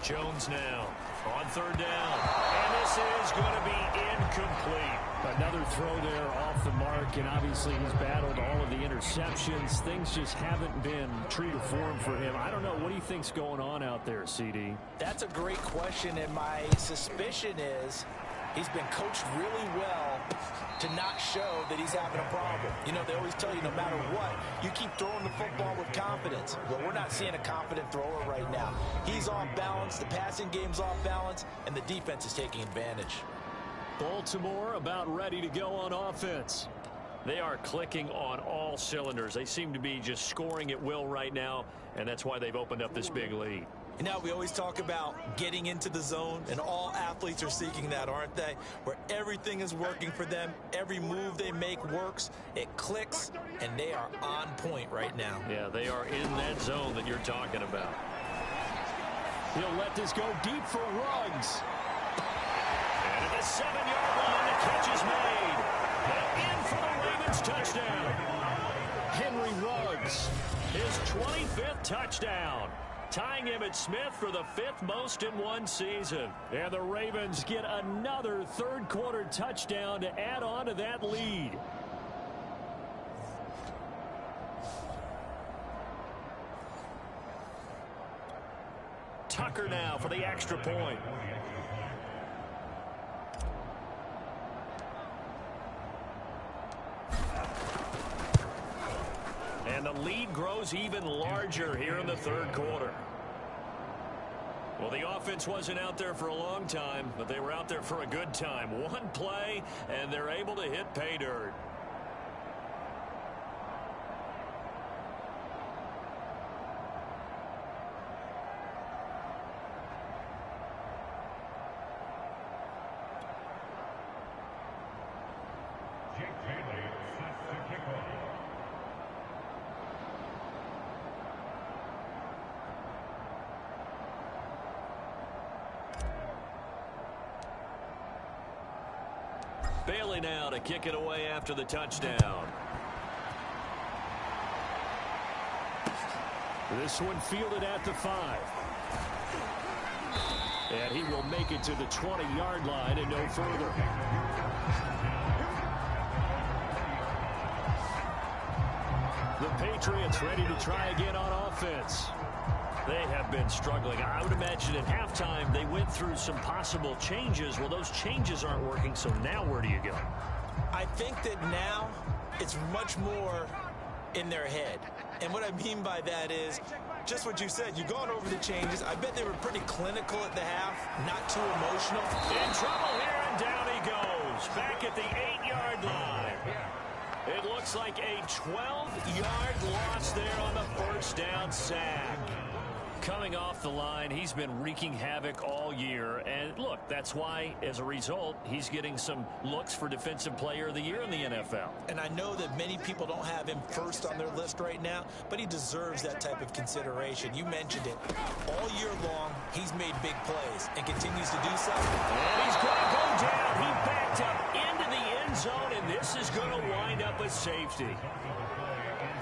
Jones now on 3rd down. And this is going to be incomplete. Another throw there off the mark, and obviously he's battled all of the interceptions. Things just haven't been true to form for him. I don't know. What do you think's going on out there, CD? That's a great question, and my suspicion is he's been coached really well to not show that he's having a problem. You know, they always tell you no matter what, you keep throwing the football with confidence. Well, we're not seeing a confident thrower right now. He's off balance, the passing game's off balance, and the defense is taking advantage. Baltimore about ready to go on offense. They are clicking on all cylinders. They seem to be just scoring at will right now, and that's why they've opened up this big lead. You know, we always talk about getting into the zone, and all athletes are seeking that, aren't they? Where everything is working for them, every move they make works, it clicks, and they are on point right now. Yeah, they are in that zone that you're talking about. He'll let this go deep for Ruggs. And at the 7-yard line, the catch is made. And in for the Ravens touchdown. Henry Ruggs, his 25th touchdown, tying Emmitt Smith for the 5th most in one season. And the Ravens get another 3rd quarter touchdown to add on to that lead. Tucker now for the extra point. And the lead grows even larger here in the 3rd quarter. Well, the offense wasn't out there for a long time, but they were out there for a good time. One play, and they're able to hit pay dirt. Bailey now to kick it away after the touchdown. This one fielded at the 5. And he will make it to the 20-yard line and no further. Patriots ready to try again on offense. They have been struggling. I would imagine at halftime they went through some possible changes. Well, those changes aren't working, so now where do you go? I think that now it's much more in their head. And what I mean by that is just what you said. You've gone over the changes. I bet they were pretty clinical at the half, not too emotional. In trouble here, and down he goes. Back at the 8-yard line. It looks like a 12-yard loss there on the first down sack. Coming off the line, he's been wreaking havoc all year. And look, that's why, as a result, he's getting some looks for Defensive Player of the Year in the NFL. And I know that many people don't have him first on their list right now, but he deserves that type of consideration. You mentioned it. All year long, he's made big plays and continues to do so. And he's going to go down. He backed up into the end zone, and this is going to wind up a safety.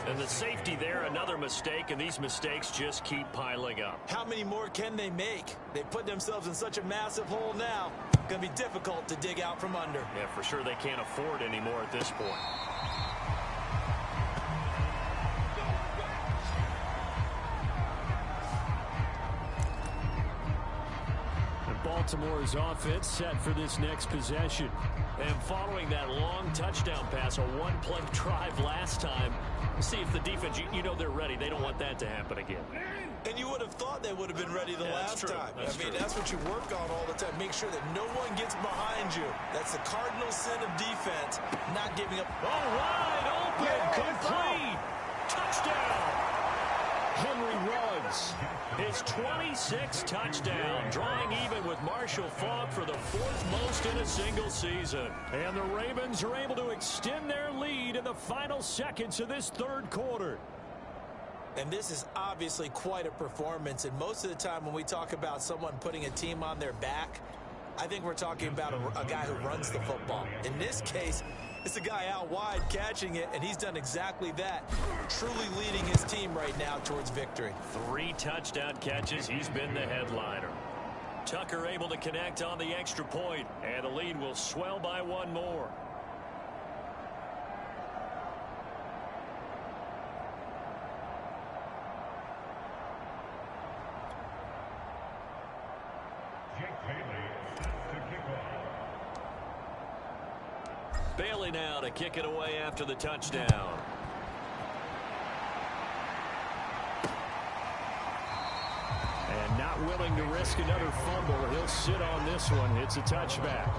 And the safety there, another mistake, and these mistakes just keep piling up. How many more can they make? They put themselves in such a massive hole now. Going to be difficult to dig out from under. Yeah, for sure they can't afford anymore at this point. And Baltimore's offense set for this next possession. And following that long touchdown pass, a one-play drive last time, see if the defense, you know they're ready. They don't want that to happen again. And you would have thought they would have been ready the last time. That's true. That's what you work on all the time. Make sure that no one gets behind you. That's the cardinal sin of defense, not giving up. All right, open, complete, touchdown. Henry Ruggs, his 26th touchdown, drawing even with Marshall Faulk for the 4th most in a single season. And the Ravens are able to extend their lead in the final seconds of this third quarter. And this is obviously quite a performance. And most of the time when we talk about someone putting a team on their back, I think we're talking about a guy who runs the football. In this case, it's a guy out wide catching it, and he's done exactly that, truly leading his team right now towards victory. 3 touchdown catches. He's been the headliner. Tucker able to connect on the extra point, and the lead will swell by 1 more. Bailey now to kick it away after the touchdown. And not willing to risk another fumble. He'll sit on this one. It's a touchback.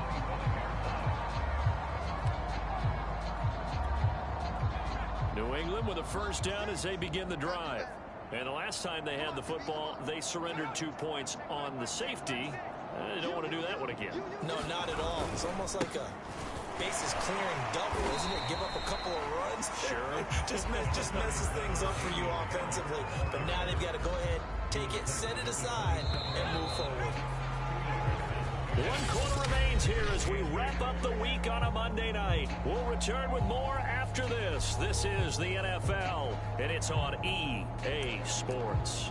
New England with a first down as they begin the drive. And the last time they had the football, they surrendered 2 points on the safety. They don't want to do that one again. No, not at all. It's almost like a bases clearing double, isn't it? Give up a couple of runs. Sure. just messes things up for you offensively. But now they've got to go ahead, take it, set it aside, and move forward. 1 quarter remains here as we wrap up the week on a Monday night. We'll return with more after this. This is the NFL, and it's on EA Sports.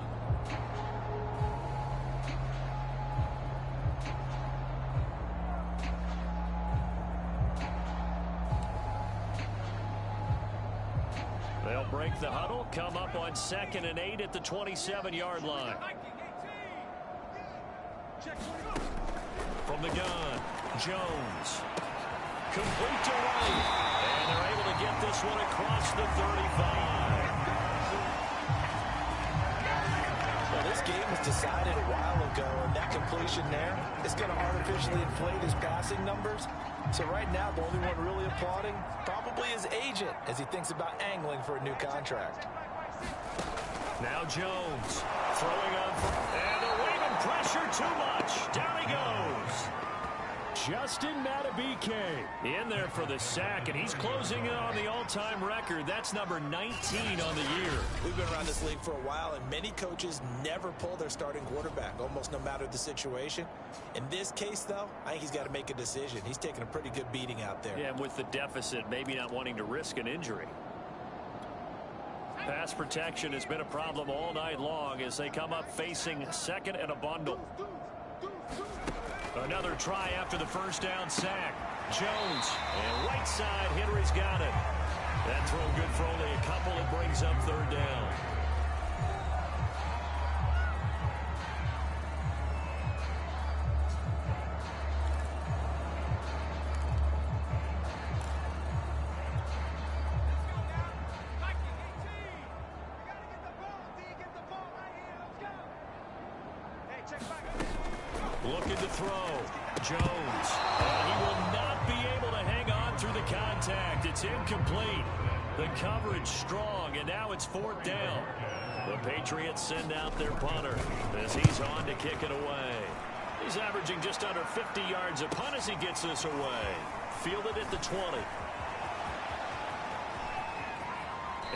They'll break the huddle, come up on 2nd and 8 at the 27-yard line. From the gun, Jones. Complete to right. And they're able to get this one across the 35. Well, this game was decided a while ago, and that completion there is going to artificially inflate his passing numbers. So right now, the only one really applauding probably his agent as he thinks about angling for a new contract. Now Jones throwing on, and they're waving pressure too much. Down he goes. Justin Madubuike in there for the sack, and he's closing in on the all-time record. That's number 19 on the year. We've been around this league for a while, and many coaches never pull their starting quarterback, almost no matter the situation. In this case, though, I think he's got to make a decision. He's taking a pretty good beating out there. Yeah, with the deficit, maybe not wanting to risk an injury. Pass protection has been a problem all night long as they come up facing 2nd and a bundle. Another try after the first down sack. Jones, and right side, Henry's got it. That throw good for only a couple. It brings up third down. Looking to throw. Jones. And he will not be able to hang on through the contact. It's incomplete. The coverage strong, and now it's fourth down. The Patriots send out their punter as he's on to kick it away. He's averaging just under 50 yards a punt as he gets this away. Fielded at the 20.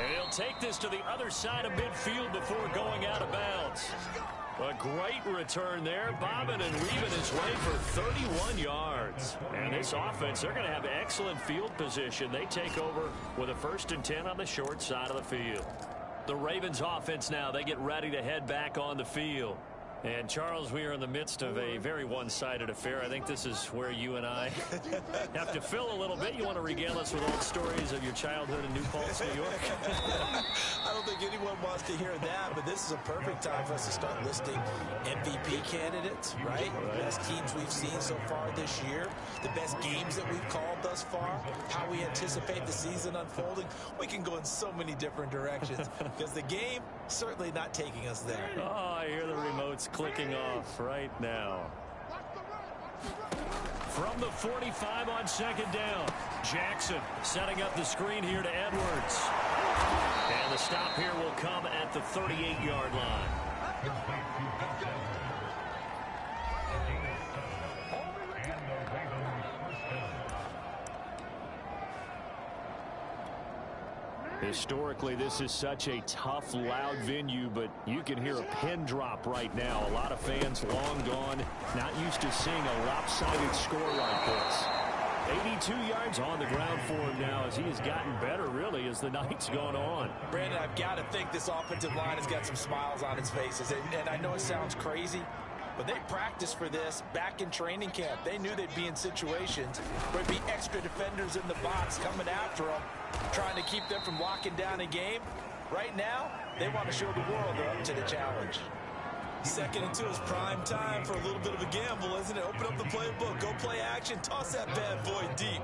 And he'll take this to the other side of midfield before going out of bounds. A great return there, bobbing and weaving his way for 31 yards. And this offense, they're going to have excellent field position. They take over with a 1st and 10 on the short side of the field. The Ravens offense now, they get ready to head back on the field. And, Charles, we are in the midst of a very one-sided affair. I think this is where you and I have to fill a little bit. You want to regale us with old stories of your childhood in New Paltz, New York? I don't think anyone wants to hear that, but this is a perfect time for us to start listing MVP candidates, right? The best teams we've seen so far this year, the best games that we've called thus far, how we anticipate the season unfolding. We can go in so many different directions because the game certainly not taking us there. Oh, I hear the remotes clicking off right now. From the 45 on 2nd down, Jackson setting up the screen here to Edwards. And the stop here will come at the 38-yard line. Historically, this is such a tough, loud venue, but you can hear a pin drop right now. A lot of fans long gone, not used to seeing a lopsided score like this. 82 yards on the ground for him now as he has gotten better, really, as the night's gone on. Brandon, I've got to think this offensive line has got some smiles on its faces. And I know it sounds crazy, but they practiced for this back in training camp. They knew they'd be in situations where there'd be extra defenders in the box coming after them, trying to keep them from locking down a game. Right now, they want to show the world they're up to the challenge. 2nd and 2 is prime time for a little bit of a gamble, isn't it? Open up the playbook, go play action, toss that bad boy deep.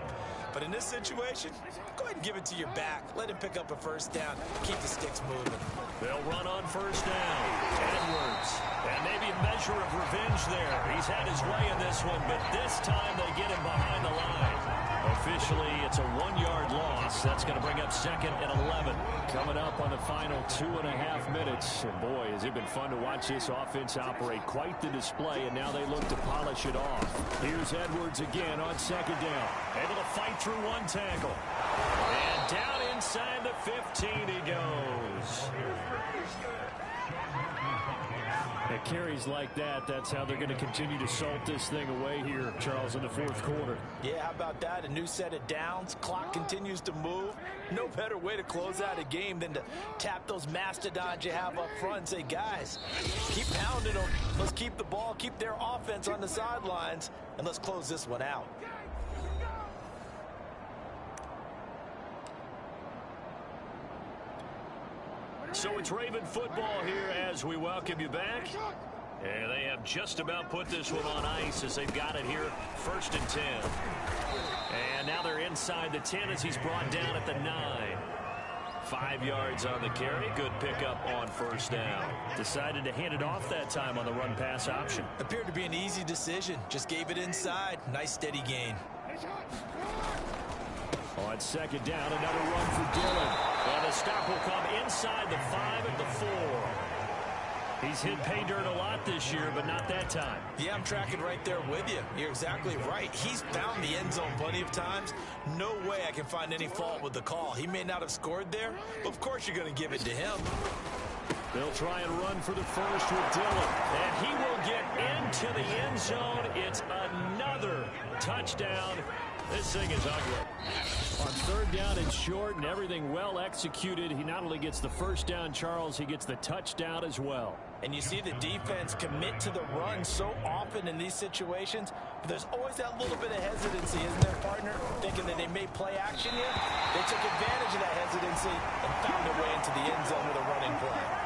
But in this situation, go ahead and give it to your back. Let him pick up a 1st down. Keep the sticks moving. They'll run on 1st down. Edwards. And maybe a measure of revenge there. He's had his way in this one, but this time they get him behind the line. Officially, it's a 1-yard loss. That's going to bring up 2nd and 11. Coming up on the final 2.5 minutes. And boy, has it been fun to watch this offense operate. Quite the display, and now they look to polish it off. Here's Edwards again on 2nd down. Able to fight through one tackle. And down inside the 15 he goes. At carries like that, that's how they're going to continue to salt this thing away here, Charles, in the 4th quarter. Yeah, how about that? A new set of downs. Clock continues to move. No better way to close out a game than to tap those mastodons you have up front and say, guys, keep pounding them. Let's keep the ball, keep their offense on the sidelines, and let's close this one out. So it's Raven football here as we welcome you back. And they have just about put this one on ice as they've got it here, 1st and 10. And now they're inside the 10 as he's brought down at the 9. 5 yards on the carry. Good pickup on 1st down. Decided to hand it off that time on the run-pass option. Appeared to be an easy decision. Just gave it inside. Nice steady gain. On 2nd down, another run for Dillon. And the stop will come inside the 5 at the 4. He's hit pay dirt a lot this year, but not that time. Yeah, I'm tracking right there with you. You're exactly right. He's found the end zone plenty of times. No way I can find any fault with the call. He may not have scored there, but of course you're going to give it to him. They'll try and run for the first with Dillon. And he will get into the end zone. It's another touchdown. This thing is ugly. On 3rd down and short and everything well executed, he not only gets the 1st down, Charles, he gets the touchdown as well. And you see the defense commit to the run so often in these situations, but there's always that little bit of hesitancy, isn't there, partner? Thinking that they may play action here. They took advantage of that hesitancy and found their way into the end zone with a running play.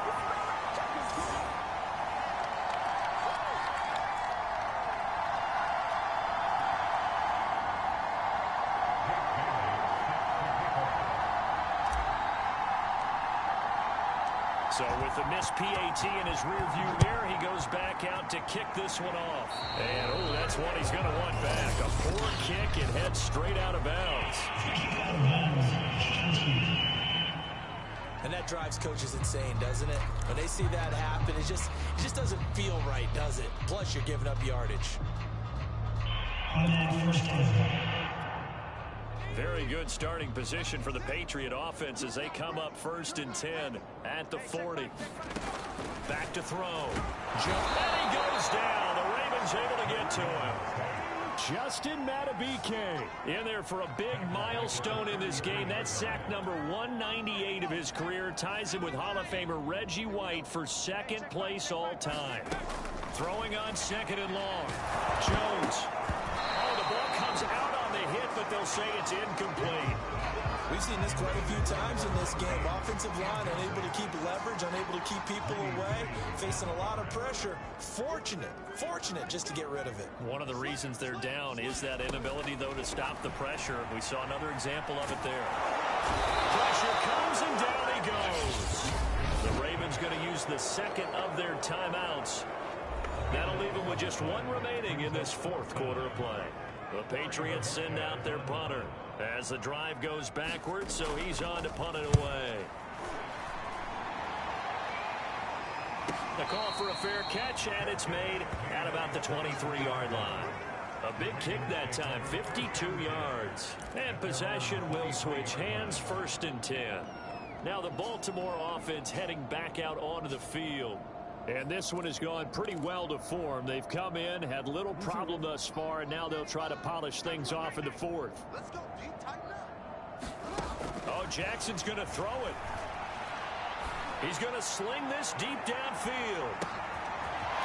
So with the missed PAT in his rearview mirror, he goes back out to kick this one off. And, oh, that's one he's going to want back. A poor kick and heads straight out of bounds. And that drives coaches insane, doesn't it? When they see that happen, it just doesn't feel right, does it? Plus, you're giving up yardage. Very good starting position for the Patriot offense as they come up 1st and 10 at the 40. Back to throw. And he goes down. The Ravens able to get to him. Justin Matabike in there for a big milestone in this game. That's sack number 198 of his career. Ties him with Hall of Famer Reggie White for 2nd place all time. Throwing on 2nd and long. Jones. Oh, the ball comes out on the hit, but they'll say it's incomplete. We've seen this quite a few times in this game. Offensive line unable to keep leverage, unable to keep people away, facing a lot of pressure. Fortunate just to get rid of it. One of the reasons they're down is that inability, though, to stop the pressure. We saw another example of it there. Pressure comes and down he goes. The Ravens going to use the 2nd of their timeouts. That'll leave them with just 1 remaining in this 4th quarter of play. The Patriots send out their punter as the drive goes backwards, so he's on to punt it away. The call for a fair catch, and it's made at about the 23-yard line. A big kick that time, 52 yards. And possession will switch hands, 1st and 10. Now the Baltimore offense heading back out onto the field. And this one has gone pretty well to form. They've come in, had little problem thus far, and now they'll try to polish things off in the 4th. Let's go, D. Tighten up. Oh, Jackson's going to throw it. He's going to sling this deep downfield.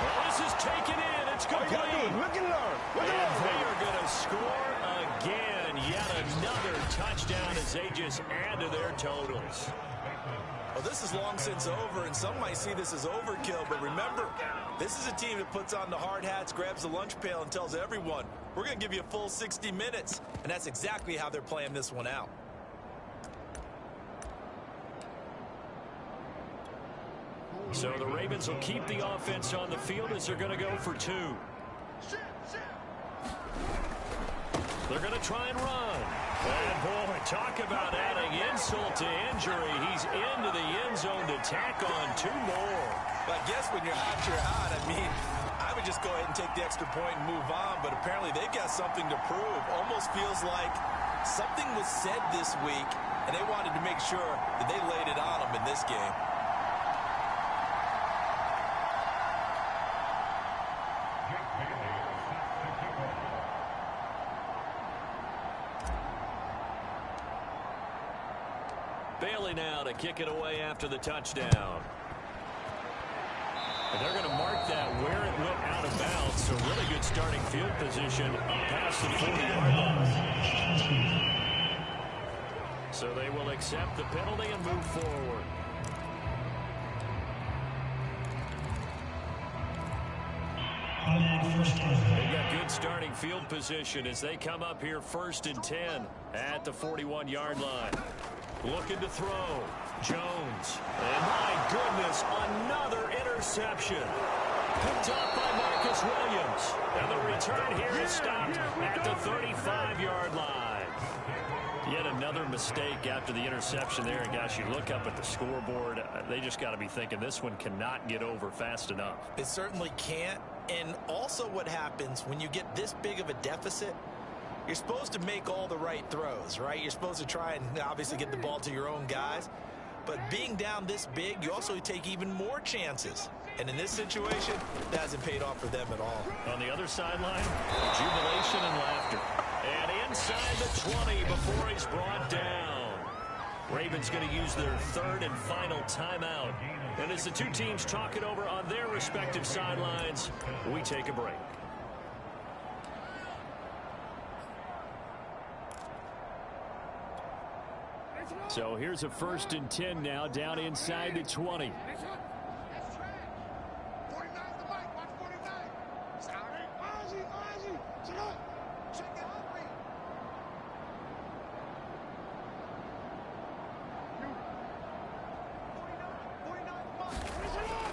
Oh, this is taken in. It's complete. Look and learn. And they are going to score again. Yet another touchdown as they just add to their totals. Well, this is long since over, and some might see this as overkill, but remember, this is a team that puts on the hard hats, grabs the lunch pail, and tells everyone, we're going to give you a full 60 minutes, and that's exactly how they're playing this one out. So the Ravens will keep the offense on the field as they're going to go for 2. They're going to try and run. And boy, talk about adding insult to injury. He's into the end zone to tack on 2 more. But I guess when you're hot, you're hot. I mean, I would just go ahead and take the extra point and move on, but apparently they've got something to prove. Almost feels like something was said this week, and they wanted to make sure that they laid it on them in this game. Bailey now to kick it away after the touchdown. And they're going to mark that where it went out of bounds. So really good starting field position up past the 40-yard line. So they will accept the penalty and move forward. They've got good starting field position as they come up here 1st and 10 at the 41-yard line. Looking to throw. Jones. And my goodness, another interception. Picked up by Marcus Williams. And the return here is stopped at the 35-yard line. Yet another mistake after the interception there. And gosh, you look up at the scoreboard, they just got to be thinking this one cannot get over fast enough. It certainly can't. And also what happens when you get this big of a deficit, you're supposed to make all the right throws, right? You're supposed to try and obviously get the ball to your own guys. But being down this big, you also take even more chances. And in this situation, that hasn't paid off for them at all. On the other sideline, jubilation and laughter. And inside the 20 before he's brought down. Ravens going to use their third and final timeout. And as the two teams talk it over on their respective sidelines, we take a break. So here's a 1st and 10 now, down inside the 20.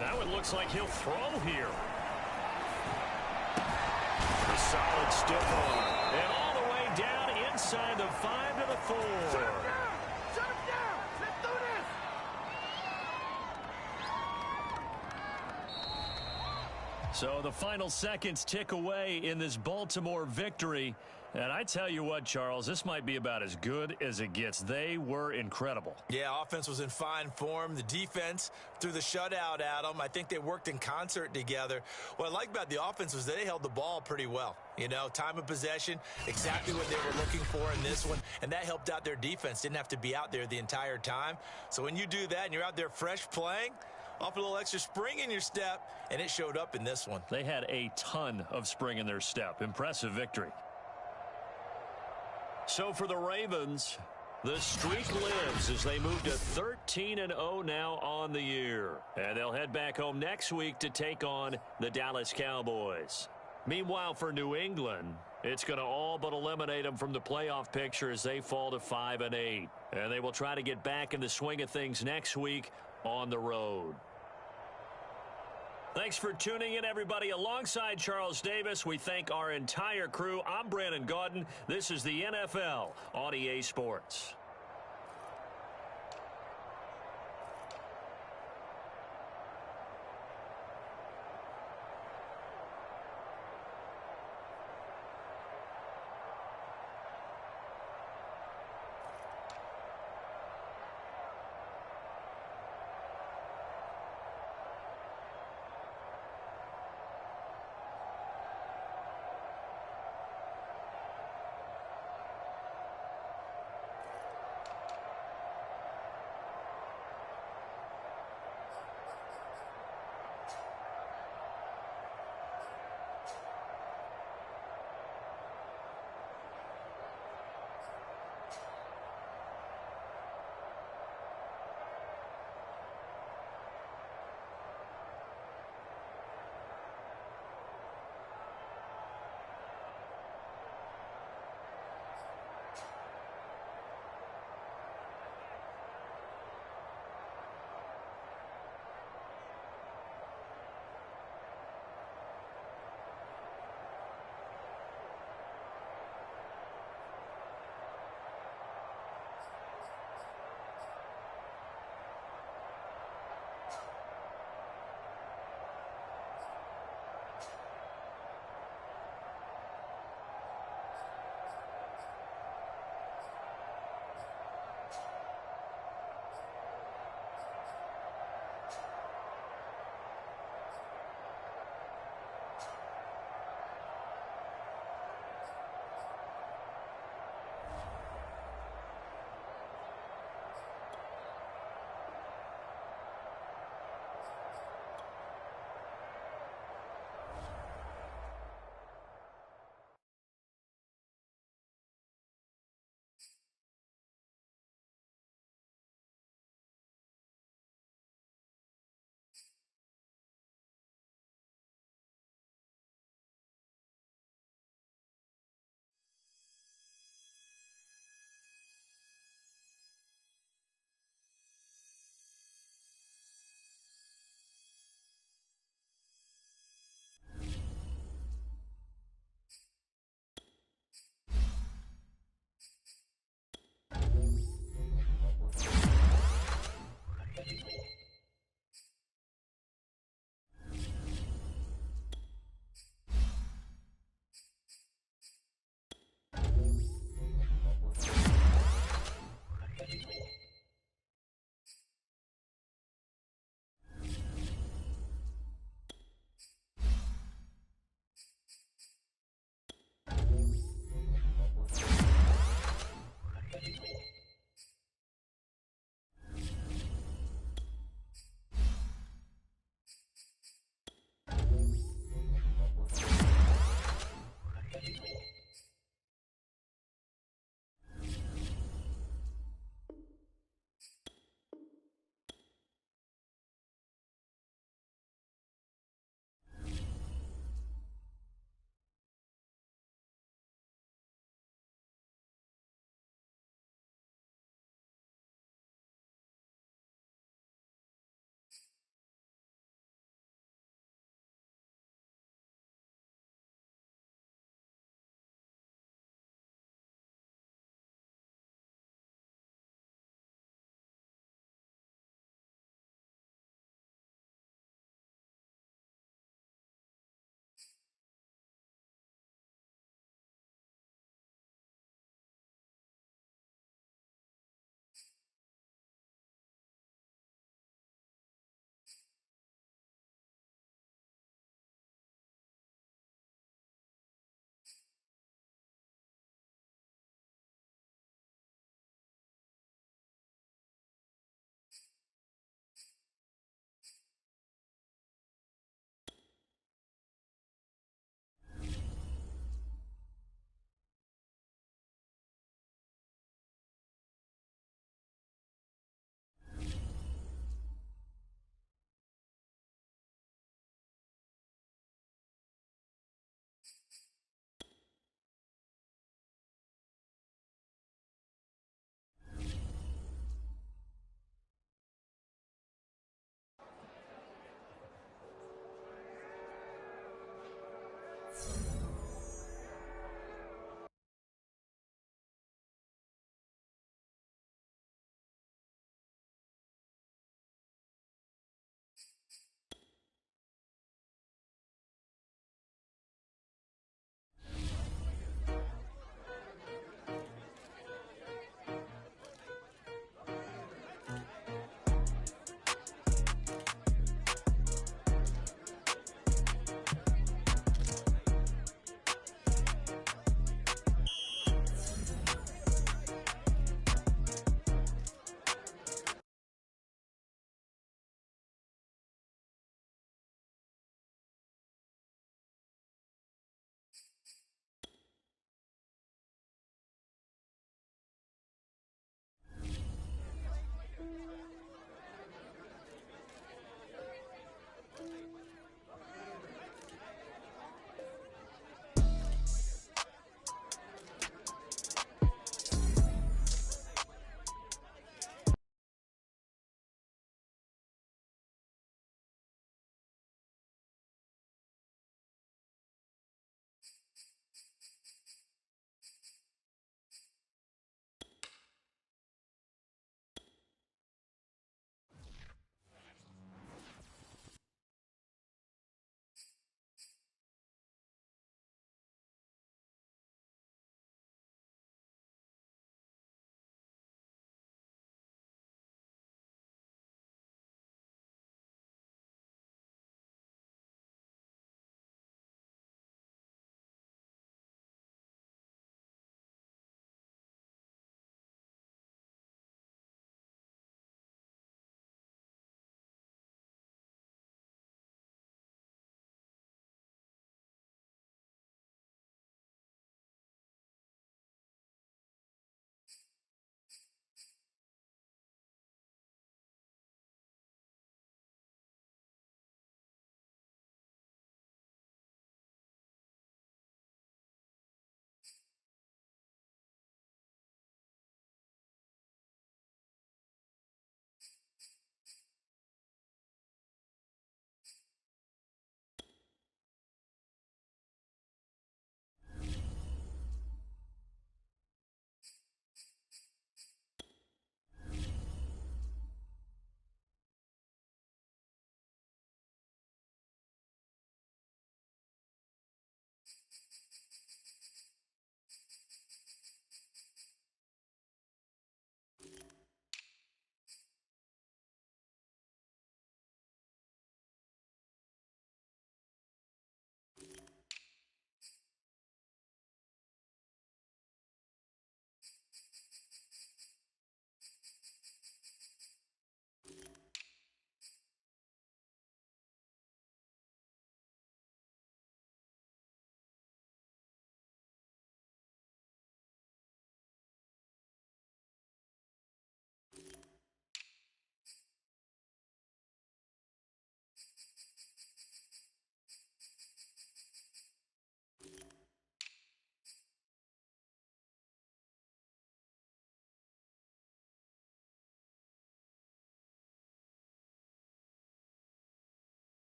That one looks like he'll throw here. A solid stiff arm. And all the way down inside the 5 to the 4. Shut him down! Shut him down! Let's do this! So the final seconds tick away in this Baltimore victory. And I tell you what, Charles, this might be about as good as it gets. They were incredible. Yeah, offense was in fine form. The defense threw the shutout at them. I think they worked in concert together. What I like about the offense was they held the ball pretty well. You know, time of possession, exactly what they were looking for in this one. And that helped out their defense. Didn't have to be out there the entire time. So when you do that and you're out there fresh playing, off a little extra spring in your step, and it showed up in this one. They had a ton of spring in their step. Impressive victory. So for the Ravens, the streak lives as they move to 13-0 now on the year. And they'll head back home next week to take on the Dallas Cowboys. Meanwhile, for New England, it's going to all but eliminate them from the playoff picture as they fall to 5-8. And they will try to get back in the swing of things next week on the road. Thanks for tuning in, everybody. Alongside Charles Davis, we thank our entire crew. I'm Brandon Gaudin. This is the NFL on EA Sports.